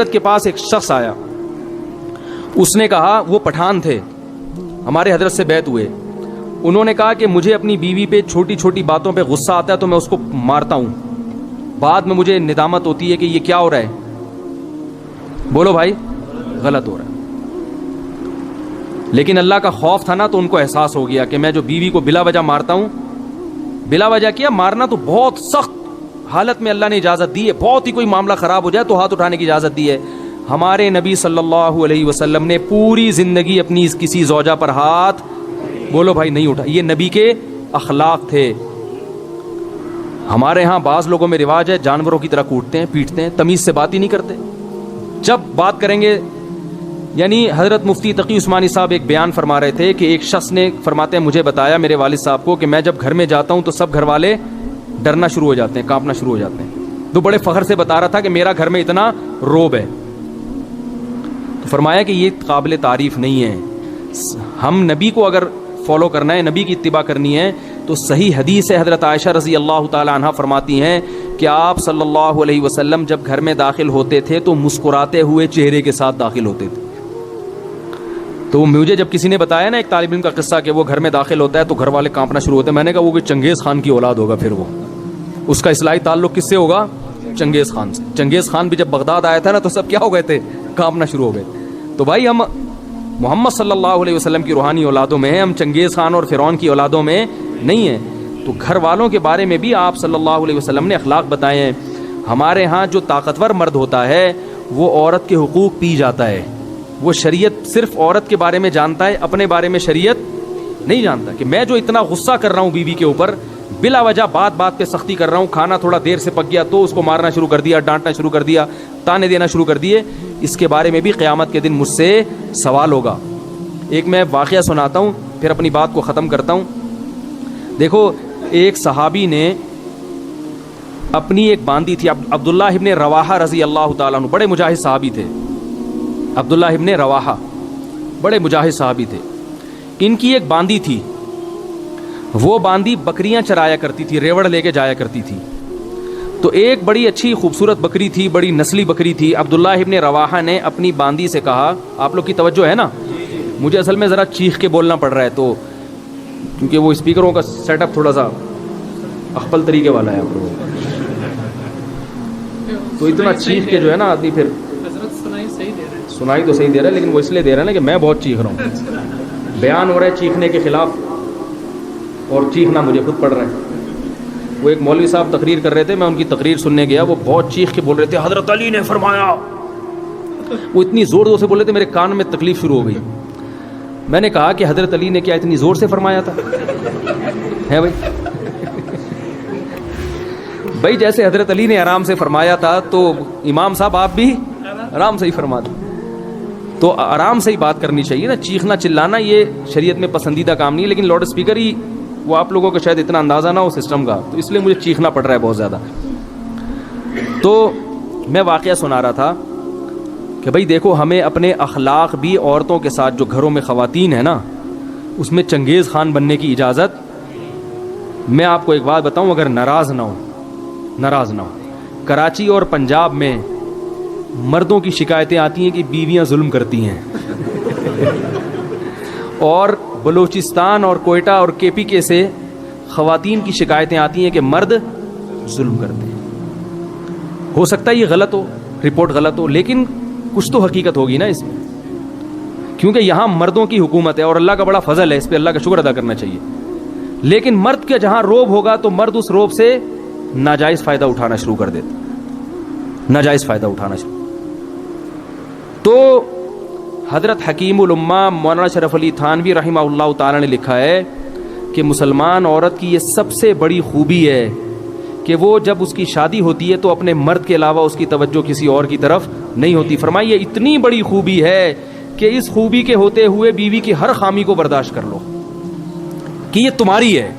حضرت کے پاس ایک شخص آیا، اس نے کہا، وہ پٹھان تھے، ہمارے حضرت سے بیعت ہوئے، انہوں نے کہا کہ مجھے اپنی بیوی پہ چھوٹی چھوٹی باتوں پہ غصہ آتا ہے تو میں اس کو مارتا ہوں، بعد میں مجھے ندامت ہوتی ہے کہ یہ کیا ہو رہا ہے، بولو بھائی غلط ہو رہا ہے۔ لیکن اللہ کا خوف تھا نا، تو ان کو احساس ہو گیا کہ میں جو بیوی کو بلا وجہ مارتا ہوں، بلا وجہ کیا مارنا تو بہت سخت حالت میں اللہ نے اجازت دی ہے، بہت ہی کوئی معاملہ خراب ہو جائے تو ہاتھ اٹھانے کی اجازت دی ہے۔ ہمارے نبی صلی اللہ علیہ وسلم نے پوری زندگی اپنی کسی زوجہ پر ہاتھ، بولو بھائی، نہیں اٹھا۔ یہ نبی کے اخلاق تھے۔ ہمارے ہاں بعض لوگوں میں رواج ہے جانوروں کی طرح کوٹتے ہیں، پیٹتے ہیں، تمیز سے بات ہی نہیں کرتے۔ جب بات کریں گے، یعنی حضرت مفتی تقی عثمانی صاحب ایک بیان فرما رہے تھے کہ ایک شخص نے، فرماتے ہیں، مجھے بتایا میرے والد صاحب کو کہ میں جب گھر میں جاتا ہوں تو سب گھر والے ڈرنا شروع ہو جاتے ہیں، کانپنا شروع ہو جاتے ہیں۔ تو بڑے فخر سے بتا رہا تھا کہ میرا گھر میں اتنا روب ہے۔ تو فرمایا کہ یہ قابل تعریف نہیں ہے۔ ہم نبی کو اگر فالو کرنا ہے، نبی کی اتباع کرنی ہے، تو صحیح حدیث ہے، حضرت عائشہ رضی اللہ تعالی عنہا فرماتی ہیں کہ آپ صلی اللہ علیہ وسلم جب گھر میں داخل ہوتے تھے تو مسکراتے ہوئے چہرے کے ساتھ داخل ہوتے تھے۔ تو مجھے جب کسی نے بتایا نا ایک طالب علم کا قصہ کہ وہ گھر میں داخل ہوتا ہے تو گھر والے کانپنا شروع ہوتے ہیں، میں نے کہا وہ کوئی چنگیز خان کی اولاد ہوگا، پھر وہ اس کا اصلاحی تعلق کس سے ہوگا؟ چنگیز خان سے۔ چنگیز خان بھی جب بغداد آیا تھا نا تو سب کیا ہو گئے تھے؟ کانپنا شروع ہو گئے۔ تو بھائی ہم محمد صلی اللہ علیہ وسلم کی روحانی اولادوں میں ہیں، ہم چنگیز خان اور فرعون کی اولادوں میں نہیں ہیں۔ تو گھر والوں کے بارے میں بھی آپ صلی اللہ علیہ وسلم نے اخلاق بتائے ہیں۔ ہمارے ہاں جو طاقتور مرد ہوتا ہے وہ عورت کے حقوق پی جاتا ہے، وہ شریعت صرف عورت کے بارے میں جانتا ہے، اپنے بارے میں شریعت نہیں جانتا۔ کہ میں جو اتنا غصہ کر رہا ہوں بیوی کے اوپر، بلا وجہ بات بات پہ سختی کر رہا ہوں، کھانا تھوڑا دیر سے پک گیا تو اس کو مارنا شروع کر دیا، ڈانٹنا شروع کر دیا، تانے دینا شروع کر دیے، اس کے بارے میں بھی قیامت کے دن مجھ سے سوال ہوگا۔ ایک میں واقعہ سناتا ہوں پھر اپنی بات کو ختم کرتا ہوں۔ دیکھو، ایک صحابی نے اپنی ایک باندی تھی، عبداللہ ابن رواحہ رضی اللہ تعالیٰ عنہ، بڑے مجاہد صحابی تھے۔ عبداللہ ابن رواحہ بڑے مجاہد صحابی تھے۔ ان کی ایک باندی تھی، وہ باندی بکریاں چرایا کرتی تھی، ریوڑ لے کے جایا کرتی تھی۔ تو ایک بڑی اچھی خوبصورت بکری تھی، بڑی نسلی بکری تھی۔ عبداللہ ابن رواحہ نے اپنی باندی سے کہا، آپ لوگ کی توجہ ہے نا، مجھے اصل میں ذرا چیخ کے بولنا پڑ رہا ہے، تو کیونکہ وہ اسپیکروں کا سیٹ اپ تھوڑا سا اخپل طریقے والا ہے آپ لوگوں کا، تو اتنا چیخ کے جو ہے نا آدمی پھر سنائی تو صحیح دے رہا ہے، لیکن وہ اس لیے دے رہا ہے نا کہ میں بہت چیخ رہا ہوں، بیان ہو رہا ہے چیخنے کے خلاف اور چیخنا مجھے خود پڑ رہا ہے۔ وہ ایک مولوی صاحب تقریر کر رہے تھے، میں ان کی تقریر سننے گیا، وہ بہت چیخ کے بول رہے تھے، حضرت علی نے فرمایا، وہ اتنی زور زور سے بول رہے تھے میرے کان میں تکلیف شروع ہو گئی۔ میں نے کہا کہ حضرت علی نے کیا اتنی زور سے فرمایا تھا؟ ہے بھائی جیسے حضرت علی نے آرام سے فرمایا تھا تو امام صاحب آپ بھی آرام سے ہی فرما دیں، تو آرام سے ہی بات کرنی چاہیے نا۔ چیخنا چلانا یہ شریعت میں پسندیدہ کام نہیں ہے، لیکن لاؤڈ اسپیکر ہی وہ آپ لوگوں کو شاید اتنا اندازہ نہ ہو سسٹم کا، تو اس لیے مجھے چیخنا پڑ رہا ہے بہت زیادہ۔ تو میں واقعہ سنا رہا تھا کہ بھائی دیکھو، ہمیں اپنے اخلاق بھی عورتوں کے ساتھ، جو گھروں میں خواتین ہیں نا، اس میں چنگیز خان بننے کی اجازت۔ میں آپ کو ایک بات بتاؤں، اگر ناراض نہ ہو، کراچی اور پنجاب میں مردوں کی شکایتیں آتی ہیں کہ بیویاں ظلم کرتی ہیں، اور بلوچستان اور کوئٹہ اور کے پی کے سے خواتین کی شکایتیں آتی ہیں کہ مرد ظلم کرتے ہیں۔ ہو سکتا ہے یہ غلط ہو، رپورٹ غلط ہو، لیکن کچھ تو حقیقت ہوگی نا اس میں، کیونکہ یہاں مردوں کی حکومت ہے اور اللہ کا بڑا فضل ہے، اس پہ اللہ کا شکر ادا کرنا چاہیے۔ لیکن مرد کا جہاں روب ہوگا تو مرد اس روب سے ناجائز فائدہ اٹھانا شروع کر دیتا، ناجائز فائدہ اٹھانا شروع۔ تو حضرت حکیم الامہ مولانا شرف علی تھانوی رحمہ اللہ تعالی نے لکھا ہے کہ مسلمان عورت کی یہ سب سے بڑی خوبی ہے کہ وہ جب اس کی شادی ہوتی ہے تو اپنے مرد کے علاوہ اس کی توجہ کسی اور کی طرف نہیں ہوتی۔ فرمائیے اتنی بڑی خوبی ہے کہ اس خوبی کے ہوتے ہوئے بیوی کی ہر خامی کو برداشت کر لو کہ یہ تمہاری ہے۔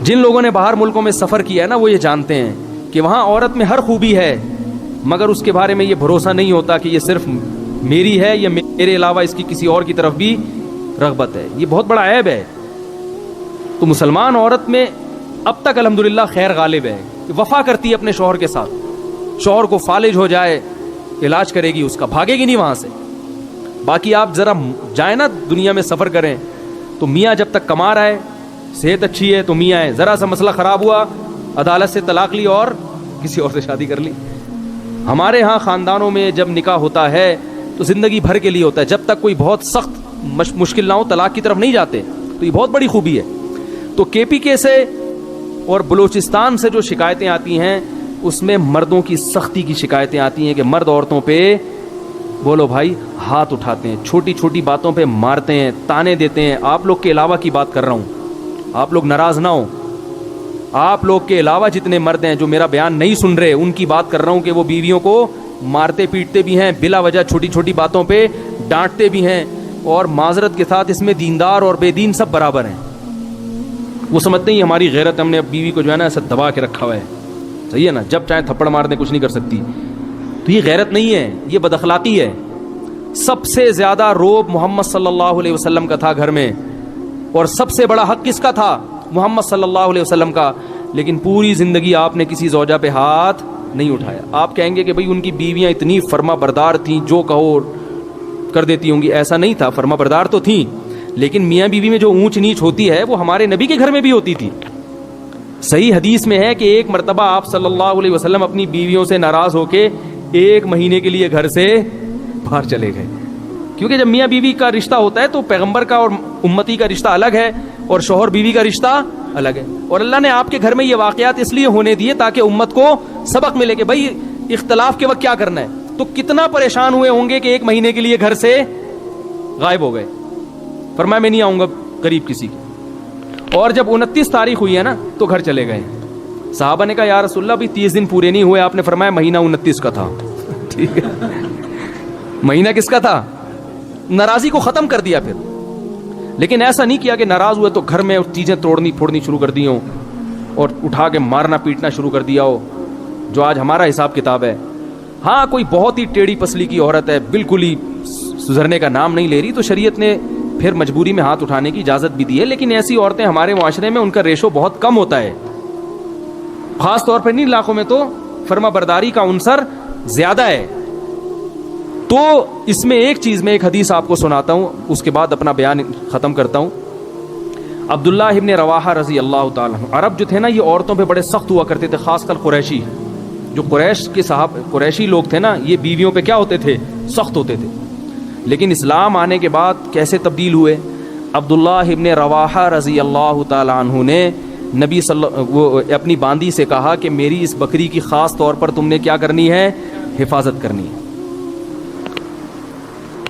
جن لوگوں نے باہر ملکوں میں سفر کیا ہے نا، وہ یہ جانتے ہیں کہ وہاں عورت میں ہر خوبی ہے، مگر اس کے بارے میں یہ بھروسہ نہیں ہوتا کہ یہ صرف میری ہے یا میرے علاوہ اس کی کسی اور کی طرف بھی رغبت ہے۔ یہ بہت بڑا عیب ہے۔ تو مسلمان عورت میں اب تک الحمدللہ خیر غالب ہے، وفا کرتی ہے اپنے شوہر کے ساتھ، شوہر کو فالج ہو جائے علاج کرے گی اس کا, بھاگے گی نہیں وہاں سے. باقی آپ ذرا جائیں نا دنیا میں سفر کریں تو میاں جب تک کما رہا ہے, صحت اچھی ہے تو میاں ہے, ذرا سا مسئلہ خراب ہوا عدالت سے طلاق لی اور کسی اور سے شادی کر لی. ہمارے ہاں خاندانوں میں جب نکاح ہوتا ہے تو زندگی بھر کے لیے ہوتا ہے, جب تک کوئی بہت سخت مشکل نہ ہو طلاق کی طرف نہیں جاتے. تو یہ بہت بڑی خوبی ہے. تو کے پی کے سے اور بلوچستان سے جو شکایتیں آتی ہیں اس میں مردوں کی سختی کی شکایتیں آتی ہیں کہ مرد عورتوں پہ بولو بھائی ہاتھ اٹھاتے ہیں, چھوٹی چھوٹی باتوں پہ مارتے ہیں, تانے دیتے ہیں. آپ لوگ کے علاوہ کی بات کر رہا ہوں, آپ لوگ ناراض نہ ہو. آپ لوگ کے علاوہ جتنے مرد ہیں جو میرا بیان نہیں سن رہے ان کی بات کر رہا ہوں کہ وہ بیویوں کو مارتے پیٹتے بھی ہیں, بلا وجہ چھوٹی چھوٹی باتوں پہ ڈانٹتے بھی ہیں. اور معذرت کے ساتھ اس میں دیندار اور بے دین سب برابر ہیں. وہ سمجھتے ہیں ہماری غیرت, ہم نے بیوی کو جو ہے نا ایسا دبا کے رکھا ہوا ہے, صحیح ہے نا, جب چاہے تھپڑ مار دیں کچھ نہیں کر سکتی. تو یہ غیرت نہیں ہے, یہ بد اخلاقی ہے. سب سے زیادہ روب محمد صلی اللہ علیہ وسلم کا تھا گھر میں, اور سب سے بڑا حق کس کا تھا؟ محمد صلی اللہ علیہ وسلم کا. لیکن پوری زندگی آپ نے کسی زوجہ پہ ہاتھ نہیں اٹھایا. آپ کہیں گے کہ بھئی ان کی بیویاں اتنی فرما بردار تھیں, جو کہو کر دیتی ہوں گی. ایسا نہیں تھا, فرما بردار تو تھیں, لیکن میاں بیوی میں جو اونچ نیچ ہوتی ہے وہ ہمارے نبی کے گھر میں بھی ہوتی تھی. صحیح حدیث میں ہے کہ ایک مرتبہ آپ صلی اللہ علیہ وسلم اپنی بیویوں سے ناراض ہو کے 1 مہینے کے لیے گھر سے باہر چلے گئے. کیونکہ جب میاں بیوی کا رشتہ ہوتا ہے تو پیغمبر کا اور امتی کا رشتہ الگ ہے اور شوہر بیوی کا رشتہ الگ ہے. اور اللہ نے آپ کے گھر میں یہ واقعات اس لیے ہونے دیے تاکہ امت کو سبق ملے کہ بھائی اختلاف کے وقت کیا کرنا ہے. تو کتنا پریشان ہوئے ہوں گے کہ 1 مہینے کے لیے گھر سے غائب ہو گئے. فرمایا میں نہیں آؤں گا قریب کسی کی. اور جب 29 تاریخ ہوئی ہے نا تو گھر چلے گئے. صحابہ نے کہا یا رسول اللہ بھی 30 دن پورے نہیں ہوئے. آپ نے فرمایا مہینہ 29 کا تھا. ٹھیک ہے, مہینہ کس کا تھا؟ ناراضی کو ختم کر دیا پھر. لیکن ایسا نہیں کیا کہ ناراض ہوئے تو گھر میں چیزیں توڑنی پھوڑنی شروع کر دی ہوں اور اٹھا کے مارنا پیٹنا شروع کر دیا ہو, جو آج ہمارا حساب کتاب ہے. ہاں کوئی بہت ہی ٹیڑھی پسلی کی عورت ہے, بالکل ہی سدھرنے کا نام نہیں لے رہی, تو شریعت نے پھر مجبوری میں ہاتھ اٹھانے کی اجازت بھی دی ہے. لیکن ایسی عورتیں ہمارے معاشرے میں ان کا ریشو بہت کم ہوتا ہے, خاص طور پر ان علاقوں میں تو فرما برداری کا عنصر زیادہ ہے. تو اس میں ایک چیز میں ایک حدیث آپ کو سناتا ہوں, اس کے بعد اپنا بیان ختم کرتا ہوں. عبداللہ ابن رواحہ رضی اللہ تعالیٰ عنہ, عرب جو تھے نا یہ عورتوں پہ بڑے سخت ہوا کرتے تھے, خاص کر قریشی. جو قریش کے قریشی لوگ تھے نا یہ بیویوں پہ کیا ہوتے تھے؟ سخت ہوتے تھے. لیکن اسلام آنے کے بعد کیسے تبدیل ہوئے؟ عبداللہ ابن رواحہ رضی اللہ تعالیٰ عنہ نے نبی وہ اپنی باندی سے کہا کہ میری اس بکری کی خاص طور پر تم نے کیا کرنی ہے؟ حفاظت کرنی ہے.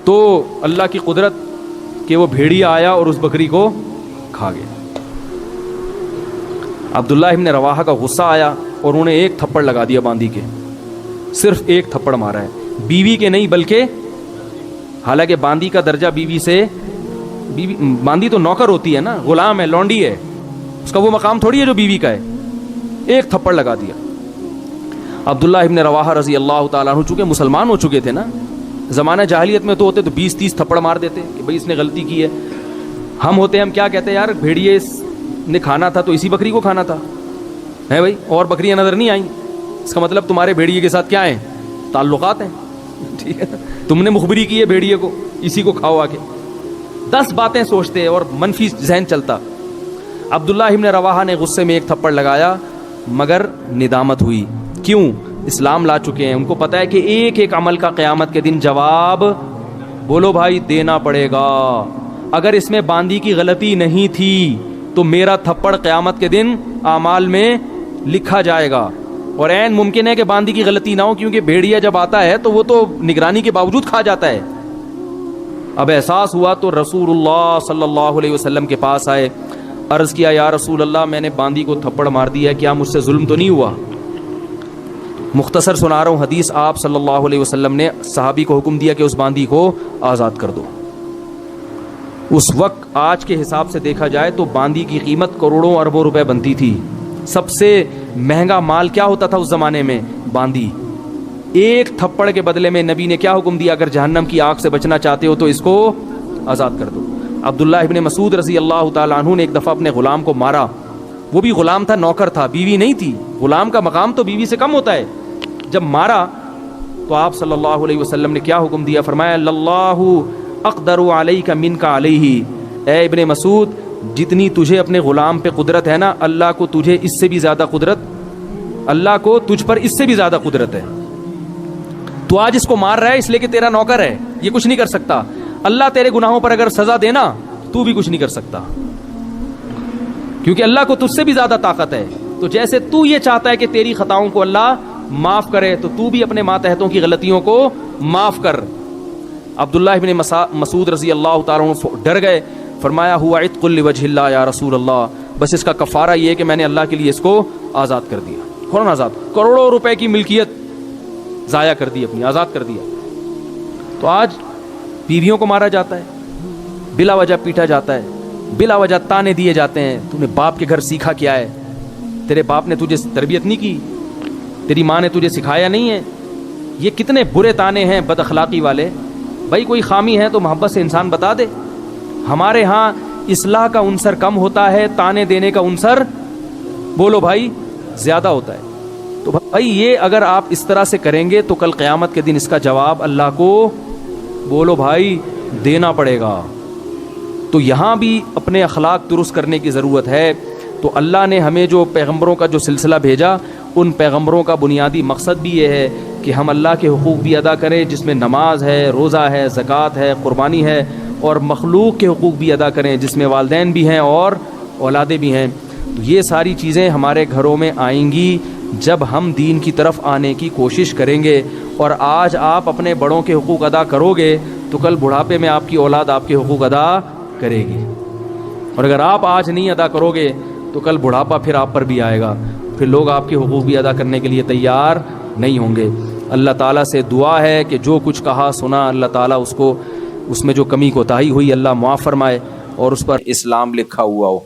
تو اللہ کی قدرت کہ وہ بھیڑیا آیا اور اس بکری کو کھا گیا. عبداللہ ابن رواحہ کا غصہ آیا اور انہوں نے 1 تھپڑ لگا دیا باندی کے, صرف 1 تھپڑ مارا ہے, بیوی کے نہیں بلکہ, حالانکہ باندی کا درجہ بیوی سے, باندی تو نوکر ہوتی ہے نا, غلام ہے, لونڈی ہے, اس کا وہ مقام تھوڑی ہے جو بیوی کا ہے. 1 تھپڑ لگا دیا. عبداللہ ابن رواحہ رضی اللہ تعالیٰ عنہ چونکہ مسلمان ہو چکے تھے نا, زمانہ جاہلیت میں تو ہوتے تو 20-30 تھپڑ مار دیتے کہ بھئی اس نے غلطی کی ہے. ہم ہوتے ہم کیا کہتے ہیں, یار بھیڑیے نے کھانا تھا تو اسی بکری کو کھانا تھا ہے بھائی, اور بکریاں نظر نہیں آئیں, اس کا مطلب تمہارے بھیڑیے کے ساتھ کیا ہیں؟ تعلقات ہیں. ٹھیک ہے, تم نے مخبری کی ہے بھیڑیے کو, اسی کو کھاؤ آ کے. 10 باتیں سوچتے اور منفی ذہن چلتا. عبداللہ ابن رواحہ نے غصے میں 1 تھپڑ لگایا, مگر ندامت ہوئی. کیوں؟ اسلام لا چکے ہیں, ان کو پتا ہے کہ ایک ایک عمل کا قیامت کے دن جواب بولو بھائی دینا پڑے گا. اگر اس میں باندی کی غلطی نہیں تھی تو میرا تھپڑ قیامت کے دن اعمال میں لکھا جائے گا, اور عین ممکن ہے کہ باندی کی غلطی نہ ہو, کیونکہ بھیڑیا جب آتا ہے تو وہ تو نگرانی کے باوجود کھا جاتا ہے. اب احساس ہوا تو رسول اللہ صلی اللہ علیہ وسلم کے پاس آئے, عرض کیا یا رسول اللہ میں نے باندی کو تھپڑ مار دیا, کیا مجھ سے ظلم تو نہیں ہوا؟ مختصر سنا رہا ہوں حدیث. آپ صلی اللہ علیہ وسلم نے صحابی کو حکم دیا کہ اس باندی کو آزاد کر دو. اس وقت آج کے حساب سے دیکھا جائے تو باندی کی قیمت کروڑوں اربوں روپے بنتی تھی. سب سے مہنگا مال کیا ہوتا تھا اس زمانے میں؟ باندی. 1 تھپڑ کے بدلے میں نبی نے کیا حکم دیا؟ اگر جہنم کی آگ سے بچنا چاہتے ہو تو اس کو آزاد کر دو. عبداللہ ابن مسعود رضی اللہ تعالیٰ عنہ نے ایک دفعہ اپنے غلام کو مارا. وہ بھی غلام تھا, نوکر تھا, بیوی نہیں تھی. غلام کا مقام تو بیوی سے کم ہوتا ہے. جب مارا تو آپ صلی اللہ علیہ وسلم نے کیا حکم دیا؟ فرمایا اللہ اقدر علیک منک علیہ، اے ابن مسعود جتنی تجھے اپنے غلام پہ قدرت ہے نا، اللہ کو تجھے اس سے بھی زیادہ قدرت، اللہ کو تجھ پر اس سے بھی زیادہ قدرت ہے. تو آج اس کو مار رہا ہے اس لیے کہ تیرا نوکر ہے، یہ کچھ نہیں کر سکتا. اللہ تیرے گناہوں پر اگر سزا دینا تو بھی کچھ نہیں کر سکتا، کیونکہ اللہ کو تجھ سے بھی زیادہ طاقت ہے. تو جیسے تو یہ چاہتا ہے کہ تیری خطاؤں کو اللہ معاف کرے، تو تو بھی اپنے ماتحتوں کی غلطیوں کو معاف کر. عبداللہ ابن مسعود رضی اللہ تعالیٰ عنہ ڈر گئے. فرمایا ہوا عتق لوجہ اللہ یا رسول اللہ، بس اس کا کفارہ یہ ہے کہ میں نے اللہ کے لیے اس کو آزاد کر دیا. فوراً آزاد، کروڑوں روپے کی ملکیت ضائع کر دی، اپنی آزاد کر دیا. تو آج بیویوں کو مارا جاتا ہے، بلا وجہ پیٹا جاتا ہے، بلا وجہ تانے دیے جاتے ہیں. تو نے باپ کے گھر سیکھا کیا ہے؟ تیرے باپ نے تجھے تربیت نہیں کی، تیری ماں نے تجھے سکھایا نہیں ہے. یہ کتنے برے تانے ہیں بد اخلاقی والے. بھائی کوئی خامی ہے تو محبت سے انسان بتا دے. ہمارے ہاں اصلاح کا عنصر کم ہوتا ہے، تانے دینے کا عنصر بولو بھائی زیادہ ہوتا ہے. تو بھائی یہ اگر آپ اس طرح سے کریں گے تو کل قیامت کے دن اس کا جواب اللہ کو بولو بھائی دینا پڑے گا. تو یہاں بھی اپنے اخلاق درست کرنے کی ضرورت ہے. تو اللہ نے ہمیں جو پیغمبروں کا جو سلسلہ بھیجا، ان پیغمبروں کا بنیادی مقصد بھی یہ ہے کہ ہم اللہ کے حقوق بھی ادا کریں، جس میں نماز ہے، روزہ ہے، زکوٰۃ ہے، قربانی ہے، اور مخلوق کے حقوق بھی ادا کریں جس میں والدین بھی ہیں اور اولادیں بھی ہیں. تو یہ ساری چیزیں ہمارے گھروں میں آئیں گی جب ہم دین کی طرف آنے کی کوشش کریں گے. اور آج آپ اپنے بڑوں کے حقوق ادا کرو گے تو کل بڑھاپے میں آپ کی اولاد آپ کے حقوق ادا کرے گی. اور اگر آپ آج نہیں ادا کرو گے تو کل بڑھاپا پھر آپ پر بھی آئے گا، پھر لوگ آپ کے حقوق بھی ادا کرنے کے لیے تیار نہیں ہوں گے. اللہ تعالیٰ سے دعا ہے کہ جو کچھ کہا سنا اللہ تعالیٰ اس کو، اس میں جو کمی کوتاہی ہوئی اللہ معاف فرمائے اور اس پر اسلام لکھا ہوا ہو.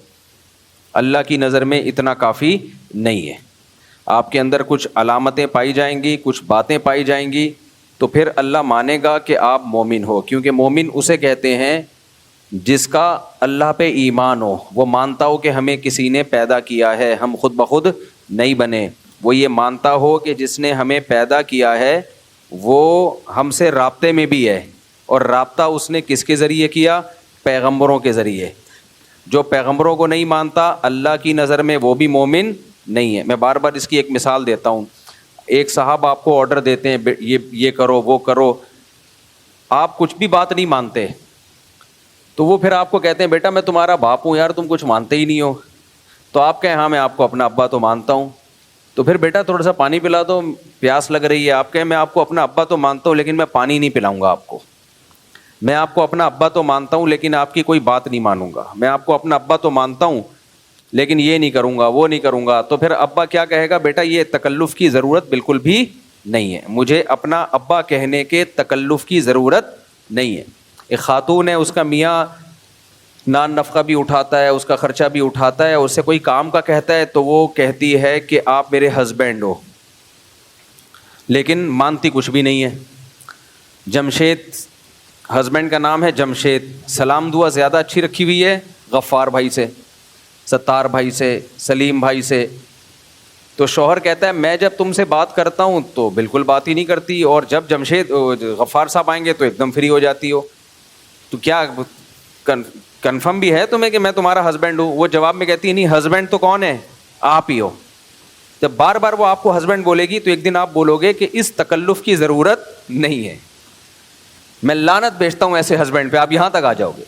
اللہ کی نظر میں اتنا کافی نہیں ہے. آپ کے اندر کچھ علامتیں پائی جائیں گی، کچھ باتیں پائی جائیں گی، تو پھر اللہ مانے گا کہ آپ مومن ہو. کیونکہ مومن اسے کہتے ہیں جس کا اللہ پہ ایمان ہو، وہ مانتا ہو کہ ہمیں کسی نے پیدا کیا ہے، ہم خود بخود نہیں بنے. وہ یہ مانتا ہو کہ جس نے ہمیں پیدا کیا ہے وہ ہم سے رابطے میں بھی ہے، اور رابطہ اس نے کس کے ذریعے کیا؟ پیغمبروں کے ذریعے. جو پیغمبروں کو نہیں مانتا اللہ کی نظر میں وہ بھی مومن نہیں ہے. میں بار بار اس کی ایک مثال دیتا ہوں. ایک صاحب آپ کو آرڈر دیتے ہیں یہ کرو وہ کرو، آپ کچھ بھی بات نہیں مانتے، تو وہ پھر آپ کو کہتے ہیں بیٹا میں تمہارا باپ ہوں یار، تم کچھ مانتے ہی نہیں ہو. تو آپ کہیں ہاں میں آپ کو اپنا ابا تو مانتا ہوں. تو پھر بیٹا تھوڑا سا پانی پلا دو، پیاس لگ رہی ہے. آپ کہیں میں آپ کو اپنا ابا تو مانتا ہوں لیکن میں پانی نہیں پلاؤں گا آپ کو. میں آپ کو اپنا ابا تو مانتا ہوں لیکن آپ کی کوئی بات نہیں مانوں گا. میں آپ کو اپنا ابا تو مانتا ہوں لیکن یہ نہیں کروں گا وہ نہیں کروں گا. تو پھر ابا کیا کہے گا؟ بیٹا یہ تکلف کی ضرورت بالکل بھی نہیں ہے، مجھے اپنا ابا کہنے کے تکلف کی ضرورت نہیں ہے. ایک خاتون ہے، اس کا میاں نان نفقہ بھی اٹھاتا ہے، اس کا خرچہ بھی اٹھاتا ہے، اس سے کوئی کام کا کہتا ہے تو وہ کہتی ہے کہ آپ میرے ہسبینڈ ہو، لیکن مانتی کچھ بھی نہیں ہے. جمشید ہسبینڈ کا نام ہے جمشید، سلام دعا زیادہ اچھی رکھی ہوئی ہے غفار بھائی سے، ستار بھائی سے، سلیم بھائی سے. تو شوہر کہتا ہے میں جب تم سے بات کرتا ہوں تو بالکل بات ہی نہیں کرتی، اور جب جمشید غفار صاحب آئیں گے تو ایک دم فری ہو جاتی ہو. تو کیا کنفرم بھی ہے تمہیں کہ میں تمہارا ہسبینڈ ہوں؟ وہ جواب میں کہتی ہے نہیں، ہسبینڈ تو کون ہے؟ آپ ہی ہو. جب بار بار وہ آپ کو ہسبینڈ بولے گی تو ایک دن آپ بولو گے کہ اس تکلف کی ضرورت نہیں ہے. میں لعنت بھیجتا ہوں ایسے ہسبینڈ پہ، آپ یہاں تک آ جاؤ گے.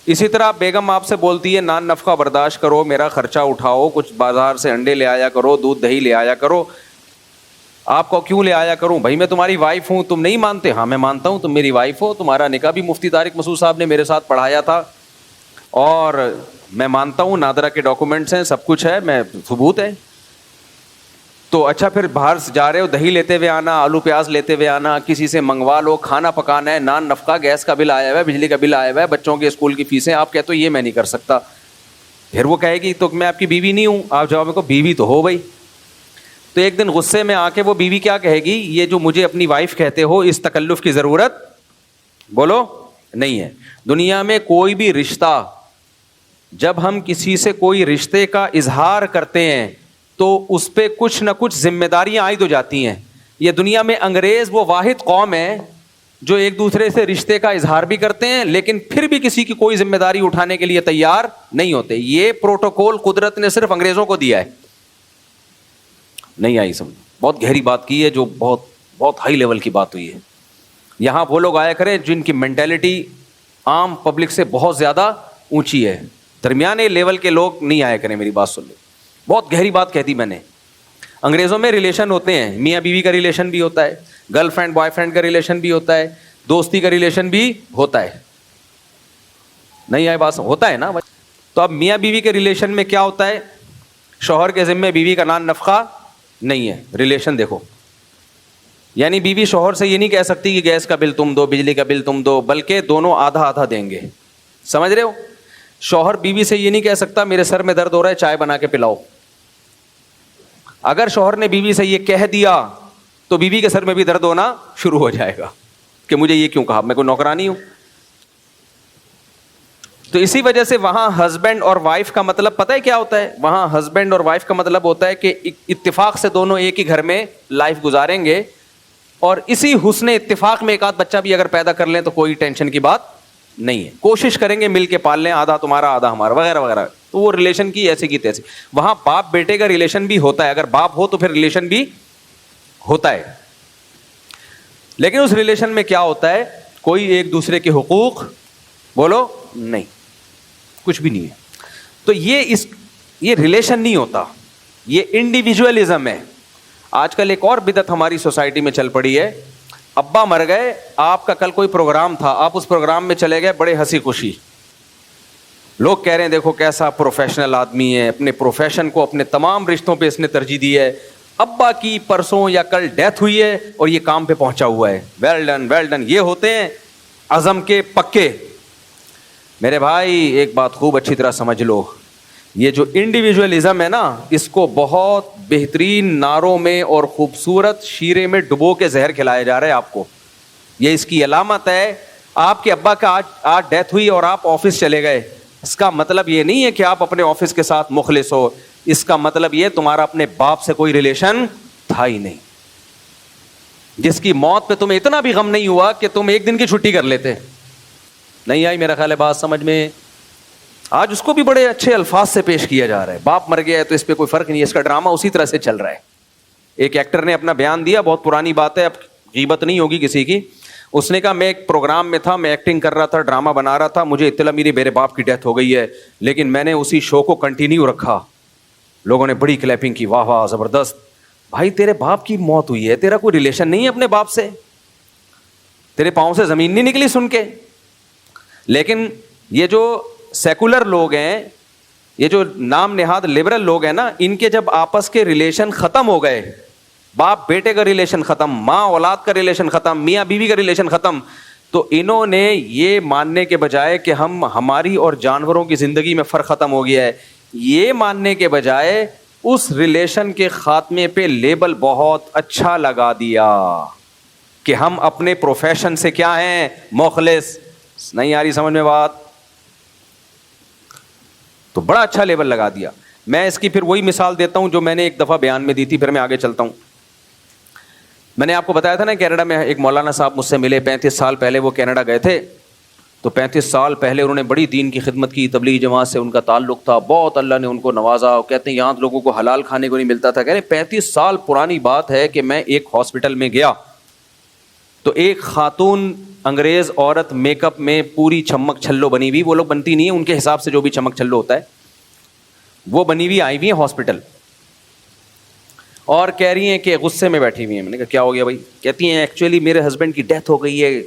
اسی طرح بیگم آپ سے بولتی ہے نان نفقہ برداشت کرو، میرا خرچہ اٹھاؤ، کچھ بازار سے انڈے لے آیا کرو، دودھ دہی لے آیا کرو. آپ کو کیوں لے آیا کروں؟ بھائی میں تمہاری وائف ہوں. تم نہیں مانتے؟ ہاں میں مانتا ہوں، تم میری وائف ہو، تمہارا نکاح بھی مفتی طارق مسعود صاحب نے میرے ساتھ پڑھایا تھا، اور میں مانتا ہوں نادرہ کے ڈاکومنٹس ہیں، سب کچھ ہے، میں ثبوت ہے. تو اچھا پھر باہر جا رہے ہو، دہی لیتے ہوئے آنا، آلو پیاز لیتے ہوئے آنا، کسی سے منگوا لو، کھانا پکانا ہے، نان نفقہ، گیس کا بل آیا ہوا ہے، بجلی کا بل آیا ہوا ہے، بچوں کے اسکول کی فیسیں، آپ کہتے ہو یہ میں نہیں کر سکتا. پھر وہ کہے گی تو میں آپ کی بیوی نہیں ہوں. آپ جواب کو بیوی تو ہو بھائی. تو ایک دن غصے میں آ کے وہ بیوی کیا کہے گی؟ یہ جو مجھے اپنی وائف کہتے ہو اس تکلف کی ضرورت بولو نہیں ہے. دنیا میں کوئی بھی رشتہ، جب ہم کسی سے کوئی رشتے کا اظہار کرتے ہیں تو اس پہ کچھ نہ کچھ ذمہ داریاں عائد ہو جاتی ہیں. یہ دنیا میں انگریز وہ واحد قوم ہے جو ایک دوسرے سے رشتے کا اظہار بھی کرتے ہیں لیکن پھر بھی کسی کی کوئی ذمہ داری اٹھانے کے لیے تیار نہیں ہوتے. یہ پروٹوکول قدرت نے صرف انگریزوں کو دیا ہے. نہیں آئی سمجھ؟ بہت گہری بات کی ہے, جو بہت بہت ہائی لیول کی بات ہوئی ہے. یہاں وہ لوگ آیا کریں جن کی مینٹیلٹی عام پبلک سے بہت زیادہ اونچی ہے. درمیانے لیول کے لوگ نہیں آیا کریں, میری بات سن لو. بہت گہری بات کہہ دی میں نے. انگریزوں میں ریلیشن ہوتے ہیں, میاں بیوی کا ریلیشن بھی ہوتا ہے, گرل فرینڈ بوائے فرینڈ کا ریلیشن بھی ہوتا ہے, دوستی کا ریلیشن بھی ہوتا ہے. نہیں آئے بات, ہوتا ہے نا. تو اب میاں بیوی کے ریلیشن میں کیا ہوتا ہے؟ شوہر کے ذمے بیوی کا نان نفقہ نہیں ہے. ریلیشن دیکھو, یعنی بیوی شوہر سے یہ نہیں کہہ سکتی کہ گیس کا بل تم دو, بجلی کا بل تم دو, بلکہ دونوں آدھا آدھا دیں گے. سمجھ رہے ہو؟ شوہر بیوی سے یہ نہیں کہہ سکتا میرے سر میں درد ہو رہا ہے چائے بنا کے پلاؤ. اگر شوہر نے بیوی سے یہ کہہ دیا تو بیوی کے سر میں بھی درد ہونا شروع ہو جائے گا کہ مجھے یہ کیوں کہا, میں کوئی نوکرانی ہوں. تو اسی وجہ سے وہاں ہسبینڈ اور وائف کا مطلب پتہ ہے کیا ہوتا ہے؟ وہاں ہسبینڈ اور وائف کا مطلب ہوتا ہے کہ اتفاق سے دونوں ایک ہی گھر میں لائف گزاریں گے, اور اسی حسن اتفاق میں ایک آدھ بچہ بھی اگر پیدا کر لیں تو کوئی ٹینشن کی بات نہیں ہے. کوشش کریں گے مل کے پال لیں, آدھا تمہارا آدھا ہمارا وغیرہ وغیرہ. تو وہ ریلیشن کی ایسی کی تیسی. وہاں باپ بیٹے کا ریلیشن بھی ہوتا ہے, اگر باپ ہو تو پھر ریلیشن بھی ہوتا ہے. لیکن اس ریلیشن میں کیا ہوتا ہے؟ کوئی ایک دوسرے کے حقوق بولو نہیں, کچھ بھی نہیں ہے. تو یہ ریلیشن نہیں ہوتا, یہ انڈیویجولزم ہے. آج کل ایک اور بدعت ہماری سوسائٹی میں چل پڑی ہے. ابا مر گئے, آپ کا کل کوئی پروگرام تھا, آپ اس پروگرام میں چلے گئے بڑے ہنسی خوشی. لوگ کہہ رہے ہیں دیکھو کیسا پروفیشنل آدمی ہے, اپنے پروفیشن کو اپنے تمام رشتوں پہ اس نے ترجیح دی ہے. ابا کی پرسوں یا کل ڈیتھ ہوئی ہے اور یہ کام پہ پہنچا ہوا ہے. Well done well done. یہ ہوتے ہیں عزم کے پکے. میرے بھائی ایک بات خوب اچھی طرح سمجھ لو, یہ جو انڈیویجولزم ہے نا, اس کو بہت بہترین نعروں میں اور خوبصورت شیرے میں ڈبو کے زہر کھلایا جا رہا ہے آپ کو. یہ اس کی علامت ہے. آپ کے ابا کا آج ڈیتھ ہوئی اور آپ آفس چلے گئے, اس کا مطلب یہ نہیں ہے کہ آپ اپنے آفس کے ساتھ مخلص ہو. اس کا مطلب یہ تمہارا اپنے باپ سے کوئی ریلیشن تھا ہی نہیں, جس کی موت پہ تمہیں اتنا بھی غم نہیں ہوا کہ تم ایک دن کی چھٹی کر لیتے. نہیں آئی میرا خیال ہے بات سمجھ میں؟ آج اس کو بھی بڑے اچھے الفاظ سے پیش کیا جا رہا ہے. باپ مر گیا ہے تو اس پہ کوئی فرق نہیں ہے, اس کا ڈرامہ اسی طرح سے چل رہا ہے. ایک ایکٹر نے اپنا بیان دیا, بہت پرانی بات ہے, اب غیبت نہیں ہوگی کسی کی. اس نے کہا میں ایک پروگرام میں تھا, میں ایکٹنگ کر رہا تھا, ڈرامہ بنا رہا تھا, مجھے اطلاع میرے باپ کی ڈیتھ ہو گئی ہے, لیکن میں نے اسی شو کو کنٹینیو رکھا. لوگوں نے بڑی کلیپنگ کی, واہ واہ زبردست. بھائی تیرے باپ کی موت ہوئی ہے, تیرا کوئی ریلیشن نہیں ہے اپنے باپ سے, تیرے پاؤں سے زمین نہیں نکلی سن کے. لیکن یہ جو سیکولر لوگ ہیں, یہ جو نام نہاد لبرل لوگ ہیں نا, ان کے جب آپس کے ریلیشن ختم ہو گئے, باپ بیٹے کا ریلیشن ختم, ماں اولاد کا ریلیشن ختم, میاں بیوی کا ریلیشن ختم, تو انہوں نے یہ ماننے کے بجائے کہ ہماری اور جانوروں کی زندگی میں فرق ختم ہو گیا ہے, یہ ماننے کے بجائے اس ریلیشن کے خاتمے پہ لیبل بہت اچھا لگا دیا کہ ہم اپنے پروفیشن سے کیا ہیں, مخلص. نہیں آ رہی سمجھ میں بات؟ تو بڑا اچھا لیبل لگا دیا. میں اس کی پھر وہی مثال دیتا ہوں جو میں نے ایک دفعہ بیان میں دی تھی, پھر میں آگے چلتا ہوں. میں نے آپ کو بتایا تھا نا کینیڈا میں ایک مولانا صاحب مجھ سے ملے, 35 سال پہلے وہ کینیڈا گئے تھے. تو 35 سال پہلے انہوں نے بڑی دین کی خدمت کی, تبلیغی جماعت سے ان کا تعلق تھا, بہت اللہ نے ان کو نوازا. کہتے ہیں یہاں لوگوں کو حلال کھانے کو نہیں ملتا تھا. کہہ رہے 35 سال پرانی بات ہے کہ میں ایک ہاسپٹل میں گیا تو ایک خاتون انگریز عورت میک اپ میں پوری چمک چھلو بنی ہوئی, وہ لوگ بنتی نہیں ہیں, ان کے حساب سے جو بھی چمک چھلو ہوتا ہے وہ بنی ہوئی آئی ہوئی ہیں ہاسپٹل, اور کہہ رہی ہیں کہ غصے میں بیٹھی ہوئی ہیں. میں نے کہا کیا ہو گیا بھائی؟ کہتی ہیں ایکچولی میرے ہسبینڈ کی ڈیتھ ہو گئی ہے,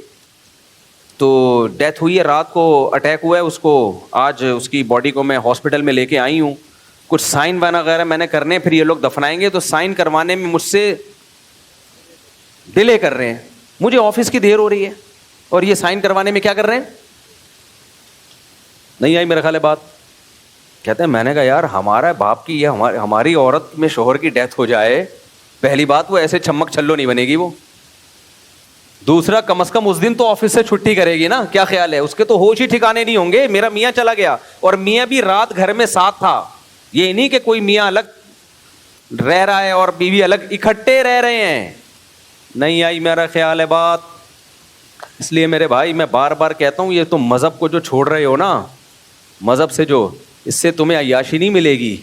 تو ڈیتھ ہوئی ہے, رات کو اٹیک ہوا ہے اس کو, آج اس کی باڈی کو میں ہاسپٹل میں لے کے آئی ہوں, کچھ سائن وغیرہ میں نے کرنے, پھر یہ لوگ دفنائیں گے, تو سائن کروانے میں مجھ سے ڈیلے کر رہے ہیں, مجھے آفس کی دیر ہو رہی ہے اور یہ سائن کروانے میں کیا کر رہے ہیں. نہیں آئی میرا خیال ہے بات؟ کہتے ہیں میں نے کہا یار ہمارا باپ کی یا ہماری عورت میں شوہر کی ڈیتھ ہو جائے, پہلی بات وہ ایسے چمک چھلو نہیں بنے گی وہ, دوسرا کم از کم اس دن تو آفس سے چھٹی کرے گی نا, کیا خیال ہے؟ اس کے تو ہوش ہی ٹھکانے نہیں ہوں گے. میرا میاں چلا گیا اور میاں بھی رات گھر میں ساتھ تھا, یہ نہیں کہ کوئی میاں الگ رہ رہا ہے اور بیوی الگ, اکٹھے رہ رہے ہیں. نہیں آئی میرا خیال ہے بات. اس لیے میرے بھائی میں بار بار کہتا ہوں، یہ تم مذہب کو جو چھوڑ رہے ہو نا، مذہب سے جو، اس سے تمہیں عیاشی نہیں ملے گی،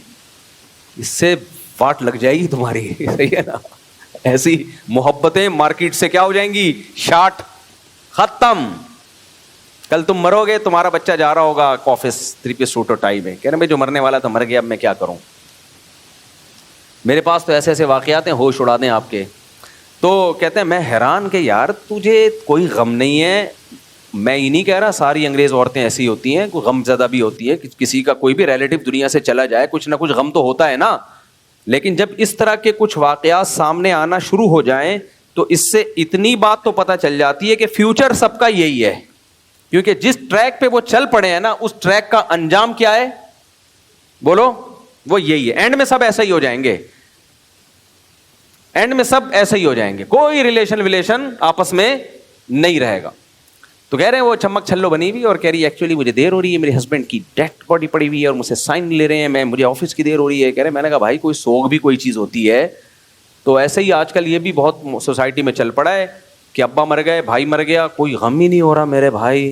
اس سے واٹ لگ جائے گی تمہاری. صحیح ہے نا؟ ایسی محبتیں مارکیٹ سے کیا ہو جائیں گی، شارٹ، ختم. کل تم مرو گے، تمہارا بچہ جا رہا ہوگا آفس 3 پیس سوٹ اور ٹائی میں، کہہ رہے بھائی جو مرنے والا تھا مر گیا، اب میں کیا کروں. میرے پاس تو ایسے ایسے واقعات ہیں، ہوش اڑا دیں آپ کے. تو کہتے ہیں میں حیران کہ یار تجھے کوئی غم نہیں ہے. میں یہ نہیں کہہ رہا ساری انگریز عورتیں ایسی ہوتی ہیں، کوئی غم زدہ بھی ہوتی ہے، کسی کا کوئی بھی ریلیٹو دنیا سے چلا جائے کچھ نہ کچھ غم تو ہوتا ہے نا. لیکن جب اس طرح کے کچھ واقعات سامنے آنا شروع ہو جائیں تو اس سے اتنی بات تو پتہ چل جاتی ہے کہ فیوچر سب کا یہی ہے. کیونکہ جس ٹریک پہ وہ چل پڑے ہیں نا، اس ٹریک کا انجام کیا ہے بولو، وہ یہی ہے. اینڈ میں سب ایسا ہی ہو جائیں گے، اینڈ میں سب ایسے ہی ہو جائیں گے، کوئی ریلیشن آپس میں نہیں رہے گا. تو کہہ رہے ہیں وہ چمک چھلو بنی ہوئی اور کہہ رہی ہے ایکچولی مجھے دیر ہو رہی ہے، میرے ہسبینڈ کی ڈیتھ باڈی پڑی ہوئی ہے اور مجھ سے سائن لے رہے ہیں، مجھے آفس کی دیر ہو رہی ہے. کہہ رہے میں نے کہا بھائی کوئی سوگ بھی کوئی چیز ہوتی ہے. تو ایسے ہی آج کل یہ بھی بہت سوسائٹی میں چل پڑا ہے کہ ابا مر گئے، بھائی مر گیا، کوئی غم ہی نہیں ہو رہا میرے بھائی.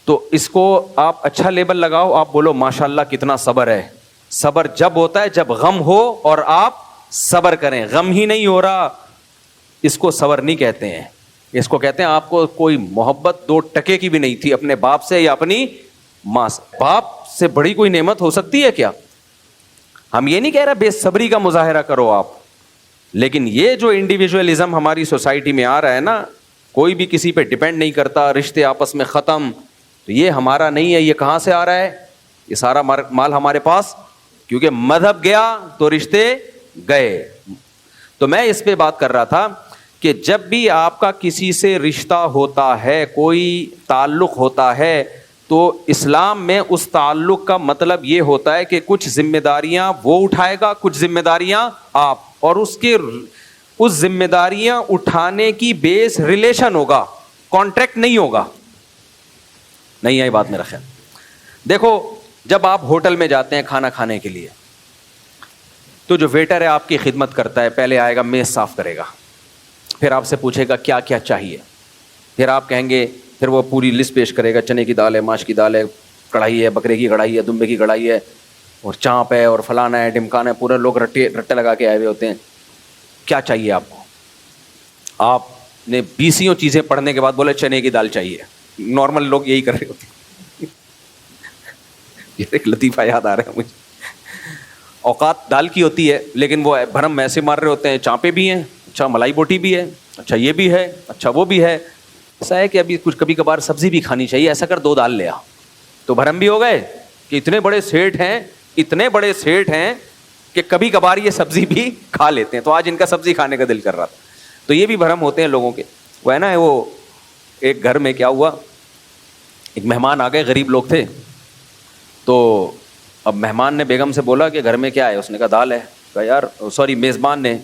تو اس کو آپ اچھا لیبل لگاؤ، آپ بولو ماشاء اللہ کتنا صبر ہے. صبر جب ہوتا ہے جب غم ہو اور آپ صبر کریں. غم ہی نہیں ہو رہا، اس کو صبر نہیں کہتے ہیں. اس کو کہتے ہیں آپ کو کوئی محبت 2 ٹکے کی بھی نہیں تھی اپنے باپ سے یا اپنی ماں سے. باپ سے بڑی کوئی نعمت ہو سکتی ہے کیا؟ ہم یہ نہیں کہہ رہے بے صبری کا مظاہرہ کرو آپ، لیکن یہ جو انڈیویجولزم ہماری سوسائٹی میں آ رہا ہے نا، کوئی بھی کسی پہ ڈیپینڈ نہیں کرتا، رشتے آپس میں ختم، تو یہ ہمارا نہیں ہے. یہ کہاں سے آ رہا ہے؟ یہ سارا مال ہمارے پاس کیونکہ مذہب گیا تو رشتے گئے. تو میں اس پہ بات کر رہا تھا کہ جب بھی آپ کا کسی سے رشتہ ہوتا ہے، کوئی تعلق ہوتا ہے، تو اسلام میں اس تعلق کا مطلب یہ ہوتا ہے کہ کچھ ذمہ داریاں وہ اٹھائے گا، کچھ ذمہ داریاں آپ، اور اس ذمہ داریاں اٹھانے کی بیس ریلیشن ہوگا، کانٹریکٹ نہیں ہوگا. نہیں آئی بات میرا خیال. دیکھو جب آپ ہوٹل میں جاتے ہیں کھانا کھانے کے لیے، تو جو ویٹر ہے آپ کی خدمت کرتا ہے، پہلے آئے گا میز صاف کرے گا، پھر آپ سے پوچھے گا کیا کیا چاہیے، پھر آپ کہیں گے، پھر وہ پوری لسٹ پیش کرے گا، چنے کی دال ہے، ماش کی دال ہے، کڑھائی ہے، بکرے کی کڑھائی ہے، دمبے کی کڑھائی ہے، اور چانپ ہے، اور فلانا ہے، ڈمکانا ہے. پورے لوگ رٹے لگا کے آئے ہوئے ہوتے ہیں. کیا چاہیے آپ کو؟ آپ نے 20 چیزیں پڑھنے کے بعد بولے چنے کی دال چاہیے. نارمل لوگ یہی کر رہے ہوتے ہیں. یہ ایک لطیفہ یاد آ رہا ہے مجھے. اوقات دال کی ہوتی ہے لیکن وہ بھرم ایسے مار رہے ہوتے ہیں، چانپے بھی ہیں، اچھا ملائی بوٹی بھی ہے، اچھا یہ بھی ہے، اچھا وہ بھی ہے. ایسا ہے کہ ابھی کچھ کبھی کبھار سبزی بھی کھانی چاہیے، ایسا کر 2 دال لے آ. تو بھرم بھی ہو گئے کہ اتنے بڑے سیٹ ہیں کہ کبھی کبھار یہ سبزی بھی کھا لیتے ہیں. تو آج ان کا سبزی کھانے کا دل کر رہا تھا. تو یہ بھی بھرم ہوتے ہیں لوگوں کے. وہ ہے نا، وہ ایک گھر میں کیا ہوا، ایک مہمان آ گئے، غریب لوگ تھے. تو اب مہمان نے بیگم سے بولا کہ گھر میں کیا ہے؟ اس نے کہا دال ہے. کہا یار میزبان نے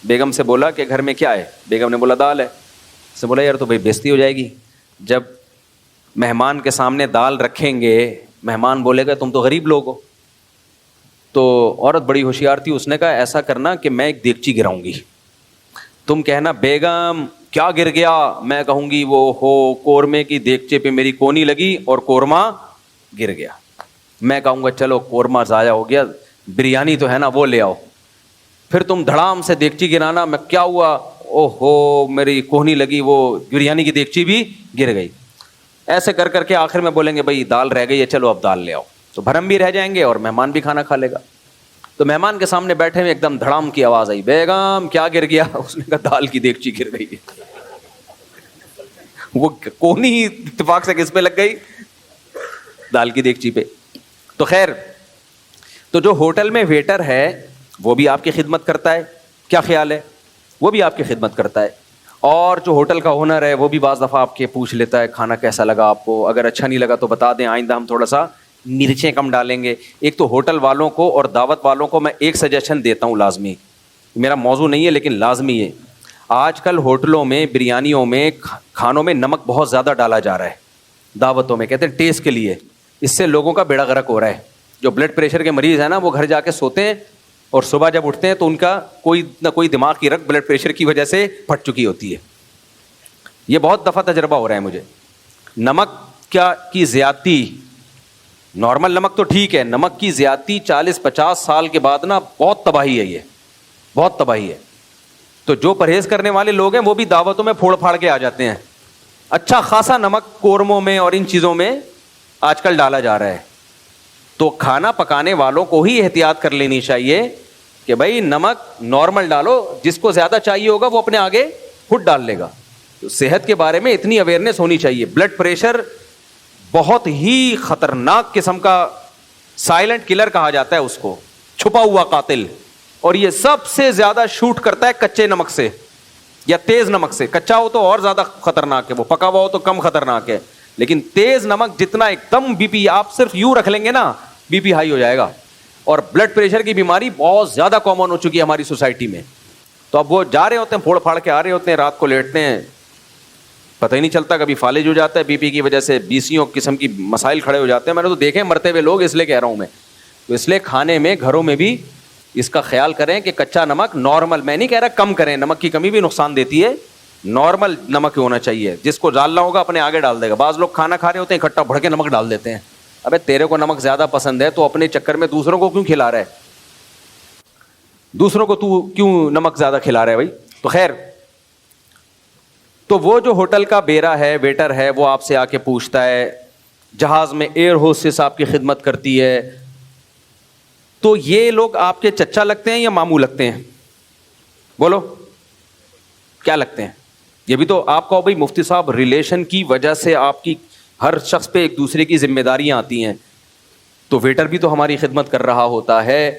بیگم سے بولا کہ گھر میں کیا ہے؟ بیگم نے بولا دال ہے. اس نے بولا یار تو بھائی بےزتی ہو جائے گی. جب مہمان کے سامنے دال رکھیں گے، مہمان بولے گا تم تو غریب لوگ ہو. تو عورت بڑی ہوشیار تھی، اس نے کہا ایسا کرنا کہ میں ایک دیگچی گراؤں گی، تم کہنا بیگم کیا گر گیا، میں کہوں گی وہ ہو قورمے کی دیگچے پہ میری کونی لگی اور قورمہ گر گیا. میں کہوں گا چلو قورمہ ضائع ہو گیا، بریانی تو ہے نا وہ لے آؤ. پھر تم دھڑام سے دیگچی گرانا، میں کیا ہوا، او ہو میری کونی لگی، وہ بریانی کی دیگچی بھی گر گئی. ایسے کر کر کے آخر میں بولیں گے بھائی دال رہ گئی ہے، چلو اب دال لے آؤ. تو بھرم بھی رہ جائیں گے اور مہمان بھی کھانا کھا لے گا. تو مہمان کے سامنے بیٹھے ہوئے ایک دم دھڑام کی آواز آئی، بیگم کیا گر گیا؟ اس نے کہا دال کی دیگچی گر گئی. وہ کونی اتفاق سے کس پہ لگ گئی؟ دال کی دیگچی پہ. تو خیر، تو جو ہوٹل میں ویٹر ہے وہ بھی آپ کی خدمت کرتا ہے، کیا خیال ہے؟ وہ بھی آپ کی خدمت کرتا ہے. اور جو ہوٹل کا ہونر ہے وہ بھی بعض دفعہ آپ کے پوچھ لیتا ہے کھانا کیسا لگا آپ کو، اگر اچھا نہیں لگا تو بتا دیں، آئندہ ہم تھوڑا سا مرچیں کم ڈالیں گے. ایک تو ہوٹل والوں کو اور دعوت والوں کو میں ایک سجیشن دیتا ہوں، لازمی، میرا موضوع نہیں ہے لیکن لازمی ہے. آج کل ہوٹلوں میں، بریانیوں میں، کھانوں میں نمک بہت زیادہ ڈالا جا رہا ہے، دعوتوں میں، کہتے ہیں ٹیسٹ کے لیے. اس سے لوگوں کا بیڑا غرق ہو رہا ہے. جو بلڈ پریشر کے مریض ہیں نا، وہ گھر جا کے سوتے ہیں اور صبح جب اٹھتے ہیں تو ان کا کوئی نہ کوئی دماغ کی رگ بلڈ پریشر کی وجہ سے پھٹ چکی ہوتی ہے. یہ بہت دفعہ تجربہ ہو رہا ہے مجھے. نمک کی زیادتی، نارمل نمک تو ٹھیک ہے، نمک کی زیادتی 40-50 سال کے بعد نا بہت تباہی ہے، یہ بہت تباہی ہے. تو جو پرہیز کرنے والے لوگ ہیں وہ بھی دعوتوں میں پھوڑ پھاڑ کے آ جاتے ہیں. اچھا خاصا نمک قورموں میں اور ان چیزوں میں آج کل ڈالا جا رہا ہے. تو کھانا پکانے والوں کو ہی احتیاط کر لینی چاہیے کہ بھائی نمک نارمل ڈالو، جس کو زیادہ چاہیے ہوگا وہ اپنے آگے خود ڈال لے گا. تو صحت کے بارے میں اتنی اویئرنیس ہونی چاہیے. بلڈ پریشر بہت ہی خطرناک قسم کا سائلنٹ کلر کہا جاتا ہے اس کو، چھپا ہوا قاتل. اور یہ سب سے زیادہ شوٹ کرتا ہے کچے نمک سے یا تیز نمک سے. کچا ہو تو اور زیادہ خطرناک ہے، وہ پکا ہوا ہو تو کم خطرناک ہے. لیکن تیز نمک جتنا ایک دم بی پی آپ صرف یوں رکھ لیں گے نا، بی پی ہائی ہو جائے گا. اور بلڈ پریشر کی بیماری بہت زیادہ کامن ہو چکی ہے ہماری سوسائٹی میں. تو اب وہ جا رہے ہوتے ہیں پھوڑ پھاڑ کے آ رہے ہوتے ہیں، رات کو لیٹتے ہیں، پتہ ہی نہیں چلتا، کبھی فالج ہو جاتا ہے بی پی کی وجہ سے، بیسیوں قسم کی مسائل کھڑے ہو جاتے ہیں. میں نے تو دیکھے مرتے ہوئے لوگ، اس لیے کہہ رہا ہوں میں. تو اس لیے کھانے میں گھروں میں بھی اس کا خیال کریں کہ کچا نمک نارمل، میں نہیں کہہ رہا کم کریں، نمک کی کمی بھی نقصان دیتی ہے، نارمل نمک ہونا چاہیے. جس کو ڈالنا ہوگا اپنے آگے ڈال دے گا. بعض لوگ کھانا کھا رہے ہوتے ہیں اکٹھا بھر کے نمک ڈال دیتے ہیں. ابے تیرے کو نمک زیادہ پسند ہے تو اپنے چکر میں دوسروں کو کیوں کھلا رہا ہے؟ دوسروں کو تو کیوں نمک زیادہ کھلا رہا ہے بھائی؟ تو خیر، تو وہ جو ہوٹل کا بیرا ہے، ویٹر ہے، وہ آپ سے آ کے پوچھتا ہے، جہاز میں ایئر ہوسٹس آپ کی خدمت کرتی ہے، تو یہ لوگ آپ کے چچا لگتے ہیں یا ماموں لگتے ہیں؟ بولو کیا لگتے ہیں؟ یہ بھی تو آپ کو بھائی مفتی صاحب ریلیشن کی وجہ سے آپ کی ہر شخص پہ ایک دوسرے کی ذمہ داریاں آتی ہیں. تو ویٹر بھی تو ہماری خدمت کر رہا ہوتا ہے،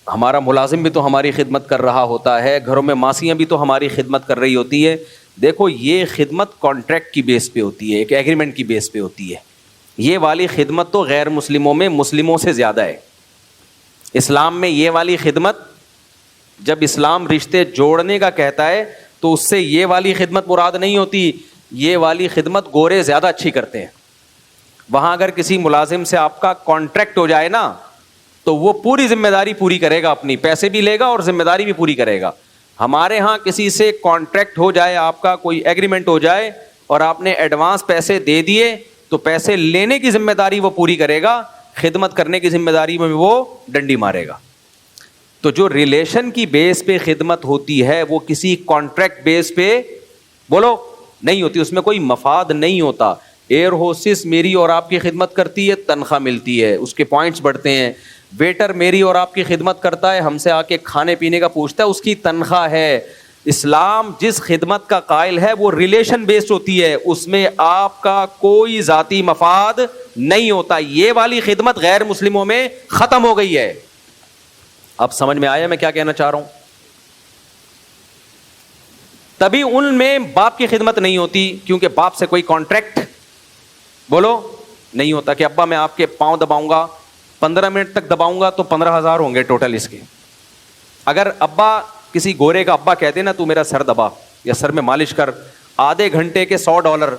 ہمارا ملازم بھی تو ہماری خدمت کر رہا ہوتا ہے، گھروں میں ماسیاں بھی تو ہماری خدمت کر رہی ہوتی ہے. دیکھو یہ خدمت کانٹریکٹ کی بیس پہ ہوتی ہے، ایک ایگریمنٹ کی بیس پہ ہوتی ہے. یہ والی خدمت تو غیر مسلموں میں مسلموں سے زیادہ ہے. اسلام میں یہ والی خدمت، جب اسلام رشتے جوڑنے کا کہتا ہے تو اس سے یہ والی خدمت مراد نہیں ہوتی. یہ والی خدمت گورے زیادہ اچھی کرتے ہیں. وہاں اگر کسی ملازم سے آپ کا کانٹریکٹ ہو جائے نا تو وہ پوری ذمہ داری پوری کرے گا، اپنی پیسے بھی لے گا اور ذمہ داری بھی پوری کرے گا. ہمارے ہاں کسی سے کانٹریکٹ ہو جائے، آپ کا کوئی ایگریمنٹ ہو جائے اور آپ نے ایڈوانس پیسے دے دیے تو پیسے لینے کی ذمہ داری وہ پوری کرے گا، خدمت کرنے کی ذمہ داری میں وہ ڈنڈی مارے گا. تو جو ریلیشن کی بیس پہ خدمت ہوتی ہے وہ کسی کانٹریکٹ بیس پہ بولو نہیں ہوتی، اس میں کوئی مفاد نہیں ہوتا. ایئر ہوسٹس میری اور آپ کی خدمت کرتی ہے، تنخواہ ملتی ہے، اس کے پوائنٹس بڑھتے ہیں. ویٹر میری اور آپ کی خدمت کرتا ہے، ہم سے آ کے کھانے پینے کا پوچھتا ہے، اس کی تنخواہ ہے. اسلام جس خدمت کا قائل ہے وہ ریلیشن بیسڈ ہوتی ہے، اس میں آپ کا کوئی ذاتی مفاد نہیں ہوتا. یہ والی خدمت غیر مسلموں میں ختم ہو گئی ہے. اب سمجھ میں آیا میں کیا کہنا چاہ رہا ہوں؟ تبھی ان میں باپ کی خدمت نہیں ہوتی، کیونکہ باپ سے کوئی کانٹریکٹ بولو نہیں ہوتا کہ ابا میں آپ کے پاؤں دباؤں گا، 15 منٹ تک دباؤں گا تو 15,000 ہوں گے ٹوٹل اس کے. اگر ابا کسی گورے کا ابا کہتے نا تو میرا سر دبا یا سر میں مالش کر، آدھے گھنٹے کے $100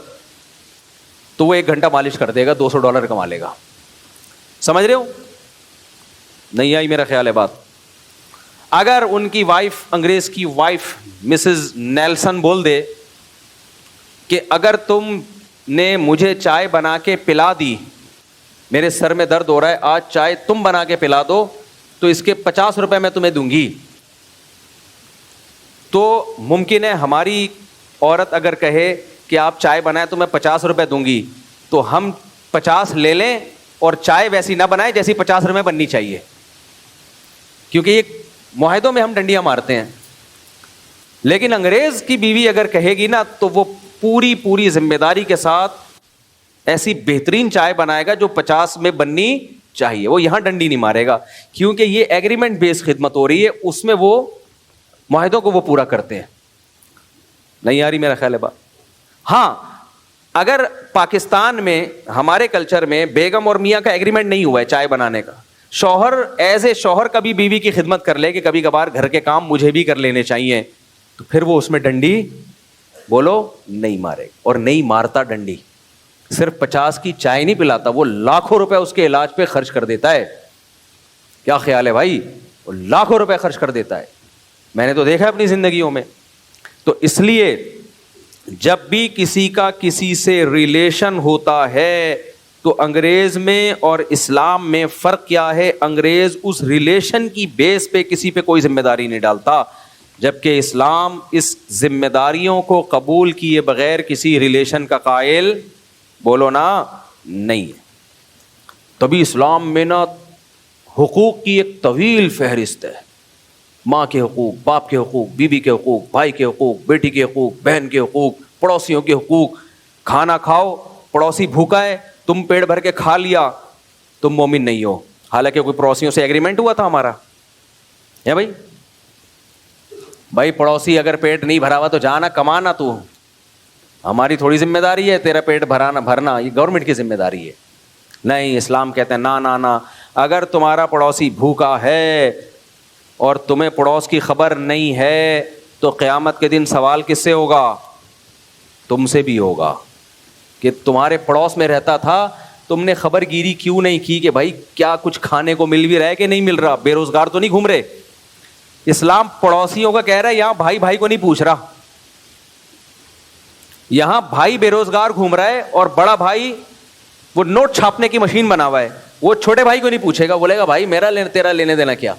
تو وہ 1 گھنٹہ مالش کر دے گا، $200 کما لے گا. سمجھ رہے ہو؟ نہیں آئی میرا خیال ہے بات. اگر ان کی وائف، انگریز کی وائف مسز نیلسن بول دے کہ اگر تم نے مجھے چائے بنا کے پلا دی، میرے سر میں درد ہو رہا ہے، آج چائے تم بنا کے پلا دو تو اس کے $50 میں تمہیں دوں گی. تو ممکن ہے ہماری عورت اگر کہے کہ آپ چائے بنائیں تو میں $50 دوں گی، تو ہم 50 لے لیں اور چائے ویسی نہ بنائیں جیسی $50 بننی چاہیے، کیونکہ یہ معاہدوں میں ہم ڈنڈیاں مارتے ہیں. لیکن انگریز کی بیوی اگر کہے گی نا تو وہ پوری ذمہ داری کے ساتھ ایسی بہترین چائے بنائے گا جو 50 میں بننی چاہیے. وہ یہاں ڈنڈی نہیں مارے گا، کیونکہ یہ ایگریمنٹ بیس خدمت ہو رہی ہے، اس میں وہ معاہدوں کو وہ پورا کرتے ہیں. نہیں آ رہی میرا خیال ہے بات؟ ہاں اگر پاکستان میں ہمارے کلچر میں بیگم اور میاں کا ایگریمنٹ نہیں ہوا ہے چائے بنانے کا، شوہر ایز اے شوہر کبھی بیوی کی خدمت کر لے کہ کبھی کبھار گھر کے کام مجھے بھی کر لینے چاہیے، تو پھر وہ اس میں ڈنڈی بولو نہیں مارے، اور نہیں مارتا ڈنڈی. صرف 50 کی چائے نہیں پلاتا، وہ لاکھوں روپے اس کے علاج پہ خرچ کر دیتا ہے. کیا خیال ہے بھائی؟ وہ لاکھوں روپے خرچ کر دیتا ہے. میں نے تو دیکھا اپنی زندگیوں میں. تو اس لیے جب بھی کسی کا کسی سے ریلیشن ہوتا ہے تو انگریز میں اور اسلام میں فرق کیا ہے؟ انگریز اس ریلیشن کی بیس پہ کسی پہ کوئی ذمہ داری نہیں ڈالتا، جبکہ اسلام اس ذمہ داریوں کو قبول کیے بغیر کسی ریلیشن کا قائل بولو نا نہیں ہے. تبھی اسلام میں نا حقوق کی ایک طویل فہرست ہے. ماں کے حقوق، باپ کے حقوق، بیوی کے حقوق، بھائی کے حقوق، بیٹی کے حقوق، بہن کے حقوق، پڑوسیوں کے حقوق. کھانا کھاؤ، پڑوسی بھوکا ہے، تم پیٹ بھر کے کھا لیا، تم مومن نہیں ہو. حالانکہ کوئی پڑوسیوں سے ایگریمنٹ ہوا تھا ہمارا ہے بھائی پڑوسی اگر پیٹ نہیں بھرا ہوا تو جانا کمانا، تو ہماری تھوڑی ذمہ داری ہے تیرا پیٹ بھرنا، یہ گورنمنٹ کی ذمہ داری ہے. نہیں، اسلام کہتے ہیں نا، اگر تمہارا پڑوسی بھوکا ہے اور تمہیں پڑوس کی خبر نہیں ہے تو قیامت کے دن سوال کس سے ہوگا؟ تم سے بھی ہوگا کہ تمہارے پڑوس میں رہتا تھا، تم نے خبر گیری کیوں نہیں کی کہ بھائی کیا کچھ کھانے کو مل بھی رہا ہے کہ نہیں مل رہا، بے روزگار تو نہیں گھوم رہے. اسلام پڑوسیوں کا کہہ رہا ہے، یہاں بھائی بھائی کو نہیں پوچھ رہا. یہاں بھائی بے روزگار گھوم رہا ہے اور بڑا بھائی وہ نوٹ چھاپنے کی مشین بنا ہوا ہے، وہ چھوٹے بھائی کو نہیں پوچھے گا، بولے گا بھائی میرا تیرا لینے دینا کیا.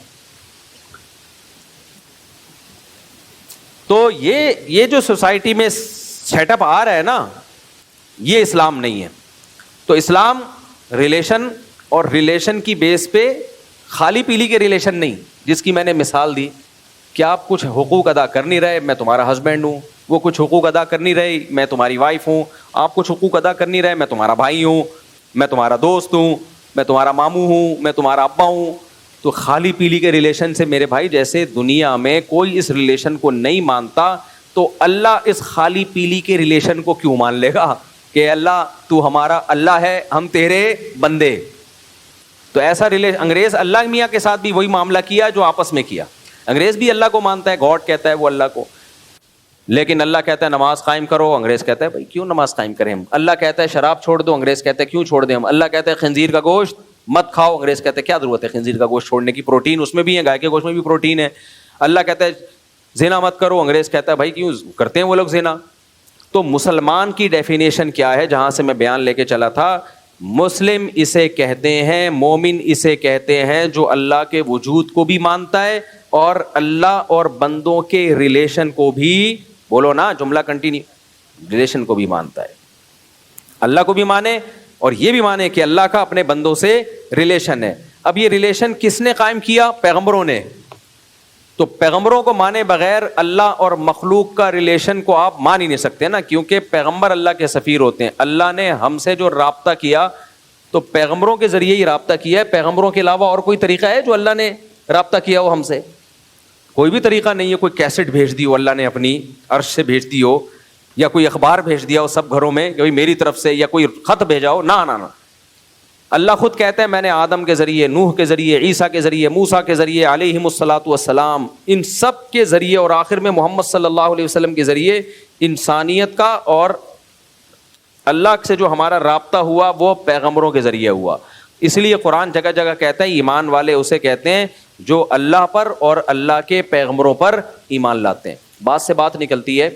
تو یہ جو سوسائٹی میں سیٹ اپ آ رہا ہے نا، یہ اسلام نہیں ہے. تو اسلام ریلیشن اور ریلیشن کی بیس پہ خالی پیلی کے ریلیشن نہیں، جس کی میں نے مثال دی کہ آپ کچھ حقوق ادا کر نہیں رہے، میں تمہارا ہسبینڈ ہوں، وہ کچھ حقوق ادا کر نہیں رہے، میں تمہاری وائف ہوں، آپ کچھ حقوق ادا کر نہیں رہے، میں تمہارا بھائی ہوں، میں تمہارا دوست ہوں، میں تمہارا ماموں ہوں، میں تمہارا ابا ہوں. تو خالی پیلی کے ریلیشن سے میرے بھائی جیسے دنیا میں کوئی اس ریلیشن کو نہیں مانتا، تو اللہ اس خالی پیلی کے ریلیشن کو کیوں مان لے گا کہ اللہ تو ہمارا اللہ ہے، ہم تیرے بندے. تو ایسا ریلیشن انگریز اللہ میاں کے ساتھ بھی وہی معاملہ کیا جو آپس میں کیا. انگریز بھی اللہ کو مانتا ہے، گاڈ کہتا ہے وہ اللہ کو، لیکن اللہ کہتا ہے نماز قائم کرو، انگریز کہتا ہے بھائی کیوں نماز قائم کریں ہم. اللہ کہتا ہے شراب چھوڑ دو، انگریز کہتا ہے کیوں چھوڑ دیں ہم. اللہ کہتا ہے خنزیر کا گوشت مت کھاؤ، انگریز کہتا ہے کیا ضرورت ہے خنزیر کا گوشت چھوڑنے کی، پروٹین اس میں بھی ہے، گائے کے گوشت میں بھی پروٹین ہے. اللہ کہتا ہے زنا مت کرو، انگریز کہتا ہے بھائی کیوں کرتے ہیں وہ لوگ زنا. تو مسلمان کی ڈیفینیشن کیا ہے، جہاں سے میں بیان لے کے چلا تھا، مسلم اسے کہتے ہیں، مومن اسے کہتے ہیں جو اللہ کے وجود کو بھی مانتا ہے اور اللہ اور بندوں کے ریلیشن کو بھی، بولو نا جملہ کنٹینیو، ریلیشن کو بھی مانتا ہے. اللہ کو بھی مانے اور یہ بھی مانے کہ اللہ کا اپنے بندوں سے ریلیشن ہے. اب یہ ریلیشن کس نے قائم کیا؟ پیغمبروں نے. تو پیغمبروں کو مانے بغیر اللہ اور مخلوق کا ریلیشن کو آپ مان ہی نہیں سکتے نا، کیونکہ پیغمبر اللہ کے سفیر ہوتے ہیں. اللہ نے ہم سے جو رابطہ کیا تو پیغمبروں کے ذریعے ہی رابطہ کیا ہے. پیغمبروں کے علاوہ اور کوئی طریقہ ہے جو اللہ نے رابطہ کیا ہو ہم سے؟ کوئی بھی طریقہ نہیں ہے. کوئی کیسٹ بھیج دی ہو اللہ نے اپنی عرش سے بھیج دی ہو، یا کوئی اخبار بھیج دیا ہو سب گھروں میں کہ میری طرف سے، یا کوئی خط بھیجا ہو، نہ. اللہ خود کہتا ہے میں نے آدم کے ذریعے، نوح کے ذریعے، عیسیٰ کے ذریعے، موسیٰ کے ذریعے علیہم الصلاۃ والسلام، ان سب کے ذریعے اور آخر میں محمد صلی اللہ علیہ وسلم کے ذریعے انسانیت کا اور اللہ سے جو ہمارا رابطہ ہوا وہ پیغمبروں کے ذریعے ہوا. اس لیے قرآن جگہ جگہ کہتا ہے ایمان والے اسے کہتے ہیں جو اللہ پر اور اللہ کے پیغمبروں پر ایمان لاتے ہیں. بات سے بات نکلتی ہے.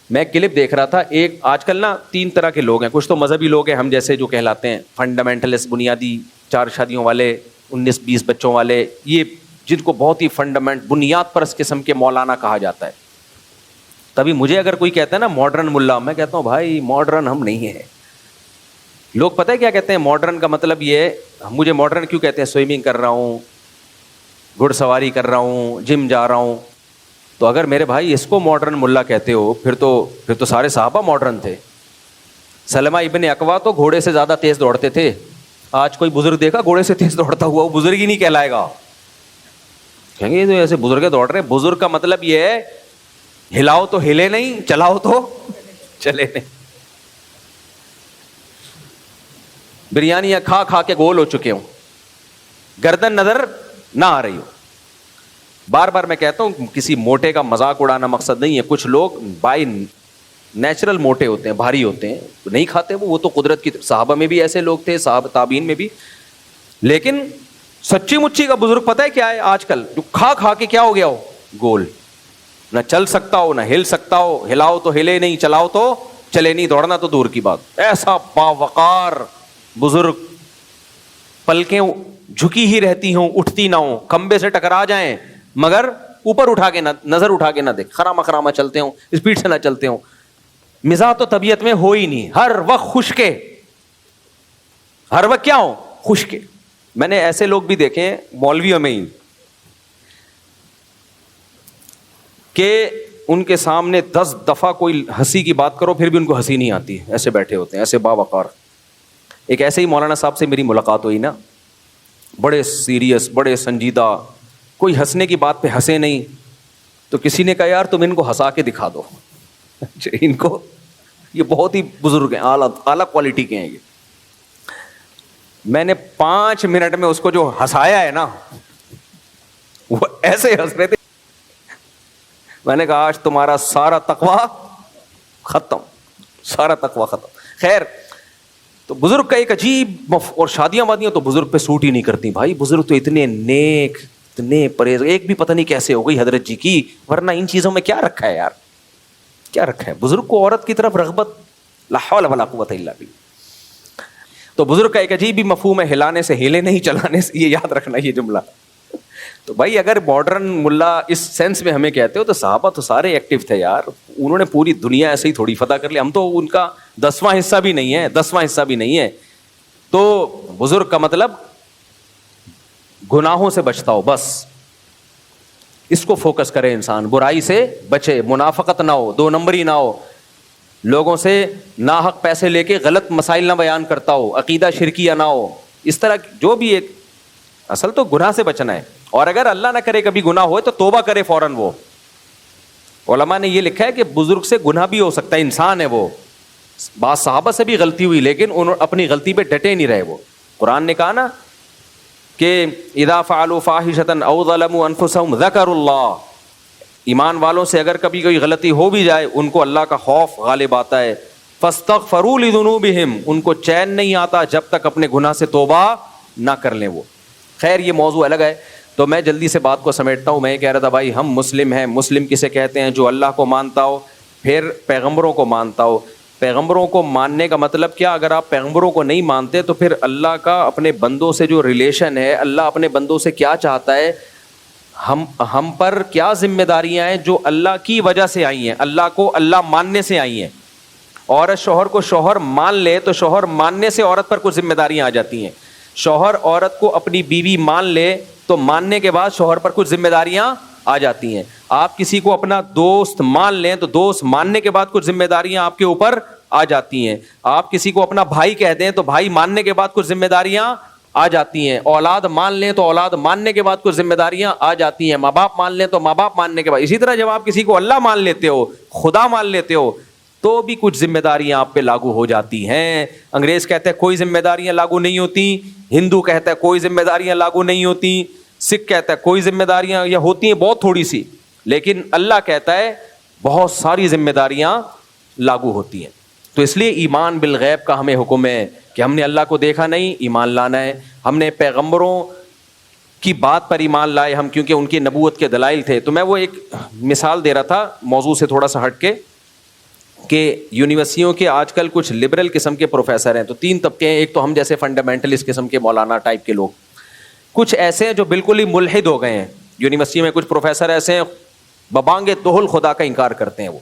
میں کلپ دیکھ رہا تھا، ایک آج کل نا 3 طرح کے لوگ ہیں. کچھ تو مذہبی لوگ ہیں ہم جیسے جو کہلاتے ہیں فنڈامنٹلسٹ، بنیادی 4 شادیوں والے، 19-20 بچوں والے، یہ جن کو بہت ہی بنیاد پرست قسم کے مولانا کہا جاتا ہے. تبھی مجھے اگر کوئی کہتا ہے نا ماڈرن ملا، میں کہتا ہوں بھائی ماڈرن ہم نہیں ہیں. لوگ پتہ ہے کیا کہتے ہیں ماڈرن کا مطلب یہ ہے، مجھے ماڈرن کیوں کہتے ہیں؟ سوئمنگ کر رہا ہوں، گھڑ سواری کر رہا ہوں، جم جا رہا ہوں. تو اگر میرے بھائی اس کو ماڈرن ملا کہتے ہو، پھر تو سارے صحابہ ماڈرن تھے. سلمہ ابن اکوا تو گھوڑے سے زیادہ تیز دوڑتے تھے. آج کوئی بزرگ دیکھا گھوڑے سے تیز دوڑتا ہوا، وہ بزرگ ہی نہیں کہلائے گا. کہیں گے تو ایسے بزرگ دوڑ رہے. بزرگ کا مطلب یہ ہے ہلاؤ تو ہلے نہیں، چلاؤ تو چلے نہیں. بریانیاں کھا کھا کے گول ہو چکے ہوں، گردن نظر نہ آ رہی ہو. بار بار میں کہتا ہوں کسی موٹے کا مذاق اڑانا مقصد نہیں ہے. کچھ لوگ بائی نیچرل موٹے ہوتے ہیں، بھاری ہوتے ہیں، نہیں کھاتے وہ تو قدرت کی. صحابہ میں بھی ایسے لوگ تھے، صحابہ تابعین میں بھی. لیکن سچی مچی کا بزرگ پتہ ہے کیا ہے آج کل؟ جو کھا کھا کے کیا ہو گیا ہو، گول، نہ چل سکتا ہو نہ ہل سکتا ہو، ہلاؤ تو ہلے نہیں، چلاؤ تو چلے نہیں، دوڑنا تو دور کی بات۔ ایسا باوقار بزرگ، پلکیں جھکی ہی رہتی ہوں، اٹھتی نہ ہوں، کھمبے سے ٹکرا جائیں مگر اوپر اٹھا کے نہ، نظر اٹھا کے نہ دیکھ، خراما خراما چلتے ہوں، اسپیڈ سے نہ چلتے ہوں، مزاح تو طبیعت میں ہو ہی نہیں، ہر وقت خشکے، ہر وقت کیا ہو، خشکے۔ میں نے ایسے لوگ بھی دیکھے ہیں مولویوں میں ہی کہ ان کے سامنے 10 دفعہ کوئی ہنسی کی بات کرو پھر بھی ان کو ہنسی نہیں آتی، ایسے بیٹھے ہوتے ہیں، ایسے باوقار۔ ایک ایسے ہی مولانا صاحب سے میری ملاقات ہوئی نا، بڑے سیریس، بڑے سنجیدہ، کوئی ہنسنے کی بات پہ ہنسے نہیں، تو کسی نے کہا یار تم ان کو ہنسا کے دکھا دو۔ ان کو، یہ بہت ہی بزرگ ہیں، اعلیٰ کوالٹی کے ہیں یہ۔ میں نے 5 منٹ میں اس کو جو ہنسایا ہے نا، وہ ایسے ہنس رہے تھے، میں نے کہا آج تمہارا سارا تقویٰ ختم، سارا تقویٰ ختم۔ خیر، تو بزرگ کا ایک عجیب، اور شادیاں وادیاں تو بزرگ پہ سوٹ ہی نہیں کرتی بھائی، بزرگ تو اتنے نیک، اتنے پرہیز، ایک بھی پتہ نہیں کیسے ہو گئی حضرت جی کی، ورنہ ان چیزوں میں کیا رکھا ہے یار، کیا رکھا ہے؟ بزرگ کو عورت کی طرف رغبت، لا حول ولا قوت الا باللہ۔ تو بزرگ کا ایک عجیب ہی مفہوم ہے، ہلانے سے ہلے نہیں، چلانے سے، یہ یاد رکھنا یہ جملہ۔ تو بھائی اگر ماڈرن ملا اس سینس میں ہمیں کہتے ہو تو صحابہ تو سارے ایکٹیو تھے یار، انہوں نے پوری دنیا ایسے ہی تھوڑی فتح کر لی، ہم تو ان کا 10واں حصہ بھی نہیں ہے، 10واں حصہ بھی نہیں ہے۔ تو بزرگ کا مطلب گناہوں سے بچتا ہو، بس اس کو فوکس کرے انسان، برائی سے بچے، منافقت نہ ہو، 2 نمبری نہ ہو، لوگوں سے ناحق پیسے لے کے غلط مسائل نہ بیان کرتا ہو، عقیدہ شرکیہ نہ ہو، اس طرح جو بھی ایک، اصل تو گناہ سے بچنا ہے، اور اگر اللہ نہ کرے کبھی گناہ ہوئے تو توبہ کرے فوراً۔ وہ علماء نے یہ لکھا ہے کہ بزرگ سے گناہ بھی ہو سکتا ہے، انسان ہے وہ، بعض صحابہ سے بھی غلطی ہوئی لیکن انہوں اپنی غلطی پہ ڈٹے نہیں رہے۔ وہ قرآن نے کہا نا کہ اذا فعلوا فاحشۃ او ظلموا انفسهم ذکروا اللہ، ایمان والوں سے اگر کبھی کوئی غلطی ہو بھی جائے ان کو اللہ کا خوف غالب آتا ہے، فاستغفروا لذنوبہم، ان کو چین نہیں آتا جب تک اپنے گناہ سے توبہ نہ کر لیں وہ۔ خیر یہ موضوع الگ ہے، تو میں جلدی سے بات کو سمیٹتا ہوں۔ میں یہ کہہ رہا تھا بھائی ہم مسلم ہیں، مسلم کسے کہتے ہیں؟ جو اللہ کو مانتا ہو، پھر پیغمبروں کو مانتا ہو۔ پیغمبروں کو ماننے کا مطلب کیا؟ اگر آپ پیغمبروں کو نہیں مانتے تو پھر اللہ کا اپنے بندوں سے جو ریلیشن ہے، اللہ اپنے بندوں سے کیا چاہتا ہے، ہم پر کیا ذمہ داریاں ہیں جو اللہ کی وجہ سے آئی ہیں، اللہ کو اللہ ماننے سے آئی ہیں۔ عورت شوہر کو شوہر مان لے تو شوہر ماننے سے عورت پر کچھ ذمہ داریاں آ جاتی ہیں، شوہر عورت کو اپنی بیوی مان لے تو ماننے کے بعد شوہر پر کچھ ذمہ داریاں آ جاتی ہیں۔ آپ کسی کو اپنا دوست مان لیں تو دوست ماننے کے بعد کچھ ذمہ داریاں آپ کے اوپر آ جاتی ہیں۔ آپ کسی کو اپنا بھائی کہہ دیں تو بھائی ماننے کے بعد کچھ ذمہ داریاں آ جاتی ہیں۔ اولاد مان لیں تو اولاد ماننے کے بعد کچھ ذمہ داریاں آ جاتی ہیں۔ ماں باپ مان لیں تو ماں باپ ماننے کے بعد، اسی طرح جب آپ کسی کو اللہ مان لیتے ہو، خدا مان لیتے ہو، تو بھی کچھ ذمہ داریاں آپ پہ لاگو ہو جاتی ہیں۔ انگریز کہتے ہیں کوئی ذمہ داریاں لاگو نہیں ہوتی، ہندو کہتا ہے کوئی ذمہ داریاں لاگو نہیں ہوتی، سکھ کہتا ہے کوئی ذمہ داریاں یا ہوتی ہیں بہت تھوڑی سی، لیکن اللہ کہتا ہے بہت ساری ذمہ داریاں لاگو ہوتی ہیں۔ تو اس لیے ایمان بالغیب کا ہمیں حکم ہے کہ ہم نے اللہ کو دیکھا نہیں، ایمان لانا ہے۔ ہم نے پیغمبروں کی بات پر ایمان لائے ہم، کیونکہ ان کی نبوت کے دلائل تھے۔ تو میں وہ ایک مثال دے رہا تھا موضوع سے تھوڑا سا ہٹ کے، کہ یونیورسٹیوں کے آج کل کچھ لبرل قسم کے پروفیسر ہیں، تو 3 طبقے ہیں۔ ایک تو ہم جیسے فنڈامنٹلسٹ قسم کے مولانا ٹائپ کے لوگ، کچھ ایسے ہیں جو بالکل ہی ملحد ہو گئے ہیں۔ یونیورسٹی میں کچھ پروفیسر ایسے ہیں ببانگ توحل خدا کا انکار کرتے ہیں، وہ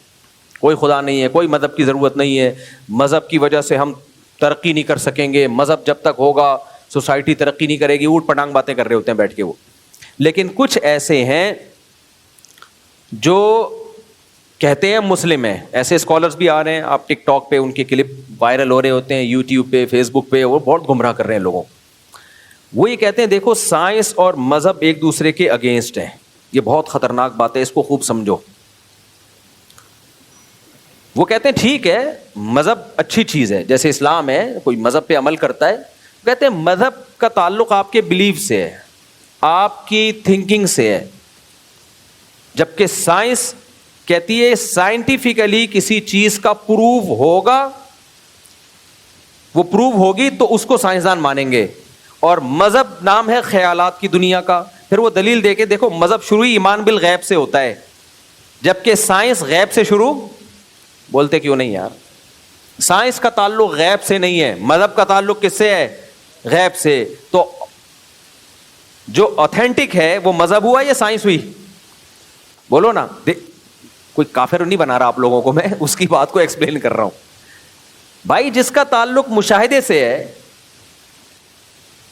کوئی خدا نہیں ہے، کوئی مذہب کی ضرورت نہیں ہے، مذہب کی وجہ سے ہم ترقی نہیں کر سکیں گے، مذہب جب تک ہوگا سوسائٹی ترقی نہیں کرے گی، اوٹ پٹانگ باتیں کر رہے ہوتے ہیں بیٹھ کے وہ۔ لیکن کچھ ایسے ہیں جو کہتے ہیں مسلم ہیں، ایسے اسکالرز بھی آ رہے ہیں، آپ ٹک ٹاک پہ ان کے کلپ وائرل ہو رہے ہوتے ہیں، یوٹیوب پہ، فیس بک پہ، وہ بہت گمراہ کر رہے ہیں لوگوں۔ وہ یہ کہتے ہیں دیکھو سائنس اور مذہب ایک دوسرے کے اگینسٹ ہیں، یہ بہت خطرناک بات ہے، اس کو خوب سمجھو۔ وہ کہتے ہیں ٹھیک ہے مذہب اچھی چیز ہے، جیسے اسلام ہے، کوئی مذہب پہ عمل کرتا ہے، کہتے ہیں مذہب کا تعلق آپ کے بلیف سے ہے، آپ کی تھنکنگ سے ہے، جبکہ سائنس کہتی ہے سائنٹیفکلی کسی چیز کا پروو ہوگا، وہ پروو ہوگی تو اس کو سائنسدان مانیں گے، اور مذہب نام ہے خیالات کی دنیا کا. پھر وہ دلیل دے کے دیکھو مذہب شروع ہی ایمان بالغیب سے ہوتا ہے, جبکہ سائنس غیب سے شروع. بولتے کیوں نہیں یار؟ سائنس کا تعلق غیب سے نہیں ہے, مذہب کا تعلق کس سے ہے؟ غیب سے. تو جو اوتھینٹک ہے وہ مذہب ہوا یا سائنس ہوئی؟ بولو نا. کوئی کافر نہیں بنا رہا آپ لوگوں کو, میں اس کی بات کو ایکسپلین کر رہا ہوں. بھائی جس کا تعلق مشاہدے سے ہے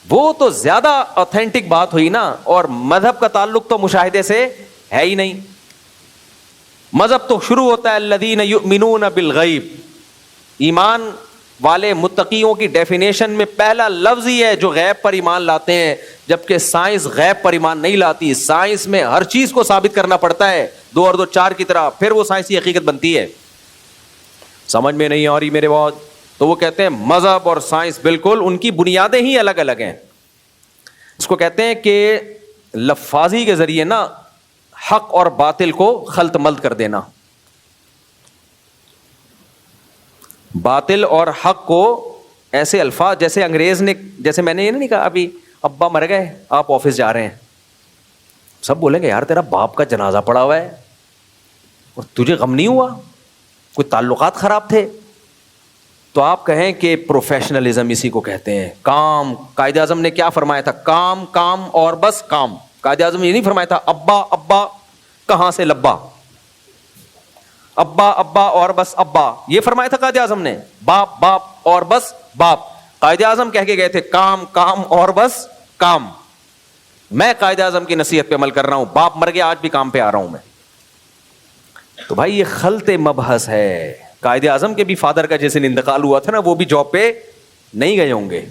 وہ تو زیادہ اوتھینٹک بات ہوئی نا, اور مذہب کا تعلق تو مشاہدے سے ہے ہی نہیں. مذہب تو شروع ہوتا ہے الذین یؤمنون بالغیب. ایمان والے متقیوں کی ڈیفینیشن میں پہلا لفظ ہی ہے جو غیب پر ایمان لاتے ہیں, جبکہ سائنس غیب پر ایمان نہیں لاتی. سائنس میں ہر چیز کو ثابت کرنا پڑتا ہے 2 اور 2 4 کی طرح, پھر وہ سائنسی حقیقت بنتی ہے. سمجھ میں نہیں آ رہی میرے بات؟ تو وہ کہتے ہیں مذہب اور سائنس بالکل ان کی بنیادیں ہی الگ الگ ہیں. اس کو کہتے ہیں کہ لفاظی کے ذریعے نا حق اور باطل کو خلط ملط کر دینا. باطل اور حق کو ایسے الفاظ جیسے انگریز نے, جیسے میں نے یہ نہیں کہا ابھی ابا مر گئے آپ آفس جا رہے ہیں, سب بولیں گے یار تیرا باپ کا جنازہ پڑا ہوا ہے اور تجھے غم نہیں ہوا, کوئی تعلقات خراب تھے؟ تو آپ کہیں کہ پروفیشنلزم اسی کو کہتے ہیں. کام, قائد اعظم نے کیا فرمایا تھا؟ کام کام اور بس کام. قائد اعظم یہ نہیں فرمایا تھا ابا ابا کہاں سے لبا, ابا ابا اور بس ابا. یہ فرمایا تھا قائد اعظم نے. باپ باپ اور بس باپ. قائد اعظم کہہ کے گئے تھے کام کام اور بس کام. میں قائد اعظم کی نصیحت پہ عمل کر رہا ہوں, باپ مر گیا آج بھی کام پہ آ رہا ہوں میں. تو بھائی یہ خلط مبحث ہے. قائد اعظم کے بھی فادر کا جیسے انتقال ہوا تھا نا, وہ بھی جاب پہ نہیں گئے ہوں گے,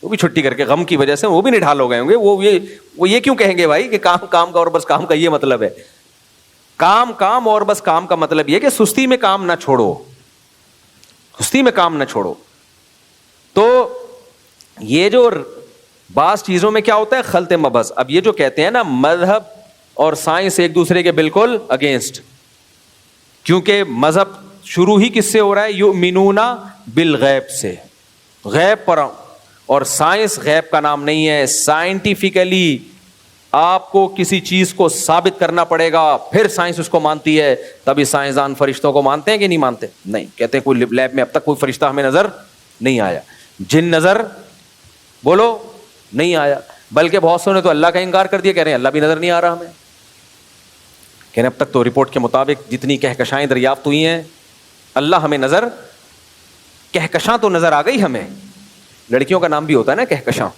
وہ بھی چھٹی کر کے غم کی وجہ سے وہ بھی نڈھال ہو گئے ہوں گے. وہ یہ کیوں کہیں گے بھائی کہ کام کام کا اور بس کام کا یہ مطلب ہے؟ کام کام اور بس کام کا مطلب یہ کہ سستی میں کام نہ چھوڑو, سستی میں کام نہ چھوڑو. تو یہ جو بعض چیزوں میں کیا ہوتا ہے خلط مبحث. اب یہ جو کہتے ہیں نا مذہب اور سائنس ایک دوسرے کے بالکل اگینسٹ, کیونکہ مذہب شروع ہی کس سے ہو رہا ہے؟ یؤمنون بالغیب سے, غیب پر, اور سائنس غیب کا نام نہیں ہے. سائنٹیفکلی آپ کو کسی چیز کو ثابت کرنا پڑے گا, پھر سائنس اس کو مانتی ہے. تبھی سائنسدان فرشتوں کو مانتے ہیں کہ نہیں مانتے؟ نہیں, کہتے ہیں کوئی لیب میں اب تک کوئی فرشتہ ہمیں نظر نہیں آیا. جن نظر بولو نہیں آیا, بلکہ بہت سو نے تو اللہ کا انکار کر دیا, کہہ رہے ہیں اللہ بھی نظر نہیں آ رہا ہمیں. کہہ رہے ہیں اب تک تو رپورٹ کے مطابق جتنی کہکشائیں دریافت ہوئی ہیں اللہ ہمیں نظر, کہکشاں تو نظر آ گئی ہمیں. لڑکیوں کا نام بھی ہوتا ہے نا کہکشاں,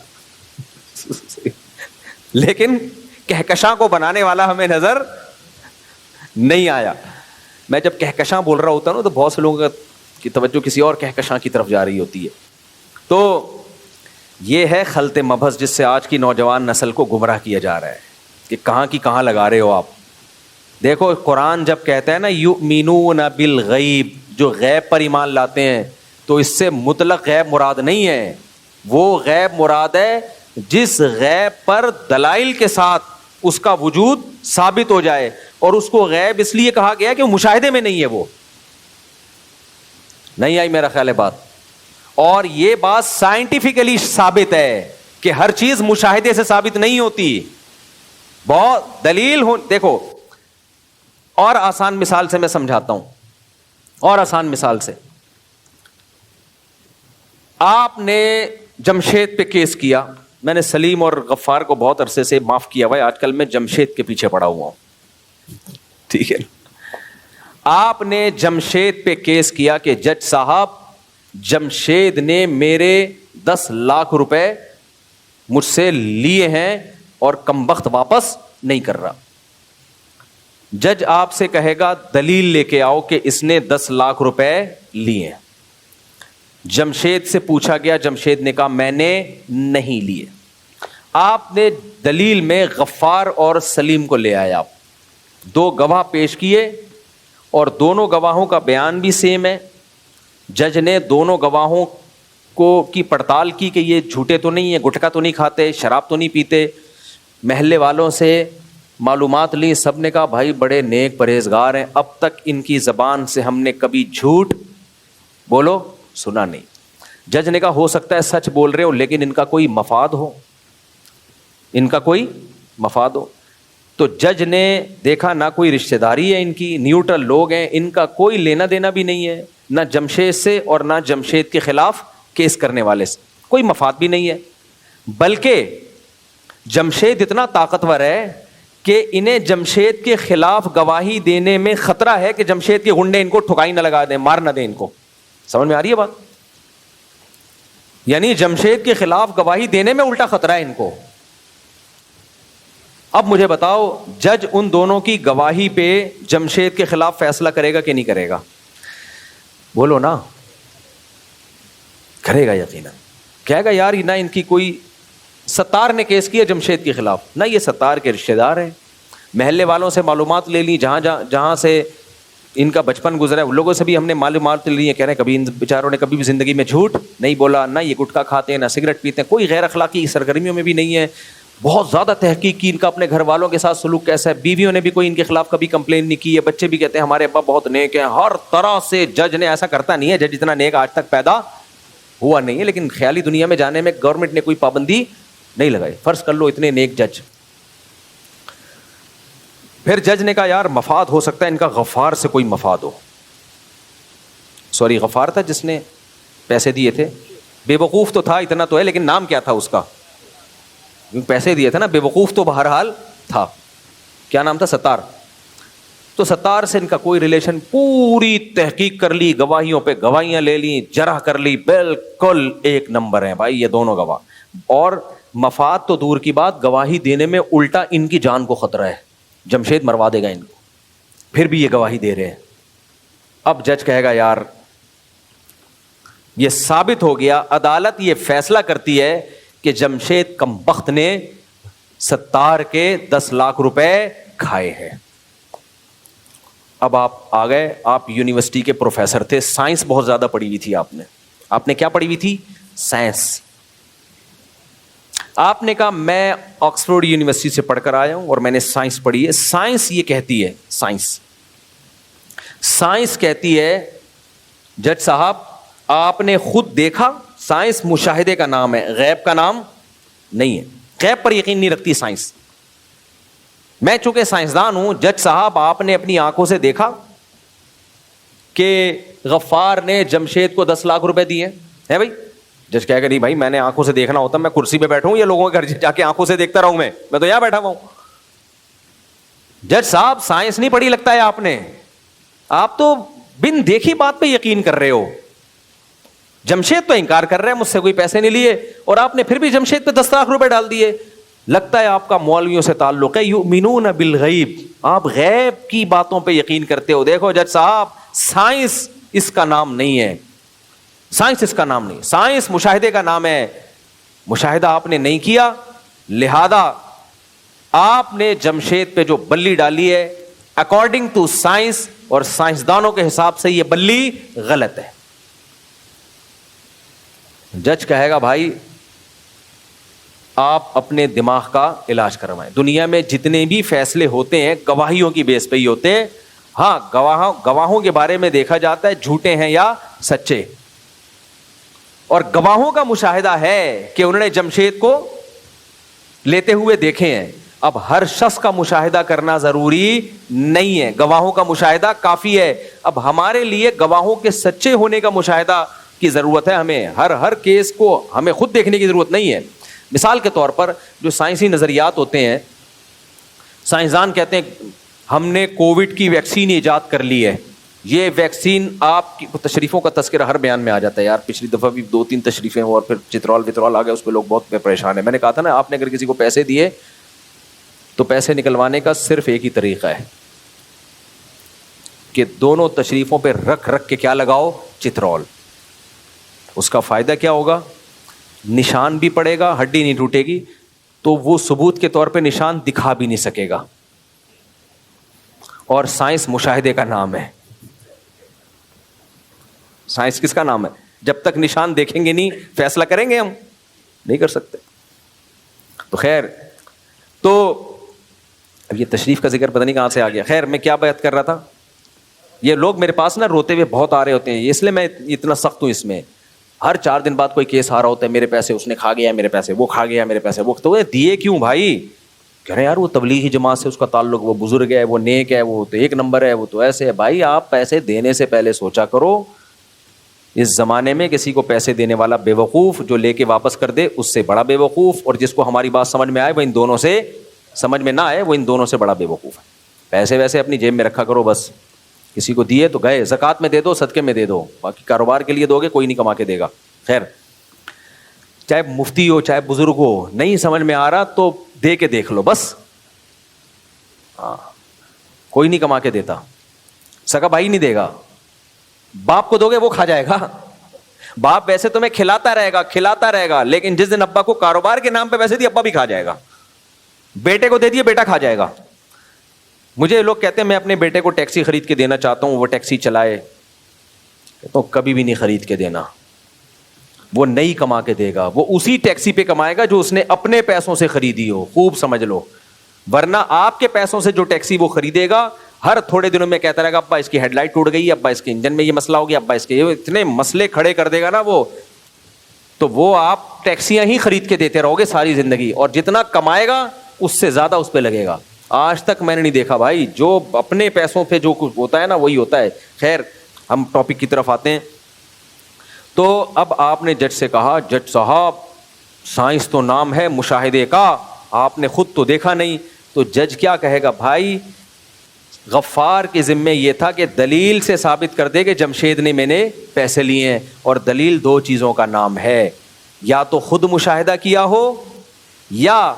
لیکن کہکشاں کو بنانے والا ہمیں نظر نہیں آیا. میں جب کہکشاں بول رہا ہوتا ہوں تو بہت سے لوگوں کی توجہ کسی اور کہکشاں کی طرف جا رہی ہوتی ہے. تو یہ ہے خلط مبحث جس سے آج کی نوجوان نسل کو گمراہ کیا جا رہا ہے کہ کہاں کی کہاں لگا رہے ہو آپ. دیکھو قرآن جب کہتا ہے نا یؤمنون بالغیب, جو غیب پر ایمان لاتے ہیں, تو اس سے مطلق غیب مراد نہیں ہے. وہ غیب مراد ہے جس غیب پر دلائل کے ساتھ اس کا وجود ثابت ہو جائے, اور اس کو غیب اس لیے کہا گیا کہ وہ مشاہدے میں نہیں ہے. وہ نہیں آئی میرا خیال ہے بات. اور یہ بات سائنٹیفکلی ثابت ہے کہ ہر چیز مشاہدے سے ثابت نہیں ہوتی. بہت دلیل ہو. دیکھو اور آسان مثال سے میں سمجھاتا ہوں, اور آسان مثال سے. آپ نے جمشید پہ کیس کیا, میں نے سلیم اور غفار کو بہت عرصے سے معاف کیا بھائی, آج کل میں جمشید کے پیچھے پڑا ہوا ہوں, ٹھیک ہے. آپ نے جمشید پہ کیس کیا کہ جج صاحب جمشید نے میرے 10 لاکھ روپے مجھ سے لیے ہیں اور کمبخت واپس نہیں کر رہا. جج آپ سے کہے گا دلیل لے کے آؤ کہ اس نے 10 لاکھ روپے لیے. جمشید سے پوچھا گیا, جمشید نے کہا میں نے نہیں لیے. آپ نے دلیل میں غفار اور سلیم کو لے آئے, آپ 2 گواہ پیش کیے اور دونوں گواہوں کا بیان بھی سیم ہے. جج نے دونوں گواہوں کی پڑتال کی کہ یہ جھوٹے تو نہیں ہیں, گٹکا تو نہیں کھاتے, شراب تو نہیں پیتے. محلے والوں سے معلومات لی, سب نے کہا بھائی بڑے نیک پرہیزگار ہیں, اب تک ان کی زبان سے ہم نے کبھی جھوٹ بولو سنا نہیں. جج نے کہا ہو سکتا ہے سچ بول رہے ہو لیکن ان کا کوئی مفاد ہو, ان کا کوئی مفاد ہو. تو جج نے دیکھا نہ کوئی رشتہ داری ہے ان کی, نیوٹرل لوگ ہیں, ان کا کوئی لینا دینا بھی نہیں ہے نہ جمشید سے اور نہ جمشید کے خلاف کیس کرنے والے سے, کوئی مفاد بھی نہیں ہے. بلکہ جمشید اتنا طاقتور ہے کہ انہیں جمشید کے خلاف گواہی دینے میں خطرہ ہے کہ جمشید کے گنڈے ان کو ٹھکائی نہ لگا دیں, مار نہ دیں ان کو. سمجھ میں آ رہی ہے بات؟ یعنی جمشید کے خلاف گواہی دینے میں الٹا خطرہ ہے ان کو. اب مجھے بتاؤ جج ان دونوں کی گواہی پہ جمشید کے خلاف فیصلہ کرے گا کہ نہیں کرے گا؟ بولو نا. کرے گا یقیناً. کہے گا یار نہ ان کی کوئی, ستار نے کیس کیا جمشید کے خلاف, نہ یہ ستار کے رشتہ دار ہیں, محلے والوں سے معلومات لے لی, جہاں سے ان کا بچپن گزرا ہے ان لوگوں سے بھی ہم نے معلومات لی ہیں. کہہ رہے ہیں کبھی ان بیچاروں نے کبھی بھی زندگی میں جھوٹ نہیں بولا, نہ یہ گٹکا کھاتے ہیں نہ سگریٹ پیتے ہیں, کوئی غیر اخلاقی سرگرمیوں میں بھی نہیں ہے. بہت زیادہ تحقیق کی ان کا اپنے گھر والوں کے ساتھ سلوک کیسا ہے, بیویوں نے بھی کوئی ان کے خلاف کبھی کمپلین نہیں کی ہے, بچے بھی کہتے ہیں ہمارے ابا بہت نیک ہیں. ہر طرح سے جج نے ایسا کرتا نہیں ہے, جج اتنا نیک آج تک پیدا ہوا نہیں ہے, لیکن خیالی دنیا میں جانے میں گورنمنٹ نے کوئی پابندی نہیں لگائی. فرض کر لو اتنے نیک جج. پھر جج نے کہا یار مفاد ہو سکتا ہے ان کا غفار سے کوئی مفاد ہو. سوری غفار تھا جس نے پیسے دیے تھے, بے وقوف تو تھا اتنا تو ہے, لیکن نام کیا تھا اس کا؟ پیسے دیے تھے نا, بے وقوف تو بہرحال تھا. کیا نام تھا؟ ستار. تو ستار سے ان کا کوئی ریلیشن, پوری تحقیق کر لی, گواہیوں پہ گواہیاں لے لی, جرح کر لی, بالکل ایک نمبر ہیں بھائی یہ دونوں گواہ. اور مفاد تو دور کی بات, گواہی دینے میں الٹا ان کی جان کو خطرہ ہے, جمشید مروا دے گا ان کو, پھر بھی یہ گواہی دے رہے ہیں. اب جج کہے گا یار یہ ثابت ہو گیا, عدالت یہ فیصلہ کرتی ہے کہ جمشید کمبخت نے ستار کے 10 لاکھ روپے کھائے ہیں. اب آپ آ گئے, آپ یونیورسٹی کے پروفیسر تھے, سائنس بہت زیادہ پڑھی ہوئی تھی آپ نے کیا پڑھی ہوئی تھی؟ سائنس. آپ نے کہا میں آکسفورڈ یونیورسٹی سے پڑھ کر آیا ہوں اور میں نے سائنس پڑھی ہے. سائنس یہ کہتی ہے, سائنس کہتی ہے جج صاحب آپ نے خود دیکھا, سائنس مشاہدے کا نام ہے, غیب کا نام نہیں ہے. غیب پر یقین نہیں رکھتی سائنس. میں چونکہ سائنسدان ہوں, جج صاحب آپ نے اپنی آنکھوں سے دیکھا کہ غفار نے جمشید کو 10 لاکھ روپے دیے ہیں بھائی؟ جج کہے گا نہیں بھائی میں نے آنکھوں سے دیکھنا ہوتا میں کرسی پہ بیٹھوں یا لوگوں کے گھر جا کے آنکھوں سے دیکھتا رہوں, میں تو یہاں بیٹھا ہوا ہوں. جج صاحب سائنس نہیں پڑھی لگتا ہے آپ نے, آپ تو بن دیکھی بات پہ یقین کر رہے ہو. جمشید تو انکار کر رہے ہیں مجھ سے کوئی پیسے نہیں لیے, اور آپ نے پھر بھی جمشید پہ 10 لاکھ روپے ڈال دیے. لگتا ہے آپ کا مولویوں سے تعلق ہے, یؤمنون بالغیب, آپ غیب کی باتوں پہ یقین کرتے ہو. دیکھو جج صاحب سائنس اس کا نام نہیں ہے, سائنس اس کا نام نہیں, سائنس مشاہدے کا نام ہے. مشاہدہ آپ نے نہیں کیا, لہذا آپ نے جمشید پہ جو بلی ڈالی ہے اکارڈنگ ٹو سائنس اور سائنسدانوں کے حساب سے یہ بلی غلط ہے. جج کہے گا بھائی آپ اپنے دماغ کا علاج کروائیں. دنیا میں جتنے بھی فیصلے ہوتے ہیں گواہیوں کی بیس پہ ہی ہوتے ہیں. ہاں گواہوں کے بارے میں دیکھا جاتا ہے جھوٹے ہیں یا سچے, اور گواہوں کا مشاہدہ ہے کہ انہوں نے جمشید کو لیتے ہوئے دیکھے ہیں. اب ہر شخص کا مشاہدہ کرنا ضروری نہیں ہے, گواہوں کا مشاہدہ کافی ہے. اب ہمارے لیے گواہوں کے سچے ہونے کا مشاہدہ کی ضرورت ہے, ہمیں ہر کیس کو ہمیں خود دیکھنے کی ضرورت نہیں ہے. مثال کے طور پر جو سائنسی نظریات ہوتے ہیں, سائنسدان کہتے ہیں ہم نے کووڈ کی ویکسین ایجاد کر لی ہے, یہ ویکسین آپ کی تشریفوں کا تذکرہ ہر بیان میں آ جاتا ہے. یار پچھلی دفعہ بھی 2-3 تشریفیں اور پھر چترال آ گئے, اس پہ لوگ بہت پریشان ہیں. میں نے کہا تھا نا آپ نے اگر کسی کو پیسے دیے تو پیسے نکلوانے کا صرف ایک ہی طریقہ ہے کہ دونوں تشریفوں پہ رکھ کے کیا لگاؤ, چترال. اس کا فائدہ کیا ہوگا؟ نشان بھی پڑے گا, ہڈی نہیں ٹوٹے گی, تو وہ ثبوت کے طور پہ نشان دکھا بھی نہیں سکے گا. اور سائنس مشاہدے کا نام ہے. سائنس کس کا نام ہے؟ جب تک نشان دیکھیں گے نہیں فیصلہ کریں گے ہم نہیں کر سکتے. تو خیر, تو اب یہ تشریف کا ذکر پتہ نہیں کہاں سے آ گیا. خیر میں کیا بات کر رہا تھا, یہ لوگ میرے پاس نا روتے ہوئے بہت آ رہے ہوتے ہیں, اس لیے میں اتنا سخت ہوں اس میں. ہر 4 دن بعد کوئی کیس آ رہا ہوتا ہے, میرے پیسے اس نے کھا گیا, میرے پیسے وہ کھا گیا, میرے پیسے وہ. تو دیے کیوں بھائی؟ کہہ رہے ہیں یار وہ تبلیغی جماعت سے اس کا تعلق, وہ بزرگ ہے, وہ نیک ہے, وہ تو 1 نمبر ہے, وہ تو ایسے ہے. بھائی آپ پیسے دینے سے پہلے سوچا کرو. اس زمانے میں کسی کو پیسے دینے والا بے وقوف, جو لے کے واپس کر دے اس سے بڑا بے وقوف, اور جس کو ہماری بات سمجھ میں آئے وہ ان دونوں سے, سمجھ میں نہ آئے وہ ان دونوں سے بڑا بے وقوف ہے. پیسے ویسے اپنی جیب میں رکھا کرو بس. کسی کو دیے تو گئے, زکوٰۃ میں دے دو, صدقے میں دے دو, باقی کاروبار کے لیے دو گے کوئی نہیں کما کے دے گا. خیر, چاہے مفتی ہو چاہے بزرگ ہو, نہیں سمجھ میں آ رہا تو دے کے دیکھ لو بس. ہاں, کوئی نہیں کما کے دیتا, سگا بھائی نہیں دے گا. باپ کو دو گے وہ کھا جائے گا. باپ ویسے تمہیں کھلاتا رہے گا, لیکن جس دن ابا کو کاروبار کے نام پہ پیسے دیے ابا بھی کھا جائے گا. بیٹے کو دے دیے بیٹا کھا جائے گا. مجھے لوگ کہتے ہیں میں اپنے بیٹے کو ٹیکسی خرید کے دینا چاہتا ہوں, وہ ٹیکسی چلائے, تو کبھی بھی نہیں خرید کے دینا. وہ نہیں کما کے دے گا, وہ اسی ٹیکسی پہ کمائے گا جو اس نے اپنے پیسوں سے خریدی ہو, خوب سمجھ لو. ورنہ آپ کے پیسوں سے جو ٹیکسی وہ خریدے گا, ہر تھوڑے دنوں میں کہتا رہے گا ابا اس کی ہیڈ لائٹ ٹوٹ گئی, ابا اس کے انجن میں یہ مسئلہ ہو گیا, ابا اس کے اتنے مسئلے کھڑے کر دے گا نا وہ. تو وہ آپ ٹیکسیاں ہی خرید کے دیتے رہو گے ساری زندگی, اور جتنا کمائے گا اس سے زیادہ اس پہ لگے گا. آج تک میں نے نہیں دیکھا بھائی, جو اپنے پیسوں پہ جو کچھ ہوتا ہے نا وہی ہوتا ہے. خیر, ہم ٹاپک کی طرف آتے ہیں. تو اب آپ نے جج سے کہا, جج صاحب سائنس تو نام ہے مشاہدے کا, آپ نے خود تو دیکھا نہیں. تو جج کیا کہے گا؟ بھائی غفار کے ذمے یہ تھا کہ دلیل سے ثابت کر دے کہ جمشید نے میں نے پیسے لیے ہیں, اور دلیل 2 چیزوں کا نام ہے, یا تو خود مشاہدہ کیا ہو یا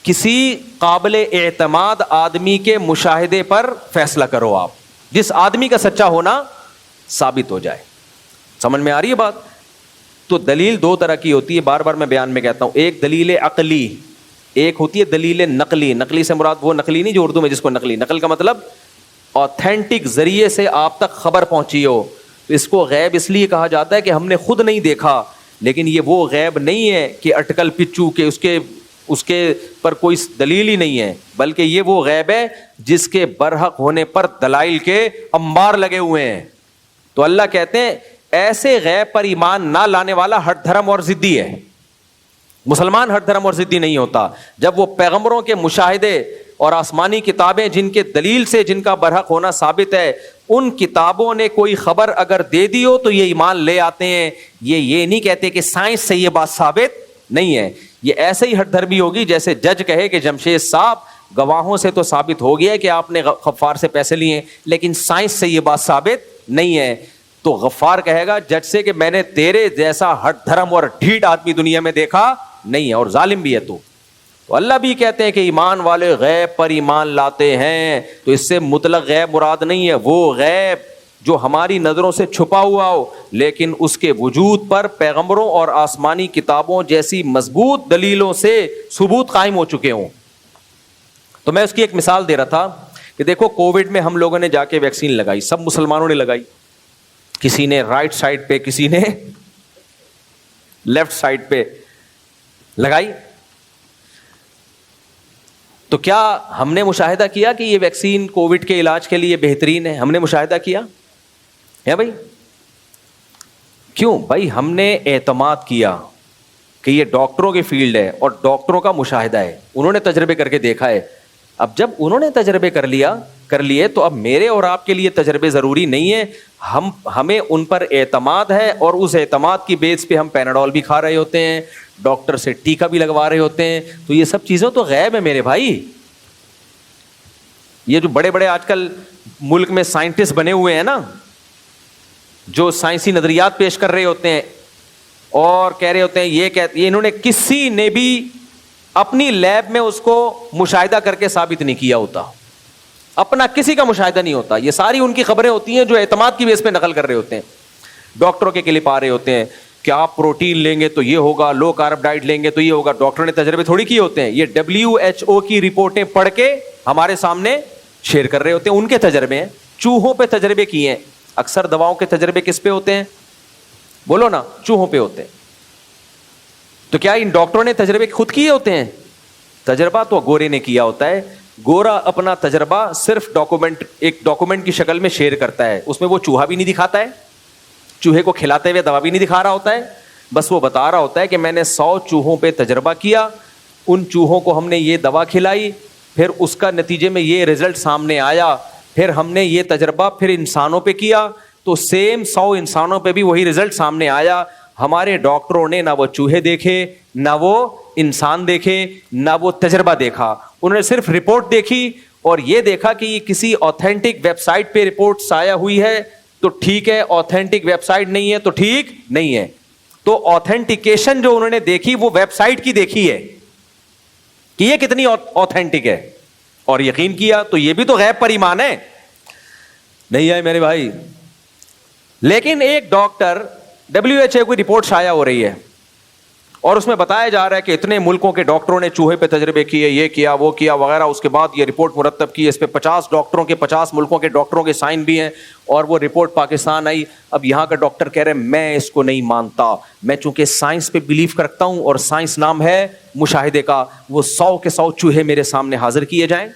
کسی قابل اعتماد آدمی کے مشاہدے پر فیصلہ کرو آپ, جس آدمی کا سچا ہونا ثابت ہو جائے. سمجھ میں آ رہی ہے بات؟ تو دلیل 2 طرح کی ہوتی ہے, بار بار میں بیان میں کہتا ہوں. ایک دلیل عقلی, ایک ہوتی ہے دلیل نقلی. نقلی سے مراد وہ نقلی نہیں جو اردو میں جس کو نقلی, نقل کا مطلب آتھینٹک ذریعے سے آپ تک خبر پہنچی ہو. تو اس کو غیب اس لیے کہا جاتا ہے کہ ہم نے خود نہیں دیکھا, لیکن یہ وہ غیب نہیں ہے کہ اٹکل پچو کہ اس کے پر کوئی دلیل ہی نہیں ہے, بلکہ یہ وہ غیب ہے جس کے برحق ہونے پر دلائل کے انبار لگے ہوئے ہیں. تو اللہ کہتے ہیں ایسے غیب پر ایمان نہ لانے والا ہٹ دھرم اور ضدی ہے. مسلمان ہٹ دھرم اور ضدی نہیں ہوتا جب وہ پیغمبروں کے مشاہدے اور آسمانی کتابیں جن کے دلیل سے جن کا برحق ہونا ثابت ہے, ان کتابوں نے کوئی خبر اگر دے دی ہو تو یہ ایمان لے آتے ہیں. یہ نہیں کہتے کہ سائنس سے یہ بات ثابت نہیں ہے. یہ ایسے ہی ہٹ دھرمی ہوگی جیسے جج کہے کہ جمشید صاحب گواہوں سے تو ثابت ہو گیا کہ آپ نے غفار سے پیسے لیے, لیکن سائنس سے یہ بات ثابت نہیں ہے. تو غفار کہے گا جج سے کہ میں نے تیرے جیسا ہٹ دھرم اور ڈھیٹ آدمی دنیا میں دیکھا نہیں ہے, اور ظالم بھی ہے تو اللہ بھی کہتے ہیں کہ ایمان والے غیب پر ایمان لاتے ہیں. تو اس سے مطلق غیب مراد نہیں ہے, وہ غیب جو ہماری نظروں سے چھپا ہوا ہو لیکن اس کے وجود پر پیغمبروں اور آسمانی کتابوں جیسی مضبوط دلیلوں سے ثبوت قائم ہو چکے ہوں. تو میں اس کی ایک مثال دے رہا تھا کہ دیکھو کووڈ میں ہم لوگوں نے جا کے ویکسین لگائی, سب مسلمانوں نے لگائی, کسی نے رائٹ سائڈ پہ کسی نے لیفٹ سائڈ پہ لگائی. تو کیا ہم نے مشاہدہ کیا کہ یہ ویکسین کووڈ کے علاج کے لیے بہترین ہے؟ ہم نے مشاہدہ کیا ہے بھائی؟ کیوں بھائی؟ ہم نے اعتماد کیا کہ یہ ڈاکٹروں کی فیلڈ ہے اور ڈاکٹروں کا مشاہدہ ہے, انہوں نے تجربے کر کے دیکھا ہے. اب جب انہوں نے تجربے کر لیے تو اب میرے اور آپ کے لیے تجربے ضروری نہیں ہے, ہمیں ان پر اعتماد ہے, اور اس اعتماد کی بیس پہ ہم پیناڈول بھی کھا رہے ہوتے ہیں, ڈاکٹر سے ٹیکا بھی لگوا رہے ہوتے ہیں. تو یہ سب چیزیں تو غیب ہے میرے بھائی. یہ جو بڑے بڑے آج کل ملک میں سائنٹسٹ بنے ہوئے ہیں نا, جو سائنسی نظریات پیش کر رہے ہوتے ہیں اور کہہ رہے ہوتے ہیں یہ انہوں نے کسی نے بھی اپنی لیب میں اس کو مشاہدہ کر کے ثابت نہیں کیا ہوتا, اپنا کسی کا مشاہدہ نہیں ہوتا. یہ ساری ان کی خبریں ہوتی ہیں جو اعتماد کی بیس پہ نقل کر رہے ہوتے ہیں. ڈاکٹروں کے کلپ آ رہے ہوتے ہیں کہ آپ پروٹین لیں گے تو یہ ہوگا, لو کارب ڈائٹ لیں گے تو یہ ہوگا. ڈاکٹر نے تجربے تھوڑی کیے ہوتے ہیں, یہ WHO کی رپورٹیں پڑھ کے ہمارے سامنے شیئر کر رہے ہوتے ہیں. ان کے تجربے ہیں, چوہوں پہ تجربے کیے ہیں. اکثر دواؤں کے تجربے کس پہ ہوتے ہیں؟ بولو نا, چوہوں پہ ہوتے ہیں. تو کیا ان ڈاکٹروں نے تجربے خود کیے ہوتے ہیں؟ تجربہ تو گورے نے کیا ہوتا ہے. گورا اپنا تجربہ صرف ایک ڈاکومنٹ کی شکل میں شیئر کرتا ہے, اس میں وہ چوہا بھی نہیں دکھاتا ہے, چوہے کو کھلاتے ہوئے دوا بھی نہیں دکھا رہا ہوتا ہے, بس وہ بتا رہا ہوتا ہے کہ میں نے 100 چوہوں پہ تجربہ کیا, ان چوہوں کو ہم نے یہ دوا کھلائی, پھر اس کا نتیجے میں یہ رزلٹ سامنے آیا, پھر ہم نے یہ تجربہ پھر انسانوں پہ کیا تو سیم 100 انسانوں پہ بھی وہی رزلٹ سامنے آیا. ہمارے ڈاکٹروں نے نہ وہ چوہے دیکھے, نہ وہ انسان دیکھے, نہ وہ تجربہ دیکھا, انہوں نے صرف رپورٹ دیکھی اور یہ دیکھا کہ یہ کسی آتھینٹک ویب سائٹ پہ رپورٹ آیا ہوئی ہے تو ٹھیک ہے, آتھینٹک ویب سائٹ نہیں ہے تو ٹھیک نہیں ہے. تو آتھینٹیکیشن جو انہوں نے دیکھی وہ ویب سائٹ کی دیکھی ہے کہ یہ کتنی آتھینٹک ہے, اور یقین کیا, تو یہ بھی تو غیب پر ایمان ہے. نہیں ہے میرے بھائی. لیکن ایک ڈاکٹر WHO کی رپورٹ شائع ہو رہی ہے اور اس میں بتایا جا رہا ہے کہ اتنے ملکوں کے ڈاکٹروں نے چوہے پہ تجربے کیے, یہ کیا وہ کیا وغیرہ, اس کے بعد یہ رپورٹ مرتب کی, اس پہ 50 ڈاکٹروں کے 50 ملکوں کے ڈاکٹروں کے سائن بھی ہیں, اور وہ رپورٹ پاکستان آئی. اب یہاں کا ڈاکٹر کہہ رہے ہیں میں اس کو نہیں مانتا, میں چونکہ سائنس پہ بلیو کرتا ہوں اور سائنس نام ہے مشاہدے کا, وہ 100 کے 100 چوہے میرے سامنے حاضر کیے جائیں,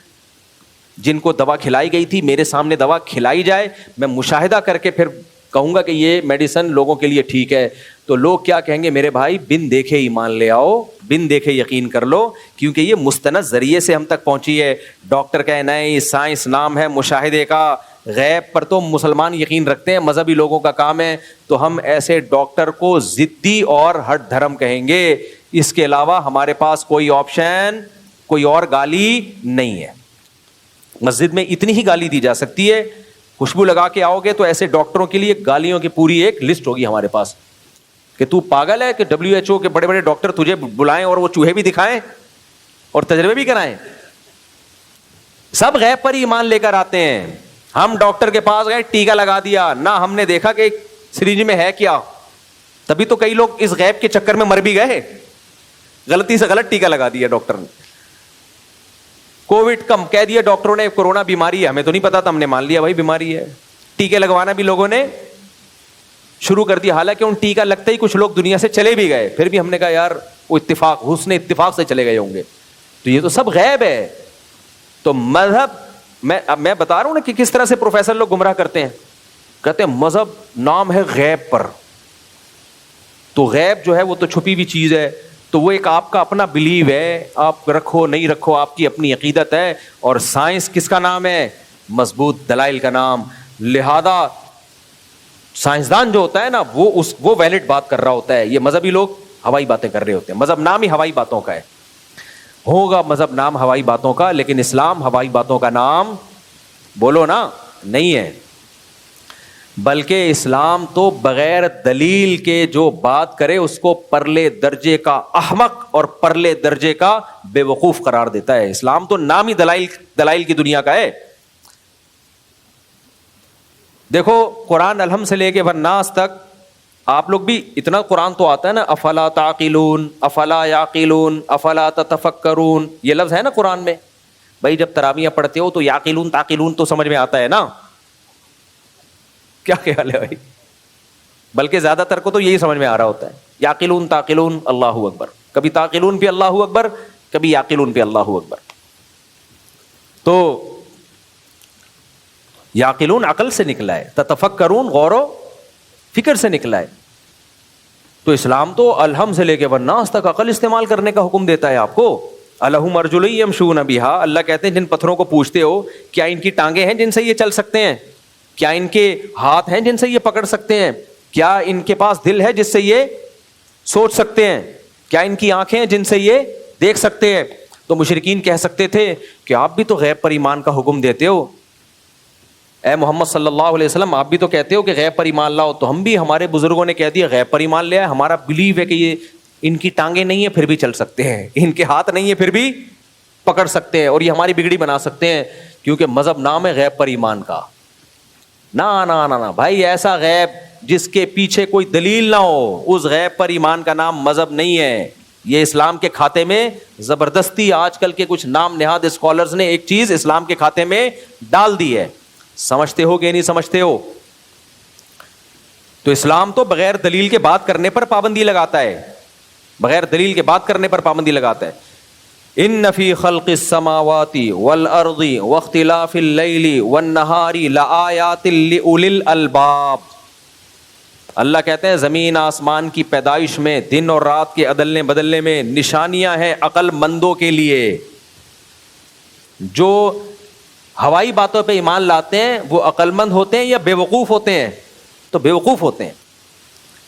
جن کو دوا کھلائی گئی تھی میرے سامنے دوا کھلائی جائے, میں مشاہدہ کر کے پھر کہوں گا کہ یہ میڈیسن لوگوں کے لیے ٹھیک ہے. تو لوگ کیا کہیں گے, میرے بھائی بن دیکھے ایمان لے آؤ, بن دیکھے یقین کر لو, کیونکہ یہ مستند ذریعے سے ہم تک پہنچی ہے. ڈاکٹر کہے نہیں سائنس نام ہے مشاہدے کا, غیب پر تو مسلمان یقین رکھتے ہیں, مذہبی لوگوں کا کام ہے, تو ہم ایسے ڈاکٹر کو ضدی اور ہٹ دھرم کہیں گے. اس کے علاوہ ہمارے پاس کوئی آپشن, کوئی اور گالی نہیں ہے. مسجد میں اتنی ہی گالی دی جا سکتی ہے, خوشبو لگا کے آؤ گے تو ایسے ڈاکٹروں کے لیے گالیوں کی پوری ایک لسٹ ہوگی ہمارے پاس کہ تو پاگل ہے کہ WHO کے بڑے بڑے ڈاکٹر تجھے بلائیں اور وہ چوہے بھی دکھائیں اور تجربے بھی کرائیں. سب غیب پر ہی ایمان لے کر آتے ہیں. ہم ڈاکٹر کے پاس گئے, ٹیکا لگا دیا, نہ ہم نے دیکھا کہ سرنج میں ہے کیا, تبھی تو کئی لوگ اس غیب کے چکر میں مر بھی گئے, غلطی سے غلط ٹیکا لگا دیا ڈاکٹر نے. کووڈ کم کہہ دیا ڈاکٹروں نے کورونا بیماری ہے, ہمیں تو نہیں پتا تھا, ہم نے مان لیا بھائی بیماری ہے. ٹیکے لگوانا بھی لوگوں نے شروع کر دیا, حالانکہ ان ٹیکا لگتے ہی کچھ لوگ دنیا سے چلے بھی گئے, پھر بھی ہم نے کہا یار وہ اتفاق, حسن اتفاق سے چلے گئے ہوں گے. تو یہ تو سب غیب ہے. تو مذہب میں بتا رہا ہوں نا کہ کس طرح سے پروفیسر لوگ گمراہ کرتے ہیں, کہتے ہیں مذہب نام ہے غیب پر, تو غیب جو ہے وہ تو چھپی ہوئی چیز ہے, تو وہ ایک آپ کا اپنا بلیو ہے, آپ رکھو نہیں رکھو آپ کی اپنی عقیدت ہے. اور سائنس کس کا نام ہے, مضبوط دلائل کا نام. لہذا سائنسدان جو ہوتا ہے نا وہ ویلڈ بات کر رہا ہوتا ہے, یہ مذہبی لوگ ہوائی باتیں کر رہے ہوتے ہیں. مذہب نام ہی ہوائی باتوں کا ہے, ہوگا مذہب نام ہوائی باتوں کا, لیکن اسلام ہوائی باتوں کا نام بولو نا نہیں ہے. بلکہ اسلام تو بغیر دلیل کے جو بات کرے اس کو پرلے درجے کا احمق اور پرلے درجے کا بے وقوف قرار دیتا ہے. اسلام تو نام ہی دلائل کی دنیا کا ہے. دیکھو قرآن الحم سے لے کے والناس تک, آپ لوگ بھی اتنا قرآن تو آتا ہے نا, افلا تعقلون, افلا یعقلون, افلا تتفکرون, یہ لفظ ہے نا قرآن میں. بھائی جب تراویح پڑھتے ہو تو یعقلون تعقلون تو سمجھ میں آتا ہے نا, کیا خیال ہے بھائی؟ بلکہ زیادہ تر کو تو یہی سمجھ میں آ رہا ہوتا ہے, یعقلون تعقلون اللہ اکبر, کبھی تعقلون پہ اللہ اکبر, کبھی یعقلون پہ اللہ اکبر. تو یعقلون عقل سے نکلا ہے, تتفکرون غور و فکر سے نکلا ہے. تو اسلام تو الحم سے لے کے والناس تک عقل استعمال کرنے کا حکم دیتا ہے آپ کو. الہم ارجل یمشون بہا, اللہ کہتے ہیں جن پتھروں کو پوچھتے ہو کیا ان کی ٹانگیں ہیں جن سے یہ چل سکتے ہیں, کیا ان کے ہاتھ ہیں جن سے یہ پکڑ سکتے ہیں, کیا ان کے پاس دل ہے جس سے یہ سوچ سکتے ہیں, کیا ان کی آنکھیں ہیں جن سے یہ دیکھ سکتے ہیں. تو مشرکین کہہ سکتے تھے کہ آپ بھی تو غیب پر ایمان کا حکم دیتے ہو, اے محمد صلی اللہ علیہ وسلم آپ بھی تو کہتے ہو کہ غیب پر ایمان لاؤ, تو ہم بھی, ہمارے بزرگوں نے کہہ دیا غیب پر ایمان لے آئے, ہمارا بلیو ہے کہ یہ ان کی ٹانگیں نہیں ہیں پھر بھی چل سکتے ہیں, ان کے ہاتھ نہیں ہیں پھر بھی پکڑ سکتے ہیں, اور یہ ہماری بگڑی بنا سکتے ہیں, کیونکہ مذہب نام ہے غیب پر ایمان کا. نا نا نا نا بھائی, ایسا غیب جس کے پیچھے کوئی دلیل نہ ہو, اس غیب پر ایمان کا نام مذہب نہیں ہے. یہ اسلام کے کھاتے میں زبردستی آج کل کے کچھ نام نہاد اسکالرز نے ایک چیز اسلام کے کھاتے میں ڈال دی ہے. سمجھتے ہو کہ نہیں سمجھتے ہو؟ تو اسلام تو بغیر دلیل کے بات کرنے پر پابندی لگاتا ہے, بغیر دلیل کے بات کرنے پر پابندی لگاتا ہے. ان فی خلق السماوات والارض واختلاف اللیل والنہار لآیات لأولی الالباب. اللہ کہتے ہیں زمین آسمان کی پیدائش میں، دن اور رات کے عدلنے بدلنے میں نشانیاں ہیں عقل مندوں کے لیے. جو ہوائی باتوں پہ ایمان لاتے ہیں وہ عقل مند ہوتے ہیں یا بے وقوف ہوتے ہیں؟ تو بے وقوف ہوتے ہیں.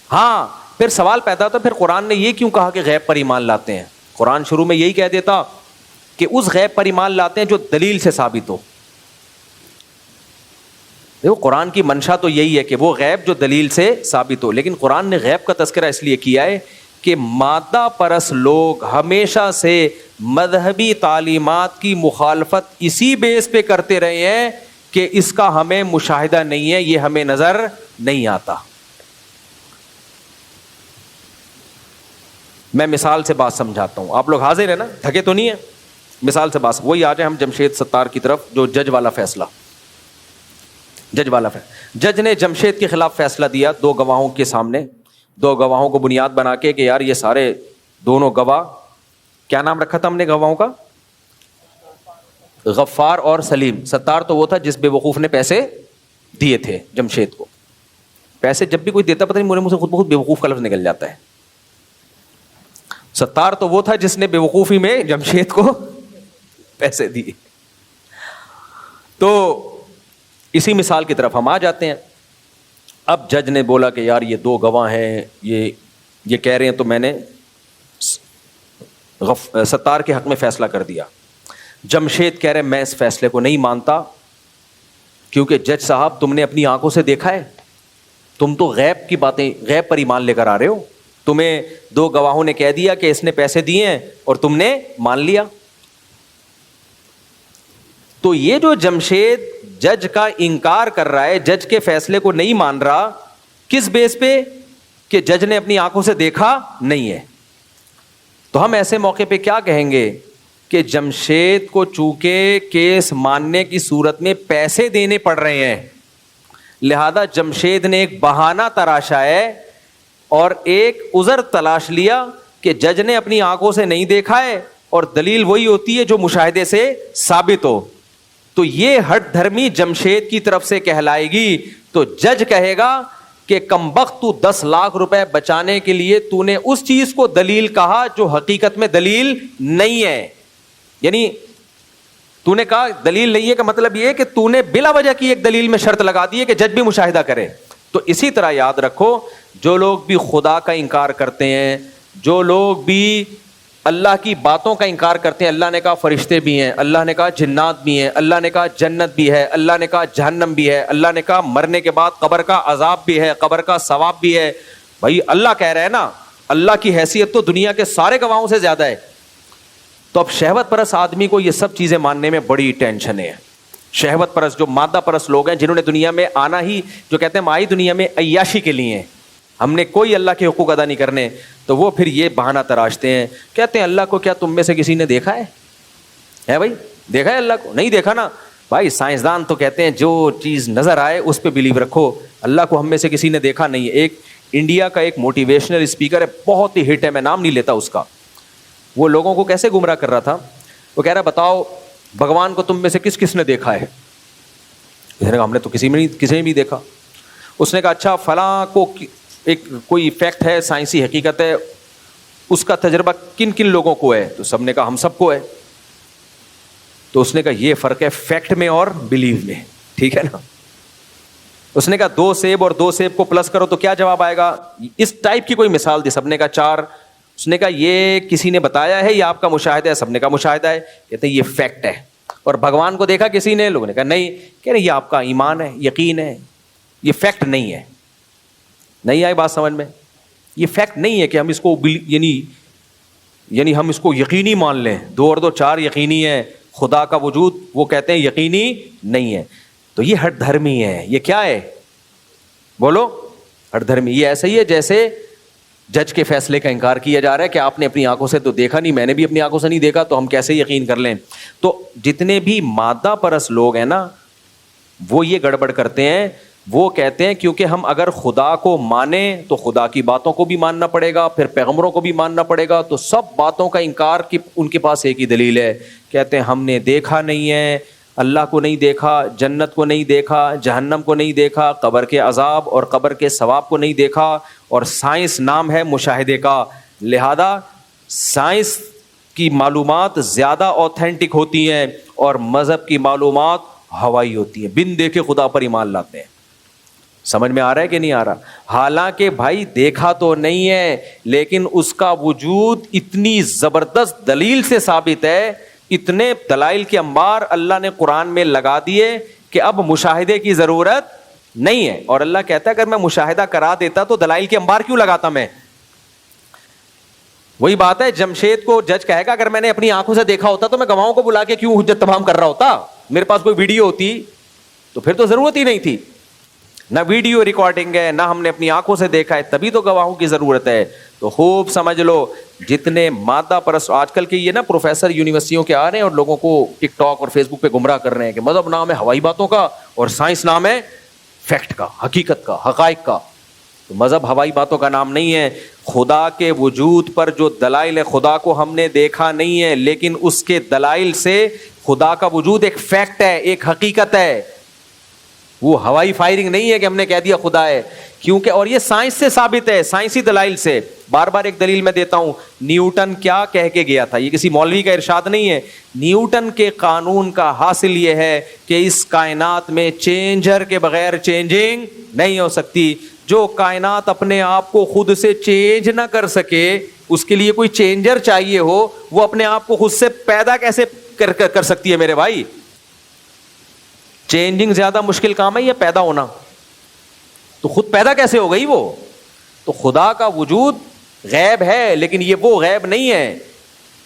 ہاں پھر سوال پیدا ہوتا ہے پھر قرآن نے یہ کیوں کہا کہ غیب پر ایمان لاتے ہیں؟ قرآن شروع میں یہی کہہ دیتا کہ اس غیب پر ایمان لاتے ہیں جو دلیل سے ثابت ہو. دیکھو قرآن کی منشا تو یہی ہے کہ وہ غیب جو دلیل سے ثابت ہو، لیکن قرآن نے غیب کا تذکرہ اس لیے کیا ہے کہ مادہ پرست لوگ ہمیشہ سے مذہبی تعلیمات کی مخالفت اسی بیس پہ کرتے رہے ہیں کہ اس کا ہمیں مشاہدہ نہیں ہے، یہ ہمیں نظر نہیں آتا. میں مثال سے بات سمجھاتا ہوں، آپ لوگ حاضر ہیں نا، تھکے تو نہیں ہیں؟ مثال سے بات وہی آ جائے ہم جمشید ستار کی طرف. جو جج والا فیصلہ جج نے جمشید کے خلاف فیصلہ دیا 2 گواہوں کے سامنے، 2 گواہوں کو بنیاد بنا کے کہ یار یہ سارے دونوں گواہ، کیا نام رکھا تھا ہم نے گواہوں کا؟ غفار اور سلیم. ستار تو وہ تھا جس بے وقوف نے پیسے دیے تھے جمشید کو. پیسے جب بھی کوئی دیتا پتہ نہیں میرے منہ سے خود بخود بے وقوف کا لفظ نکل جاتا ہے. ستار تو وہ تھا جس نے بے وقوفی میں جمشید کو پیسے دیے. تو اسی مثال کی طرف ہم آ جاتے ہیں. اب جج نے بولا کہ یار یہ 2 گواہ ہیں، یہ کہہ رہے ہیں، تو میں نے ستار کے حق میں فیصلہ کر دیا. جمشید کہہ رہے میں اس فیصلے کو نہیں مانتا کیونکہ جج صاحب تم نے اپنی آنکھوں سے دیکھا ہے، تم تو غیب کی باتیں، غیب پر ایمان لے کر آ رہے ہو. تمہیں 2 گواہوں نے کہہ دیا کہ اس نے پیسے دیے ہیں اور تم نے مان لیا. تو یہ جو جمشید جج کا انکار کر رہا ہے، جج کے فیصلے کو نہیں مان رہا، کس بیس پہ؟ کہ جج نے اپنی آنکھوں سے دیکھا نہیں ہے. تو ہم ایسے موقع پہ کیا کہیں گے کہ جمشید کو چونکہ کیس ماننے کی صورت میں پیسے دینے پڑ رہے ہیں، لہذا جمشید نے ایک بہانہ تراشا ہے اور ایک عذر تلاش لیا کہ جج نے اپنی آنکھوں سے نہیں دیکھا ہے، اور دلیل وہی ہوتی ہے جو مشاہدے سے ثابت ہو. تو یہ ہٹ دھرمی جمشید کی طرف سے کہلائے گی. تو جج کہے گا کہ کمبخت تو 10 لاکھ روپے بچانے کے لیے تو نے اس چیز کو دلیل کہا جو حقیقت میں دلیل نہیں ہے. یعنی تو نے کہا دلیل نہیں ہے کا مطلب یہ ہے کہ تو نے بلا وجہ کی ایک دلیل میں شرط لگا دی ہے کہ جج بھی مشاہدہ کرے. تو اسی طرح یاد رکھو جو لوگ بھی خدا کا انکار کرتے ہیں، جو لوگ بھی اللہ کی باتوں کا انکار کرتے ہیں، اللہ نے کہا فرشتے بھی ہیں، اللہ نے کہا جنات بھی ہیں، اللہ نے کہا جنت بھی ہے، اللہ نے کہا جہنم بھی ہے، اللہ نے کہا مرنے کے بعد قبر کا عذاب بھی ہے، قبر کا ثواب بھی ہے. بھائی اللہ کہہ رہے ہیں نا، اللہ کی حیثیت تو دنیا کے سارے گواہوں سے زیادہ ہے. تو اب شہوت پرست آدمی کو یہ سب چیزیں ماننے میں بڑی ٹینشن ہے. شہوت پرست جو مادہ پرست لوگ ہیں، جنہوں نے دنیا میں آنا ہی، جو کہتے ہیں ہم آئی دنیا میں عیاشی کے لیے ہیں، ہم نے کوئی اللہ کے حقوق ادا نہیں کرنے، تو وہ پھر یہ بہانہ تراشتے ہیں، کہتے ہیں اللہ کو کیا تم میں سے کسی نے دیکھا ہے بھائی؟ دیکھا ہے اللہ کو؟ نہیں دیکھا نا. بھائی سائنسدان تو کہتے ہیں جو چیز نظر آئے اس پہ بلیو رکھو، اللہ کو ہم میں سے کسی نے دیکھا نہیں ہے. ایک انڈیا کا ایک موٹیویشنل اسپیکر ہے، بہت ہی ہٹ ہے، میں نام نہیں لیتا اس کا. وہ لوگوں کو کیسے گمراہ کر رہا تھا، وہ کہہ رہا بتاؤ بھگوان کو تم میں سے کس نے دیکھا ہے؟ ہم نے تو کسی نے بھی دیکھا. اس نے کہا اچھا فلاں کو ایک کوئی فیکٹ ہے، سائنسی حقیقت ہے، اس کا تجربہ کن کن لوگوں کو ہے؟ تو سب نے کہا ہم سب کو ہے. تو اس نے کہا یہ فرق ہے فیکٹ میں اور بلیو میں، ٹھیک ہے نا. اس نے کہا 2 سیب اور 2 سیب کو پلس کرو تو کیا جواب آئے گا؟ اس ٹائپ کی کوئی مثال دی. سب نے کہا 4. اس نے کہا یہ کسی نے بتایا ہے یا آپ کا مشاہدہ ہے؟ سب نے کہا مشاہدہ ہے. کہتے ہیں یہ فیکٹ ہے. اور بھگوان کو دیکھا کسی نے؟ لوگوں نے کہا نہیں. کہہ رہے یہ آپ کا ایمان ہے، یقین ہے، یہ فیکٹ نہیں ہے. نہیں آئی بات سمجھ میں؟ یہ فیکٹ نہیں ہے کہ ہم اس کو یعنی ہم اس کو یقینی مان لیں. 2 اور 2 4 یقینی ہے، خدا کا وجود وہ کہتے ہیں یقینی نہیں ہے. تو یہ ہٹ دھرمی ہے. یہ کیا ہے بولو؟ ہٹ دھرمی. یہ ایسا ہی ہے جیسے جج کے فیصلے کا انکار کیا جا رہا ہے کہ آپ نے اپنی آنکھوں سے تو دیکھا نہیں، میں نے بھی اپنی آنکھوں سے نہیں دیکھا، تو ہم کیسے یقین کر لیں؟ تو جتنے بھی مادہ پرست لوگ ہیں نا، وہ یہ گڑبڑ کرتے ہیں. وہ کہتے ہیں کیونکہ ہم اگر خدا کو مانیں تو خدا کی باتوں کو بھی ماننا پڑے گا، پھر پیغمبروں کو بھی ماننا پڑے گا، تو سب باتوں کا انکار کی ان کے پاس ایک ہی دلیل ہے. کہتے ہیں ہم نے دیکھا نہیں ہے، اللہ کو نہیں دیکھا, جنت کو نہیں دیکھا, جہنم کو نہیں دیکھا, قبر کے عذاب اور قبر کے ثواب کو نہیں دیکھا, اور سائنس نام ہے مشاہدے کا. لہذا سائنس کی معلومات زیادہ اوتھینٹک ہوتی ہیں اور مذہب کی معلومات ہوائی ہوتی ہیں, بن دیکھے خدا پر ایمان لاتے ہیں. سمجھ میں آ رہا ہے کہ نہیں آ رہا؟ حالانکہ بھائی دیکھا تو نہیں ہے, لیکن اس کا وجود اتنی زبردست دلیل سے ثابت ہے, اتنے دلائل کے انبار اللہ نے قرآن میں لگا دیے کہ اب مشاہدے کی ضرورت نہیں ہے. اور اللہ کہتا ہے اگر میں مشاہدہ کرا دیتا تو دلائل کے انبار کیوں لگاتا میں؟ وہی بات ہے, جمشید کو جج کہے گا اگر میں نے اپنی آنکھوں سے دیکھا ہوتا تو میں گواہوں کو بلا کے کیوں حجت تمام کر رہا ہوتا, میرے پاس کوئی ویڈیو ہوتی تو پھر تو ضرورت ہی نہیں تھی. نہ ویڈیو ریکارڈنگ ہے, نہ ہم نے اپنی آنکھوں سے دیکھا ہے, تبھی تو گواہوں کی ضرورت ہے. تو خوب سمجھ لو, جتنے مادہ پرست آج کل کے یہ نا پروفیسر یونیورسٹیوں کے آ رہے ہیں اور لوگوں کو ٹک ٹاک اور فیس بک پہ گمراہ کر رہے ہیں کہ مذہب نام ہے ہوائی باتوں کا اور سائنس نام ہے فیکٹ کا, حقیقت کا, حقائق کا. تو مذہب ہوائی باتوں کا نام نہیں ہے. خدا کے وجود پر جو دلائل ہے, خدا کو ہم نے دیکھا نہیں ہے, لیکن اس کے دلائل سے خدا کا وجود ایک فیکٹ ہے, ایک حقیقت ہے. وہ ہوائی فائرنگ نہیں ہے کہ ہم نے کہہ دیا خدا ہے, کیونکہ اور یہ سائنس سے ثابت ہے, سائنسی دلائل سے. بار بار ایک دلیل میں دیتا ہوں, نیوٹن کیا کہہ کے گیا تھا, یہ کسی مولوی کا ارشاد نہیں ہے. نیوٹن کے قانون کا حاصل یہ ہے کہ اس کائنات میں چینجر کے بغیر چینجنگ نہیں ہو سکتی. جو کائنات اپنے آپ کو خود سے چینج نہ کر سکے, اس کے لیے کوئی چینجر چاہیے ہو, وہ اپنے آپ کو خود سے پیدا کیسے کر سکتی ہے میرے بھائی؟ چینجنگ زیادہ مشکل کام ہے یا پیدا ہونا؟ تو خود پیدا کیسے ہو گئی وہ؟ تو خدا کا وجود غیب ہے, لیکن یہ وہ غیب نہیں ہے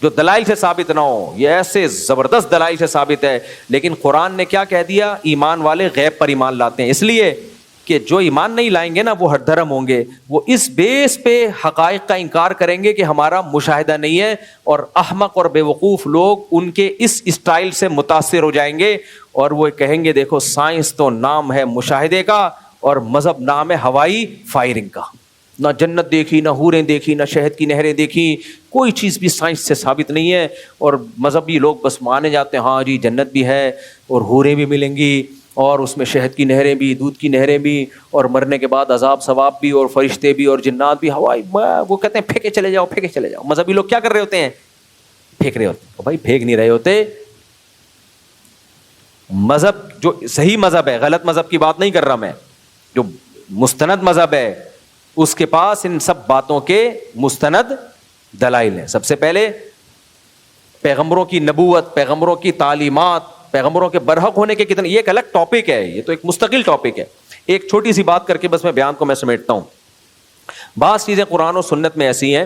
جو دلائل سے ثابت نہ ہو. یہ ایسے زبردست دلائل سے ثابت ہے. لیکن قرآن نے کیا کہہ دیا؟ ایمان والے غیب پر ایمان لاتے ہیں, اس لیے کہ جو ایمان نہیں لائیں گے نا وہ ہٹ دھرم ہوں گے. وہ اس بیس پہ حقائق کا انکار کریں گے کہ ہمارا مشاہدہ نہیں ہے, اور احمق اور بے وقوف لوگ ان کے اس اسٹائل سے متاثر ہو جائیں گے اور وہ کہیں گے دیکھو سائنس تو نام ہے مشاہدے کا اور مذہب نام ہے ہوائی فائرنگ کا. نہ جنت دیکھی, نہ حوریں دیکھی, نہ شہد کی نہریں دیکھی, کوئی چیز بھی سائنس سے ثابت نہیں ہے. اور مذہبی لوگ بس مانے جاتے ہیں ہاں جی جنت بھی ہے اور حوریں بھی ملیں گی اور اس میں شہد کی نہریں بھی, دودھ کی نہریں بھی, اور مرنے کے بعد عذاب ثواب بھی, اور فرشتے بھی, اور جنات بھی. ہوائی وہ کہتے ہیں پھینکے چلے جاؤ, پھینکے چلے جاؤ. مذہبی لوگ کیا کر رہے ہوتے ہیں؟ پھینک رہے ہوتے ہیں. بھائی پھینک نہیں رہے ہوتے. مذہب جو صحیح مذہب ہے, غلط مذہب کی بات نہیں کر رہا میں, جو مستند مذہب ہے اس کے پاس ان سب باتوں کے مستند دلائل ہیں. سب سے پہلے پیغمبروں کی نبوت, پیغمبروں کی تعلیمات, پیغمبروں کے برحق ہونے کے کتنے, یہ ایک الگ ٹاپک ہے, یہ تو ایک مستقل ٹاپک ہے. ایک چھوٹی سی بات کر کے بس میں بیان کو میں سمیٹتا ہوں. بعض چیزیں قرآن و سنت میں ایسی ہیں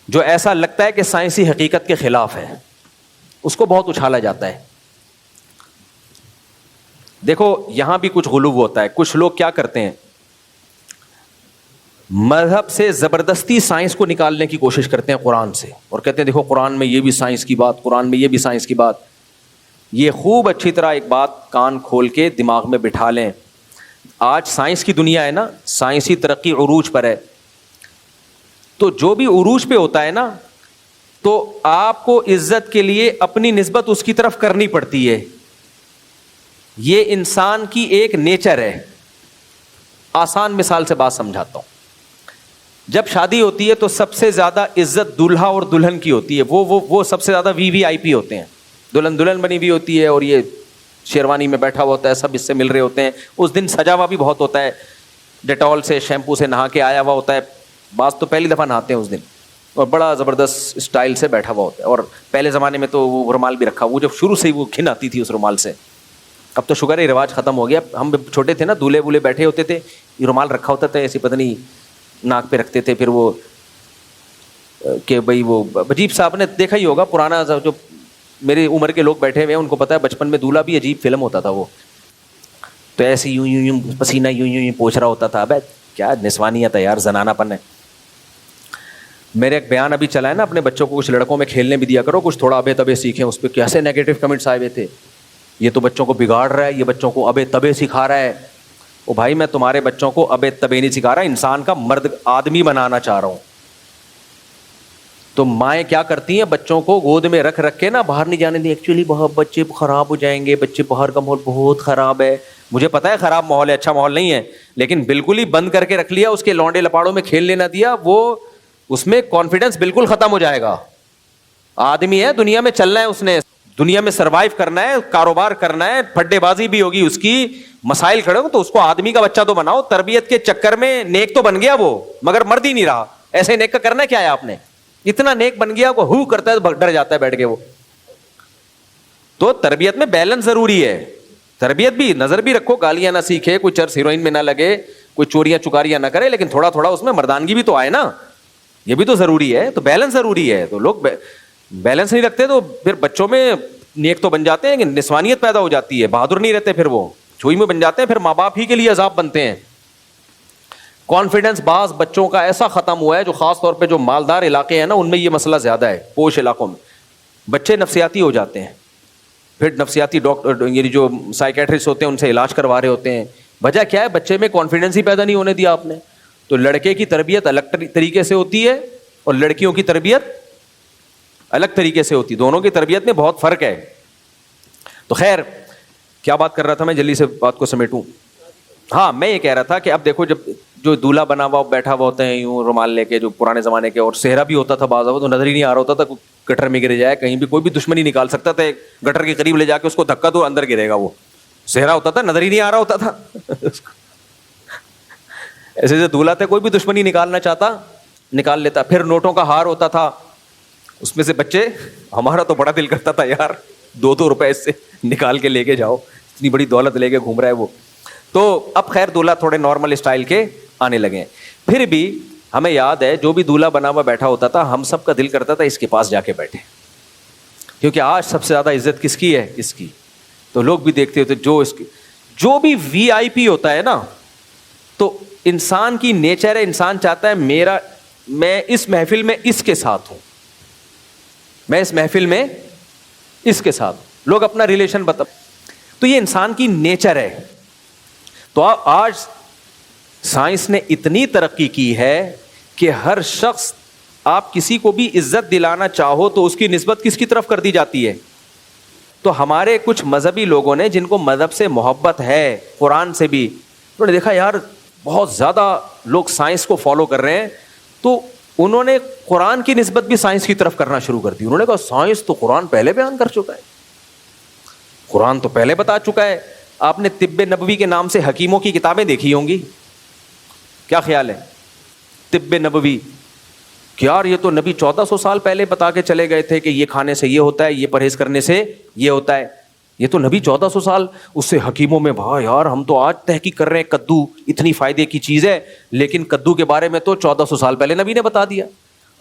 جو ایسا لگتا ہے کہ سائنسی حقیقت کے خلاف ہے, اس کو بہت اچھالا جاتا ہے. دیکھو یہاں بھی کچھ غلو ہوتا ہے. کچھ لوگ کیا کرتے ہیں, مذہب سے زبردستی سائنس کو نکالنے کی کوشش کرتے ہیں قرآن سے, اور کہتے ہیں دیکھو قرآن میں یہ بھی سائنس کی بات, قرآن میں یہ بھی سائنس کی بات. یہ خوب اچھی طرح ایک بات کان کھول کے دماغ میں بٹھا لیں. آج سائنس کی دنیا ہے نا, سائنسی ترقی عروج پر ہے, تو جو بھی عروج پہ ہوتا ہے نا تو آپ کو عزت کے لیے اپنی نسبت اس کی طرف کرنی پڑتی ہے. یہ انسان کی ایک نیچر ہے. آسان مثال سے بات سمجھاتا ہوں. جب شادی ہوتی ہے تو سب سے زیادہ عزت دولہا اور دلہن کی ہوتی ہے. وہ سب سے زیادہ VIP ہوتے ہیں. دلہن بنی ہوئی ہوتی ہے اور یہ شیروانی میں بیٹھا ہوا ہوتا ہے, سب اس سے مل رہے ہوتے ہیں. اس دن سجا ہوا بھی بہت ہوتا ہے, ڈیٹول سے شیمپو سے نہا کے آیا ہوا ہوتا ہے. بعض تو پہلی دفعہ نہاتے ہیں اس دن, اور بڑا زبردست اسٹائل سے بیٹھا ہوا ہوتا ہے. اور پہلے زمانے میں تو وہ رومال بھی رکھا, وہ جب شروع سے ہی وہ گھن آتی تھی اس رومال سے. اب تو شکر ہے رواج ختم ہو گیا. ہم چھوٹے تھے نا, دولہے وولے بیٹھے ہوتے تھے, یہ رومال رکھا ہوتا تھا ایسی, پتہ نہیں ناک پہ رکھتے تھے. پھر وہ کہ بھائی وہ عجیب صاحب نے دیکھا ہی ہوگا, پرانا جو میری عمر کے لوگ بیٹھے ہوئے ہیں ان کو پتا ہے بچپن میں دولہا بھی عجیب فلم ہوتا تھا. وہ تو ایسے یوں پسینہ یوں پوچھ رہا ہوتا تھا. ابے کیا نسوانیت ہے یار, زنانہ پن ہے. میرے ایک بیان ابھی چلا ہے نا, اپنے بچوں کو کچھ لڑکوں میں کھیلنے بھی دیا کرو, کچھ تھوڑا ابے تبے سیکھیں. اس پہ کیسے نیگیٹو کمنٹس آئے ہوئے تھے, یہ تو بچوں کو بگاڑ رہا ہے, یہ بچوں کو ابے تبے سکھا رہا ہے. او بھائی میں تمہارے بچوں کو ابے تبے نہیں سکھا رہا, انسان کا مرد آدمی بنانا چاہ رہا ہوں. تو مائیں کیا کرتی ہیں, بچوں کو گود میں رکھ رکھ کے نا باہر نہیں جانے دی. ایکچولی بہت بچے خراب ہو جائیں گے, بچے باہر کا ماحول بہت خراب ہے. مجھے پتا ہے خراب ماحول ہے, اچھا ماحول نہیں ہے, لیکن بالکل ہی بند کر کے رکھ لیا, اس کے لونڈے لپاڑوں میں کھیلنے نہ دیا, وہ اس میں کانفیڈنس بالکل ختم ہو جائے گا. آدمی ہے, دنیا میں چلنا ہے, اس نے دنیا میں سروائیو کرنا ہے, کاروبار کرنا ہے, پھڈے بازی بھی ہوگی اس کی, مسائل کھڑے ہوں, تو اس کو آدمی کا بچہ تو بناؤ. تربیت کے چکر میں نیک تو بن گیا وہ, مگر مرد ہی نہیں رہا. ایسے نیک کا کرنا کیا ہے آپ نے, اتنا نیک بن گیا, وہ کرتا ہے, ڈر جاتا ہے بیٹھ کے وہ. تو تربیت میں بیلنس ضروری ہے. تربیت بھی نظر بھی رکھو, گالیاں نہ سیکھے, کوئی چرس ہیروئن میں نہ لگے, کوئی چوریاں چکاریاں نہ کرے, لیکن تھوڑا تھوڑا اس میں مردانگی بھی تو آئے نا, یہ بھی تو ضروری ہے. تو بیلنس ضروری ہے. تو لوگ بیلنس نہیں رکھتے تو پھر بچوں میں نیک تو بن جاتے ہیں, نسوانیت پیدا ہو جاتی ہے, بہادر نہیں رہتے, پھر وہ چوئی میں بن جاتے ہیں, پھر ماں باپ ہی کے لیے عذاب بنتے ہیں. کانفیڈنس بعض بچوں کا ایسا ختم ہوا ہے, جو خاص طور پہ جو مالدار علاقے ہیں نا, ان میں یہ مسئلہ زیادہ ہے. پوش علاقوں میں بچے نفسیاتی ہو جاتے ہیں, پھر نفسیاتی ڈاکٹر یعنی جو سائیکیٹرسٹ ہوتے ہیں ان سے علاج کروا رہے ہوتے ہیں. وجہ کیا ہے, بچے میں کانفیڈنس ہی پیدا نہیں ہونے دیا آپ نے. تو لڑکے کی تربیت الگ طریقے سے ہوتی ہے اور لڑکیوں کی تربیت الگ طریقے سے ہوتی ہے. دونوں کی تربیت میں بہت فرق ہے. تو خیر, کیا بات کر رہا تھا میں, جلدی سے بات کو سمیٹوں. ہاں, میں یہ کہہ رہا تھا کہ اب دیکھو, جب جو دولہا بنا ہوا بیٹھا ہوا ہوتے ہیں یوں رومال لے کے, جو پرانے زمانے کے, اور صحرا بھی ہوتا تھا بعض, تو نظر ہی نہیں آ رہا ہوتا تھا, گٹر میں گر جائے کہیں بھی, کوئی بھی دشمنی نکال سکتا تھا, گٹر کے قریب لے جا کے اس کو دھکا دو, اندر گرے گا. وہ صحرا ہوتا تھا, نظر ہی نہیں آ رہا ہوتا تھا. ایسے سے دولہا تھا, کوئی بھی دشمنی نکالنا چاہتا نکال لیتا. پھر نوٹوں کا ہار ہوتا تھا, اس میں سے بچے, ہمارا تو بڑا دل کرتا تھا یار 2 روپے اس سے نکال کے لے کے جاؤ, اتنی بڑی دولت لے کے گھوم رہا ہے وہ. تو اب خیر دولہا تھوڑے نارمل اسٹائل کے آنے لگے ہیں. پھر بھی ہمیں یاد ہے, جو بھی دولہا بنا ہوا بیٹھا ہوتا تھا, ہم سب کا دل کرتا تھا اس کے پاس جا کے بیٹھے, کیونکہ آج سب سے زیادہ عزت کس کی ہے, اس کی. تو لوگ بھی دیکھتے ہوتے, جو بھی وی آئی پی ہوتا ہے نا, تو انسان کی نیچر ہے, انسان چاہتا ہے میں اس محفل میں اس کے ساتھ ہوں, میں اس محفل میں اس کے ساتھ, لوگ اپنا ریلیشن بتا. تو یہ انسان کی نیچر ہے. تو آج سائنس نے اتنی ترقی کی ہے کہ ہر شخص, آپ کسی کو بھی عزت دلانا چاہو تو اس کی نسبت کس کی طرف کر دی جاتی ہے. تو ہمارے کچھ مذہبی لوگوں نے, جن کو مذہب سے محبت ہے, قرآن سے بھی, انہوں نے دیکھا یار بہت زیادہ لوگ سائنس کو فالو کر رہے ہیں, تو انہوں نے قرآن کی نسبت بھی سائنس کی طرف کرنا شروع کر دی. انہوں نے کہا سائنس تو قرآن پہلے بیان کر چکا ہے, قرآن تو پہلے بتا چکا ہے. آپ نے طب نبوی کے نام سے حکیموں کی کتابیں دیکھی ہوں گی, کیا خیال ہے؟ طب نبوی, کہ یار یہ تو نبی 1400 سال پہلے بتا کے چلے گئے تھے کہ یہ کھانے سے یہ ہوتا ہے, یہ پرہیز کرنے سے یہ ہوتا ہے. یہ تو نبی 1400 سال اس سے حکیموں میں, بھائی یار ہم تو آج تحقیق کر رہے ہیں, کدو اتنی فائدے کی چیز ہے, لیکن کدو کے بارے میں تو 1400 سال پہلے نبی نے بتا دیا.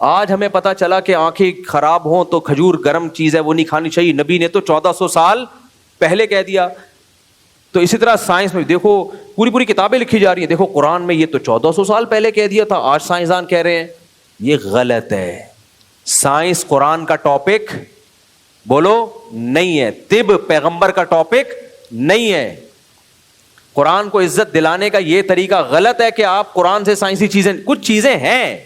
آج ہمیں پتا چلا کہ آنکھیں خراب ہوں تو کھجور گرم چیز ہے, وہ نہیں کھانی چاہیے, نبی نے تو 1400 سال پہلے کہہ دیا. تو اسی طرح سائنس میں دیکھو, پوری کتابیں لکھی جا رہی ہیں, دیکھو قرآن میں یہ تو 1400 سال پہلے کہہ دیا تھا, آج سائنسدان کہہ رہے ہیں. یہ غلط ہے. سائنس قرآن کا ٹاپک بولو نہیں ہے, طب پیغمبر کا ٹاپک نہیں ہے. قرآن کو عزت دلانے کا یہ طریقہ غلط ہے کہ آپ قرآن سے سائنسی چیزیں, کچھ چیزیں ہیں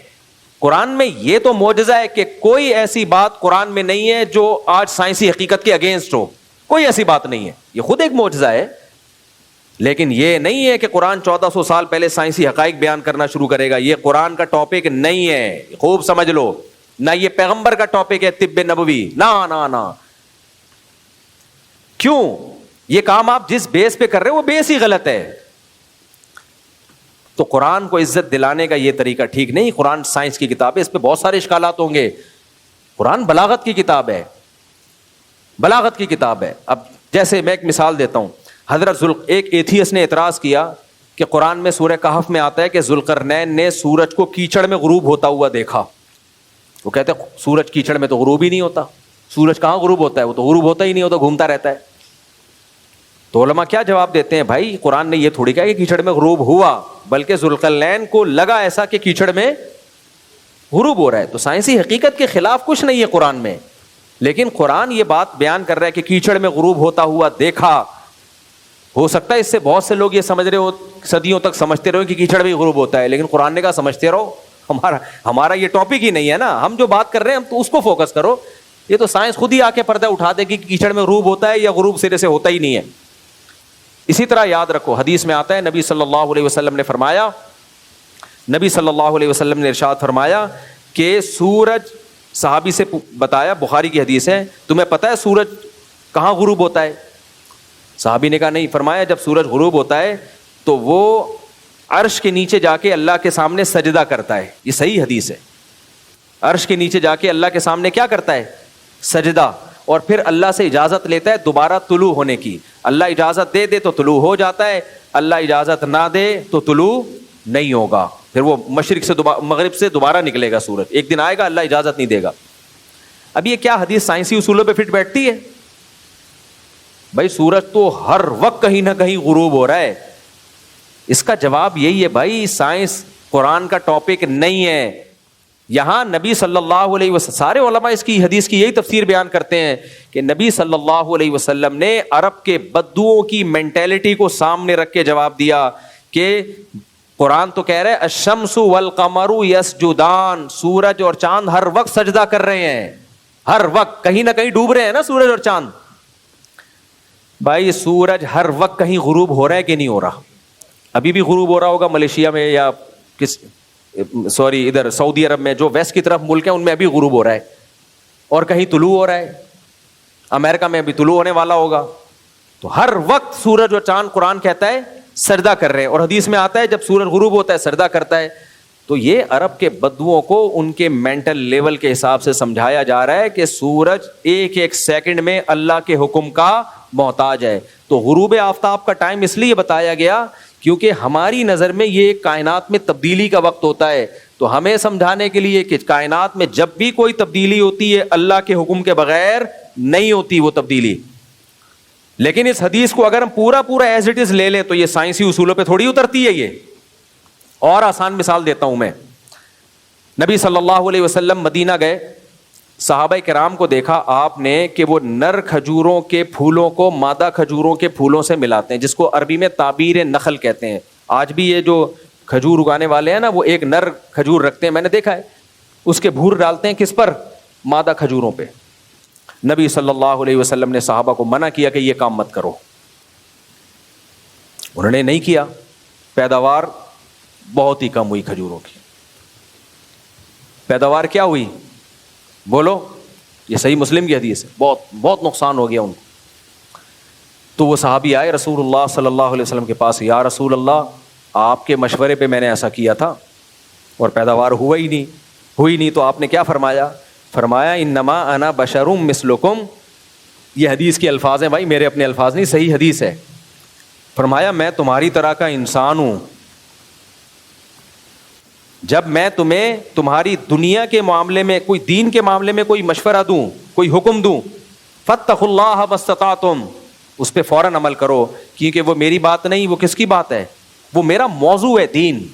قرآن میں, یہ تو معجزہ ہے کہ کوئی ایسی بات قرآن میں نہیں ہے جو آج سائنسی حقیقت کے اگینسٹ ہو, کوئی ایسی بات نہیں ہے, یہ خود ایک معجزہ ہے. لیکن یہ نہیں ہے کہ قرآن 1400 سال پہلے سائنسی حقائق بیان کرنا شروع کرے گا, یہ قرآن کا ٹاپک نہیں ہے, خوب سمجھ لو. نہ یہ پیغمبر کا ٹاپک ہے طب نبوی, نہ. کیوں؟ یہ کام آپ جس بیس پہ کر رہے ہیں وہ بیس ہی غلط ہے. تو قرآن کو عزت دلانے کا یہ طریقہ ٹھیک نہیں. قرآن سائنس کی کتاب ہے, اس پہ بہت سارے اشکالات ہوں گے. قرآن بلاغت کی کتاب ہے, بلاغت کی کتاب ہے. اب جیسے میں ایک مثال دیتا ہوں, حضرت ایک ایتھیس نے اعتراض کیا کہ قرآن میں سورہ کہف میں آتا ہے کہ ذوالقرنین نے سورج کو کیچڑ میں غروب ہوتا ہوا دیکھا. وہ کہتے ہیں سورج کیچڑ میں تو غروب ہی نہیں ہوتا, سورج کہاں غروب ہوتا ہے, وہ تو غروب ہوتا ہی نہیں ہوتا, گھومتا رہتا ہے. تو علماء کیا جواب دیتے ہیں, بھائی قرآن نے یہ تھوڑی کہا کہ کیچڑ میں غروب ہوا, بلکہ ذوالقرنین کو لگا ایسا کہ کیچڑ میں غروب ہو رہا ہے. تو سائنسی حقیقت کے خلاف کچھ نہیں ہے قرآن میں, لیکن قرآن یہ بات بیان کر رہا ہے کہ کیچڑ میں غروب ہوتا ہوا دیکھا. ہو سکتا ہے اس سے بہت سے لوگ یہ سمجھ رہے ہو, صدیوں تک سمجھتے رہو کہ کیچڑ بھی غروب ہوتا ہے, لیکن قرآن نے کہا سمجھتے رہو, ہمارا یہ ٹاپک ہی نہیں ہے نا. ہم جو بات کر رہے ہیں ہم تو اس کو فوکس کرو. یہ تو سائنس خود ہی آ کے پردہ اٹھا دے کہ کیچڑ میں غروب ہوتا ہے یا غروب سرے سے ہوتا ہی نہیں ہے. اسی طرح یاد رکھو, حدیث میں آتا ہے نبی صلی اللہ علیہ وسلم نے فرمایا, نبی صلی اللہ علیہ وسلم نے ارشاد فرمایا کہ سورج, صحابی سے بتایا, بخاری کی حدیث ہے, تمہیں پتہ ہے سورج کہاں غروب ہوتا ہے؟ صحابی نے کہا نہیں. فرمایا جب سورج غروب ہوتا ہے تو وہ عرش کے نیچے جا کے اللہ کے سامنے سجدہ کرتا ہے. یہ صحیح حدیث ہے. عرش کے نیچے جا کے اللہ کے سامنے کیا کرتا ہے؟ سجدہ. اور پھر اللہ سے اجازت لیتا ہے دوبارہ طلوع ہونے کی. اللہ اجازت دے دے تو طلوع ہو جاتا ہے, اللہ اجازت نہ دے تو طلوع نہیں ہوگا. پھر وہ مشرق سے مغرب سے دوبارہ نکلے گا سورج. ایک دن آئے گا اللہ اجازت نہیں دے گا. اب یہ کیا حدیث سائنسی اصولوں پہ فٹ بیٹھتی ہے؟ بھائی سورج تو ہر وقت کہیں نہ کہیں غروب ہو رہا ہے. اس کا جواب یہی ہے بھائی سائنس قرآن کا ٹاپک نہیں ہے. یہاں نبی صلی اللہ علیہ وسلم, سارے علماء اس کی حدیث کی یہی تفسیر بیان کرتے ہیں کہ نبی صلی اللہ علیہ وسلم نے عرب کے بدوؤں کی مینٹیلٹی کو سامنے رکھ کے جواب دیا کہ قرآن تو کہہ رہے الشمس والقمر یسجدان, سورج اور چاند ہر وقت سجدہ کر رہے ہیں, ہر وقت کہیں نہ کہیں ڈوب رہے ہیں نا سورج اور چاند. بھائی سورج ہر وقت کہیں غروب ہو رہا ہے کہ نہیں ہو رہا؟ ابھی بھی غروب ہو رہا ہوگا ملیشیا میں یا ادھر سعودی عرب میں, جو ویسٹ کی طرف ملک ہیں ان میں ابھی غروب ہو رہا ہے, اور کہیں طلوع ہو رہا ہے. امریکہ میں ابھی طلوع ہونے والا ہوگا. تو ہر وقت سورج اور چاند قرآن کہتا ہے سجدہ کر رہے ہیں, اور حدیث میں آتا ہے جب سورج غروب ہوتا ہے سجدہ کرتا ہے. تو یہ عرب کے بدوؤں کو ان کے مینٹل لیول کے حساب سے سمجھایا جا رہا ہے کہ سورج ایک ایک سیکنڈ میں اللہ کے حکم کا محتاج ہے. تو غروب آفتاب کا ٹائم اس لیے بتایا گیا کیونکہ ہماری نظر میں یہ کائنات میں تبدیلی کا وقت ہوتا ہے. تو ہمیں سمجھانے کے لیے کہ کائنات میں جب بھی کوئی تبدیلی ہوتی ہے اللہ کے حکم کے بغیر نہیں ہوتی وہ تبدیلی. لیکن اس حدیث کو اگر ہم پورا ایز اٹ از لے لیں تو یہ سائنسی اصولوں پہ تھوڑی اترتی ہے. یہ اور آسان مثال دیتا ہوں میں. نبی صلی اللہ علیہ وسلم مدینہ گئے, صحابہ کرام کو دیکھا آپ نے کہ وہ نر کھجوروں کے پھولوں کو مادہ کھجوروں کے پھولوں سے ملاتے ہیں, جس کو عربی میں تعبیر نخل کہتے ہیں. آج بھی یہ جو کھجور اگانے والے ہیں نا وہ ایک نر کھجور رکھتے ہیں, میں نے دیکھا ہے, اس کے بھور ڈالتے ہیں کس پر؟ مادہ کھجوروں پہ. نبی صلی اللہ علیہ وسلم نے صحابہ کو منع کیا کہ یہ کام مت کرو. انہوں نے نہیں کیا. پیداوار بہت ہی کم ہوئی, کھجوروں کی پیداوار کیا ہوئی بولو؟ یہ صحیح مسلم کی حدیث ہے, بہت نقصان ہو گیا ان کو. تو وہ صحابی آئے رسول اللہ صلی اللہ علیہ وسلم کے پاس, یا رسول اللہ آپ کے مشورے پہ میں نے ایسا کیا تھا اور پیداوار ہوئی نہیں. تو آپ نے کیا فرمایا؟ فرمایا انما انا بشر مثلکم. یہ حدیث کے الفاظ ہیں بھائی, میرے اپنے الفاظ نہیں, صحیح حدیث ہے. فرمایا میں تمہاری طرح کا انسان ہوں. جب میں تمہیں تمہاری دنیا کے معاملے میں, کوئی دین کے معاملے میں کوئی مشورہ دوں, کوئی حکم دوں, فاتقوا اللہ ما استطعتم, اس پہ فوراً عمل کرو, کیونکہ وہ میری بات نہیں, وہ کس کی بات ہے؟ وہ میرا موضوع ہے دین.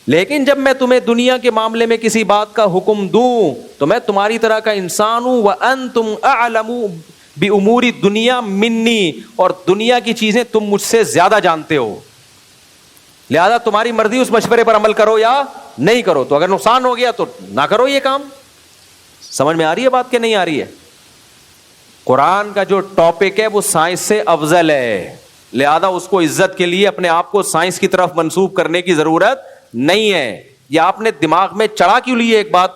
لیکن جب میں تمہیں دنیا کے معاملے میں کسی بات کا حکم دوں تو میں تمہاری طرح کا انسان ہوں. وانتم اعلم بامور الدنیا منی, اور دنیا کی چیزیں تم مجھ سے زیادہ جانتے ہو, لہذا تمہاری مرضی اس مشورے پر عمل کرو یا نہیں کرو. تو اگر نقصان ہو گیا تو نہ کرو یہ کام. سمجھ میں آ رہی ہے بات کہ نہیں آ رہی ہے؟ قرآن کا جو ٹاپک ہے وہ سائنس سے افضل ہے, لہذا اس کو عزت کے لیے اپنے آپ کو سائنس کی طرف منسوب کرنے کی ضرورت نہیں ہے. یا آپ نے دماغ میں چڑھا کیوں لی ایک بات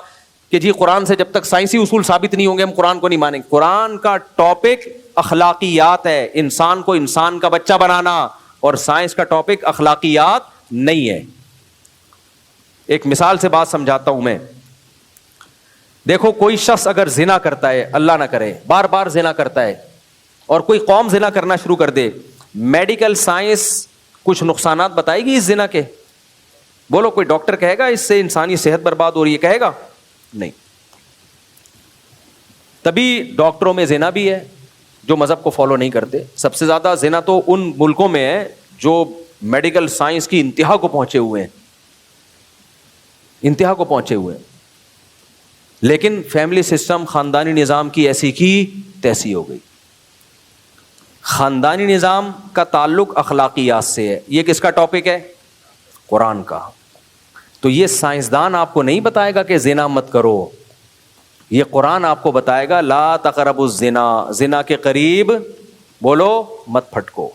کہ جی قرآن سے جب تک سائنسی اصول ثابت نہیں ہوں گے ہم قرآن کو نہیں مانیں گے. قرآن کا ٹاپک اخلاقیات ہے, انسان کو انسان کا بچہ بنانا, اور سائنس کا ٹاپک اخلاقیات نہیں ہے. ایک مثال سے بات سمجھاتا ہوں میں. دیکھو کوئی شخص اگر زنا کرتا ہے, اللہ نہ کرے, بار بار زنا کرتا ہے, اور کوئی قوم زنا کرنا شروع کر دے, میڈیکل سائنس کچھ نقصانات بتائے گی اس زنا کے؟ بولو کوئی ڈاکٹر کہے گا اس سے انسانی صحت برباد ہو رہی ہے؟ کہے گا نہیں. تبھی ڈاکٹروں میں زنا بھی ہے جو مذہب کو فالو نہیں کرتے. سب سے زیادہ زنا تو ان ملکوں میں ہے جو میڈیکل سائنس کی انتہا کو پہنچے ہوئے ہیں, انتہا کو پہنچے ہوئے ہیں. لیکن فیملی سسٹم, خاندانی نظام کی ایسی کی تیسی ہو گئی. خاندانی نظام کا تعلق اخلاقیات سے ہے. یہ کس کا ٹاپک ہے؟ قرآن کا. تو یہ سائنسدان آپ کو نہیں بتائے گا کہ زنا مت کرو, یہ قرآن آپ کو بتائے گا لا تقربوا الزنا, زنا کے قریب بولو مت پھٹکو.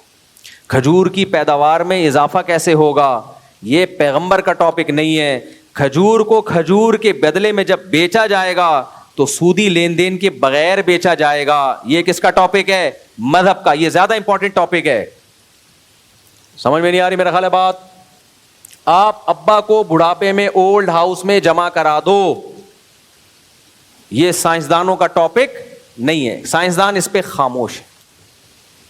کھجور کی پیداوار میں اضافہ کیسے ہوگا, یہ پیغمبر کا ٹاپک نہیں ہے. کھجور کو کھجور کے بدلے میں جب بیچا جائے گا تو سودی لین دین کے بغیر بیچا جائے گا. یہ کس کا ٹاپک ہے؟ مذہب کا. یہ زیادہ امپورٹنٹ ٹاپک ہے. سمجھ میں نہیں آ رہی میرا خیال ہے بات؟ آپ ابا کو بڑھاپے میں اولڈ ہاؤس میں جمع کرا دو, یہ سائنسدانوں کا ٹاپک نہیں ہے. سائنسدان اس پہ خاموش ہے.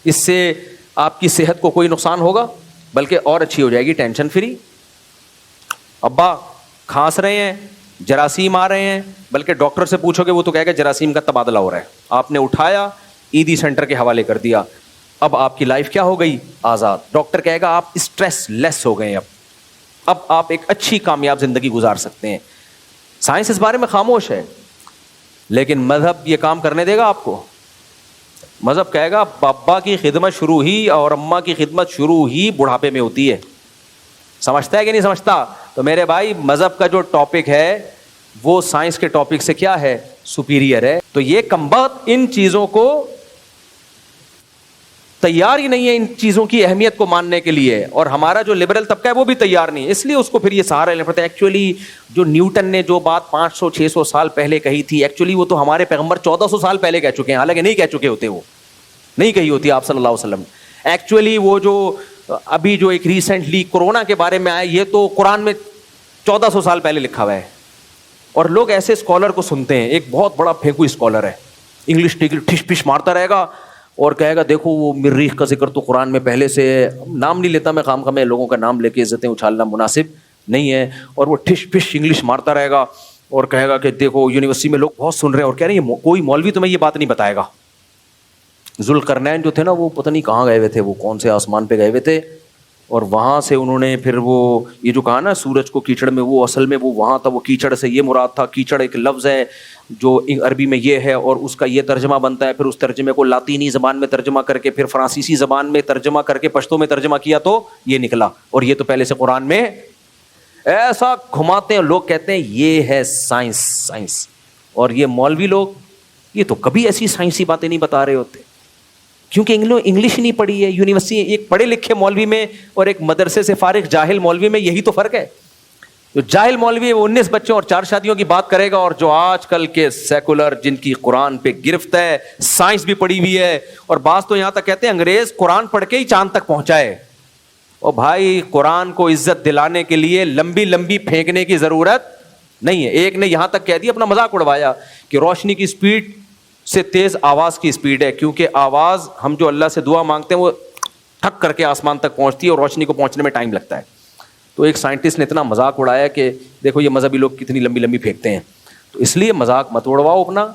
اس سے آپ کی صحت کو کوئی نقصان ہوگا بلکہ اور اچھی ہو جائے گی, ٹینشن فری. ابا کھانس رہے ہیں, جراثیم آ رہے ہیں, بلکہ ڈاکٹر سے پوچھو گے وہ تو کہے گا جراثیم کا تبادلہ ہو رہا ہے. آپ نے اٹھایا ایدی سینٹر کے حوالے کر دیا, اب آپ کی لائف کیا ہو گئی؟ آزاد. ڈاکٹر کہے گا آپ اسٹریس لیس ہو گئے, اب آپ ایک اچھی کامیاب زندگی گزار سکتے ہیں. سائنس اس بارے میں خاموش ہے, لیکن مذہب یہ کام کرنے دے گا آپ کو؟ مذہب کہے گا ابا کی خدمت شروع ہی اور اماں کی خدمت شروع ہی بڑھاپے میں ہوتی ہے. سمجھتا ہے کہ نہیں سمجھتا؟ تو میرے بھائی مذہب کا جو ٹاپک ہے وہ سائنس کے ٹاپک سے کیا ہے؟ سپیریئر ہے. تو یہ کمبخت ان چیزوں کو تیار ہی نہیں ہے, ان چیزوں کی اہمیت کو ماننے کے لیے. اور ہمارا جو لبرل طبقہ ہے وہ بھی تیار نہیں ہے, اس لیے اس کو پھر یہ سہارا لینا پڑتا ہے. ایکچولی جو نیوٹن نے جو بات 500-600 سال پہلے کہی تھی, ایکچولی وہ تو ہمارے پیغمبر 1400 سال پہلے کہہ چکے ہیں, حالانکہ نہیں کہہ چکے ہوتے, وہ نہیں کہی ہوتی آپ صلی اللہ علیہ وسلم. ایکچولی وہ جو ابھی جو ایک ریسنٹلی کورونا کے بارے میں آیا, یہ تو قرآن میں 1400 سال پہلے لکھا ہوا ہے. اور لوگ ایسے اسکالر کو سنتے ہیں, ایک بہت بڑا پھینکو اسکالر ہے, انگلش ٹھش پش مارتا رہے گا اور کہے گا دیکھو وہ مریخ کا ذکر تو قرآن میں پہلے سے, نام نہیں لیتا میں خام خواہ, میں لوگوں کا نام لے کے عزتیں اچھالنا مناسب نہیں ہے. اور وہ ٹھش پش انگلش مارتا رہے گا اور کہے گا کہ دیکھو یونیورسٹی میں لوگ بہت سن رہے ہیں, اور کہہ رہے ہیں کوئی مولوی تمہیں یہ بات نہیں بتائے گا. ذوالقرنین جو تھے نا, وہ پتہ نہیں کہاں گئے ہوئے تھے, وہ کون سے آسمان پہ گئے ہوئے تھے, اور وہاں سے انہوں نے پھر وہ یہ جو کہا نا سورج کو کیچڑ میں, وہ اصل میں وہ وہاں تھا, وہ کیچڑ سے یہ مراد تھا. کیچڑ ایک لفظ ہے جو عربی میں یہ ہے, اور اس کا یہ ترجمہ بنتا ہے. پھر اس ترجمے کو لاطینی زبان میں ترجمہ کر کے پھر فرانسیسی زبان میں ترجمہ کر کے پشتو میں ترجمہ کیا تو یہ نکلا. اور یہ تو پہلے سے قرآن میں ایسا گھماتے ہیں, لوگ کہتے ہیں یہ ہے سائنس. سائنس اور یہ مولوی لوگ یہ تو کبھی ایسی سائنسی باتیں نہیں بتا رہے ہوتے, کیونکہ انگلش نہیں پڑھی ہے. یونیورسٹی ایک پڑھے لکھے مولوی میں اور ایک مدرسے سے فارغ جاہل مولوی میں یہی تو فرق ہے. جو جاہل مولوی ہے وہ 19 بچوں اور 4 شادیوں کی بات کرے گا, اور جو آج کل کے سیکولر جن کی قرآن پہ گرفت ہے, سائنس بھی پڑھی ہوئی ہے, اور بعض تو یہاں تک کہتے ہیں انگریز قرآن پڑھ کے ہی چاند تک پہنچائے. اور بھائی قرآن کو عزت دلانے کے لیے لمبی لمبی پھینکنے کی ضرورت نہیں ہے. ایک نے یہاں تک کہہ دیا, اپنا مذاق اڑوایا کہ روشنی کی اسپیڈ سے تیز آواز کی اسپیڈ ہے, کیونکہ آواز ہم جو اللہ سے دعا مانگتے ہیں وہ ٹھک کر کے آسمان تک پہنچتی ہے, اور روشنی کو پہنچنے میں ٹائم لگتا ہے. تو ایک سائنٹسٹ نے اتنا مذاق اڑایا کہ دیکھو یہ مذہبی لوگ کتنی لمبی لمبی پھینکتے ہیں. تو اس لیے مذاق مت اڑواؤ اپنا.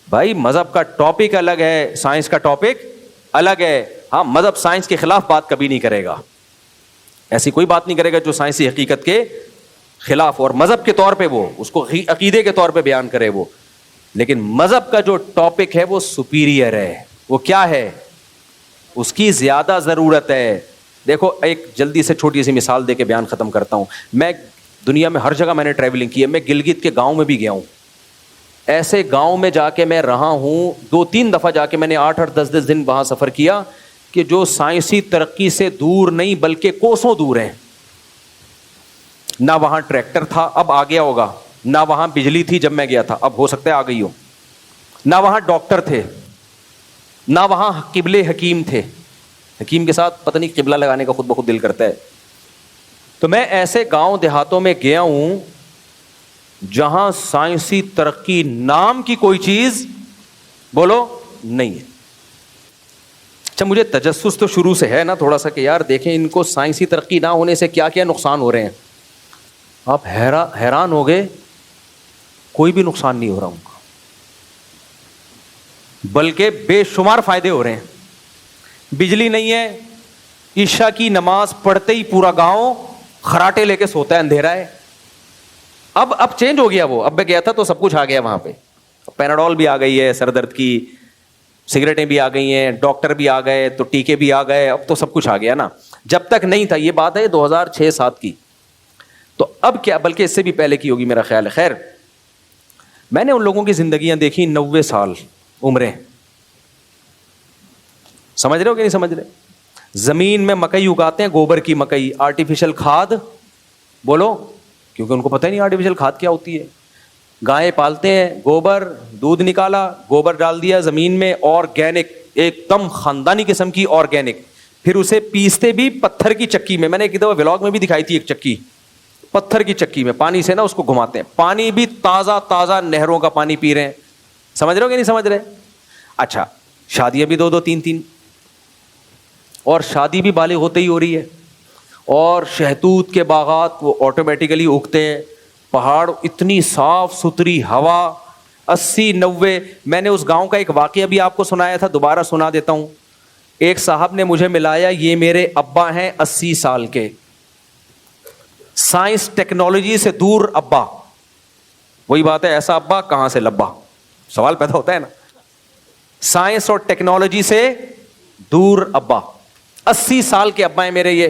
بھائی مذہب کا ٹاپک الگ ہے, سائنس کا ٹاپک الگ ہے. ہاں مذہب سائنس کے خلاف بات کبھی نہیں کرے گا, ایسی کوئی بات نہیں کرے گا جو سائنسی حقیقت کے خلاف, اور مذہب کے طور پہ وہ اس کو عقیدے کے طور پہ بیان کرے وہ. لیکن مذہب کا جو ٹاپک ہے وہ سپیریئر ہے. وہ کیا ہے؟ اس کی زیادہ ضرورت ہے. دیکھو ایک جلدی سے چھوٹی سی مثال دے کے بیان ختم کرتا ہوں. میں دنیا میں ہر جگہ میں نے ٹریولنگ کی ہے, میں گلگت کے گاؤں میں بھی گیا ہوں. ایسے گاؤں میں جا کے میں رہا ہوں, 2-3 دفعہ جا کے میں نے 8-8 10-10 دن وہاں سفر کیا, کہ جو سائنسی ترقی سے دور نہیں بلکہ کوسوں دور ہیں. نہ وہاں ٹریکٹر تھا, اب آ گیا ہوگا. نہ وہاں بجلی تھی جب میں گیا تھا, اب ہو سکتا ہے آ گئی ہو. نہ وہاں ڈاکٹر تھے, نہ وہاں قبلے حکیم تھے. حکیم کے ساتھ پتہ نہیں قبلہ لگانے کا خود بخود دل کرتا ہے. تو میں ایسے گاؤں دیہاتوں میں گیا ہوں جہاں سائنسی ترقی نام کی کوئی چیز بولو نہیں ہے. اچھا مجھے تجسس تو شروع سے ہے نا تھوڑا سا, کہ یار دیکھیں ان کو سائنسی ترقی نہ ہونے سے کیا کیا نقصان ہو رہے ہیں. آپ حیران ہو گئے, کوئی بھی نقصان نہیں ہو رہا ان کا, بلکہ بے شمار فائدے ہو رہے ہیں. بجلی نہیں ہے, عشاء کی نماز پڑھتے ہی پورا گاؤں خراٹے لے کے سوتا ہے, اندھیرا ہے. اب چینج ہو گیا وہ, اب میں گیا تھا تو سب کچھ آ گیا وہاں پہ. پیناڈول بھی آ گئی ہے سر درد کی, سگریٹیں بھی آ گئی ہیں, ڈاکٹر بھی آ گئے, تو ٹیکے بھی آ گئے, اب تو سب کچھ آ گیا نا. جب تک نہیں تھا, یہ بات ہے 2006-7 کی, تو اب کیا, بلکہ اس سے بھی پہلے کی ہوگی میرا خیال ہے. خیر, میں نے ان لوگوں کی زندگیاں دیکھی 90 سال عمریں, سمجھ رہے ہو کہ نہیں سمجھ رہے؟ زمین میں مکئی اگاتے ہیں, گوبر کی مکئی, آرٹیفیشل کھاد, بولو, کیونکہ ان کو پتہ ہی نہیں آرٹیفیشل کھاد کیا ہوتی ہے. گائے پالتے ہیں, گوبر, دودھ نکالا, گوبر ڈال دیا زمین میں, آرگینک, ایک دم خاندانی قسم کی آرگینک. پھر اسے پیستے بھی پتھر کی چکی میں, میں نے ایک دفعہ ولاگ میں بھی دکھائی تھی ایک چکی, پتھر کی چکی میں پانی سے نا اس کو گھماتے ہیں, پانی بھی تازہ تازہ نہروں کا پانی پی رہے ہیں. سمجھ رہے ہو کہ نہیں سمجھ رہے؟ اچھا, شادیاں بھی 2-2 3-3, اور شادی بھی بالغ ہوتے ہی ہو رہی ہے, اور شہتوت کے باغات وہ آٹومیٹیکلی اگتے ہیں, پہاڑ, اتنی صاف ستھری ہوا, 80-90. میں نے اس گاؤں کا ایک واقعہ بھی آپ کو سنایا تھا, دوبارہ سنا دیتا ہوں. ایک صاحب نے مجھے ملایا, یہ میرے ابا ہیں 80 سال کے, سائنس ٹیکنالوجی سے دور ابا. وہی بات ہے, ایسا ابا کہاں سے لبا, سوال پیدا ہوتا ہے نا. سائنس اور ٹیکنالوجی سے دور ابا, 80 سال کے ابا ہیں میرے یہ.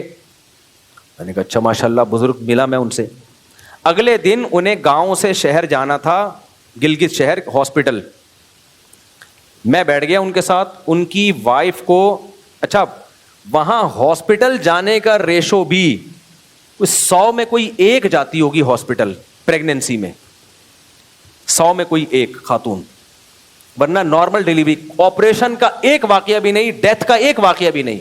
میں نے کہا اچھا ماشاء اللہ, بزرگ ملا میں ان سے. اگلے دن انہیں گاؤں سے شہر جانا تھا, گلگت شہر, ہاسپٹل. میں بیٹھ گیا ان کے ساتھ, ان کی وائف کو, اچھا وہاں ہاسپٹل جانے کا ریشو بھی 100 میں کوئی 1 جاتی ہوگی ہاسپٹل پریگننسی میں, 100 میں کوئی 1 خاتون, ورنہ نارمل ڈیلیوری, آپریشن کا ایک واقعہ بھی نہیں, ڈیتھ کا ایک واقعہ بھی نہیں.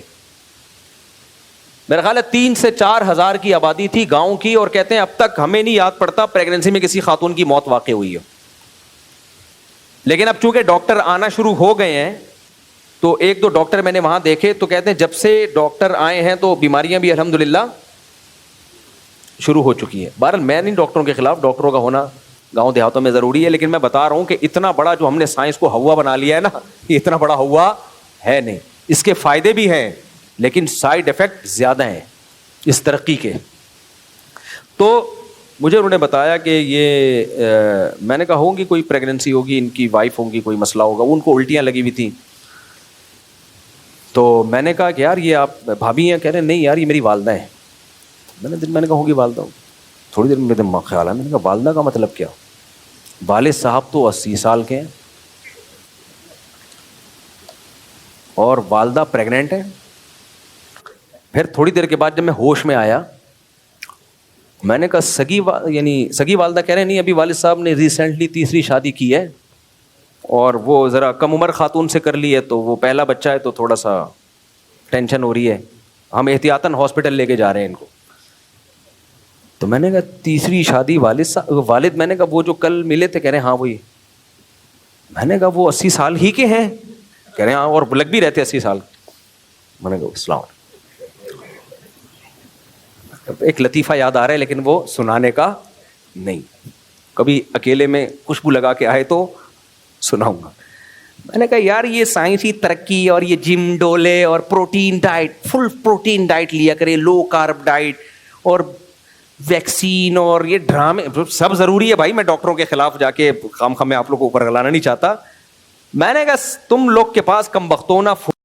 میرا خیال ہے 3 سے 4 ہزار کی آبادی تھی گاؤں کی, اور کہتے ہیں اب تک ہمیں نہیں یاد پڑتا پریگننسی میں کسی خاتون کی موت واقع ہوئی ہو. لیکن اب چونکہ ڈاکٹر آنا شروع ہو گئے ہیں, تو 1-2 ڈاکٹر میں نے وہاں دیکھے, تو کہتے ہیں جب سے ڈاکٹر آئے ہیں تو بیماریاں بھی الحمدللہ شروع ہو چکی ہیں. بہرحال میں نہیں ڈاکٹروں کے خلاف, ڈاکٹروں کا ہونا گاؤں دیہاتوں میں ضروری ہے, لیکن میں بتا رہا ہوں کہ اتنا بڑا جو ہم نے سائنس کو ہوا بنا لیا ہے نا, یہ اتنا بڑا ہوا ہے نہیں. اس کے فائدے بھی ہیں لیکن سائیڈ افیکٹ زیادہ ہیں اس ترقی کے. تو مجھے انہوں نے بتایا کہ یہ میں نے کہا ہوگی کوئی پریگننسی ہوگی, ان کی وائف ہوگی, کوئی مسئلہ ہوگا, ان کو الٹیاں لگی ہوئی تھیں. تو میں نے کہا کہ یار یہ آپ بھابھی ہیں؟ کہہ رہے نہیں یار یہ میری والدہ ہیں. میں نے کہا ہوگی والدہ. تھوڑی دیر میں میرے دماغ خیال آیا, میں نے کہا والدہ کا مطلب کیا؟ والد صاحب تو 80 سال کے ہیں اور والدہ پریگننٹ ہے. پھر تھوڑی دیر کے بعد جب میں ہوش میں آیا, میں نے کہا سگی والدہ. کہہ رہے نہیں, ابھی والد صاحب نے ریسنٹلی 3ری شادی کی ہے, اور وہ ذرا کم عمر خاتون سے کر لی ہے, تو وہ پہلا بچہ ہے تو تھوڑا سا ٹینشن ہو رہی ہے, ہم احتیاطاً ہاسپٹل لے کے جا رہے ہیں ان کو. تو میں نے کہا 3ری شادی والد, میں نے کہا وہ جو کل ملے تھے, کہہ رہے ہاں وہی. میں نے کہا وہ 80 سال ہی کے ہیں؟ کہہ رہے ہاں, اور لگ بھی رہتے 80 سال. میں نے کہا اسلام. ایک لطیفہ یاد آ رہا ہے لیکن وہ سنانے کا نہیں, کبھی اکیلے میں خوشبو لگا کے آئے تو سناؤں گا. میں نے کہا یار یہ سائنسی ترقی اور یہ جم ڈولے اور پروٹین ڈائٹ, فل پروٹین ڈائٹ لیا کرے, لو کارب ڈائٹ اور ویکسین اور یہ ڈرامے سب ضروری ہے بھائی. میں ڈاکٹروں کے خلاف جا کے خام خام میں آپ لوگ کو اوپر گلانا نہیں چاہتا. میں نے کہا تم لوگ کے پاس کم بختوں نہ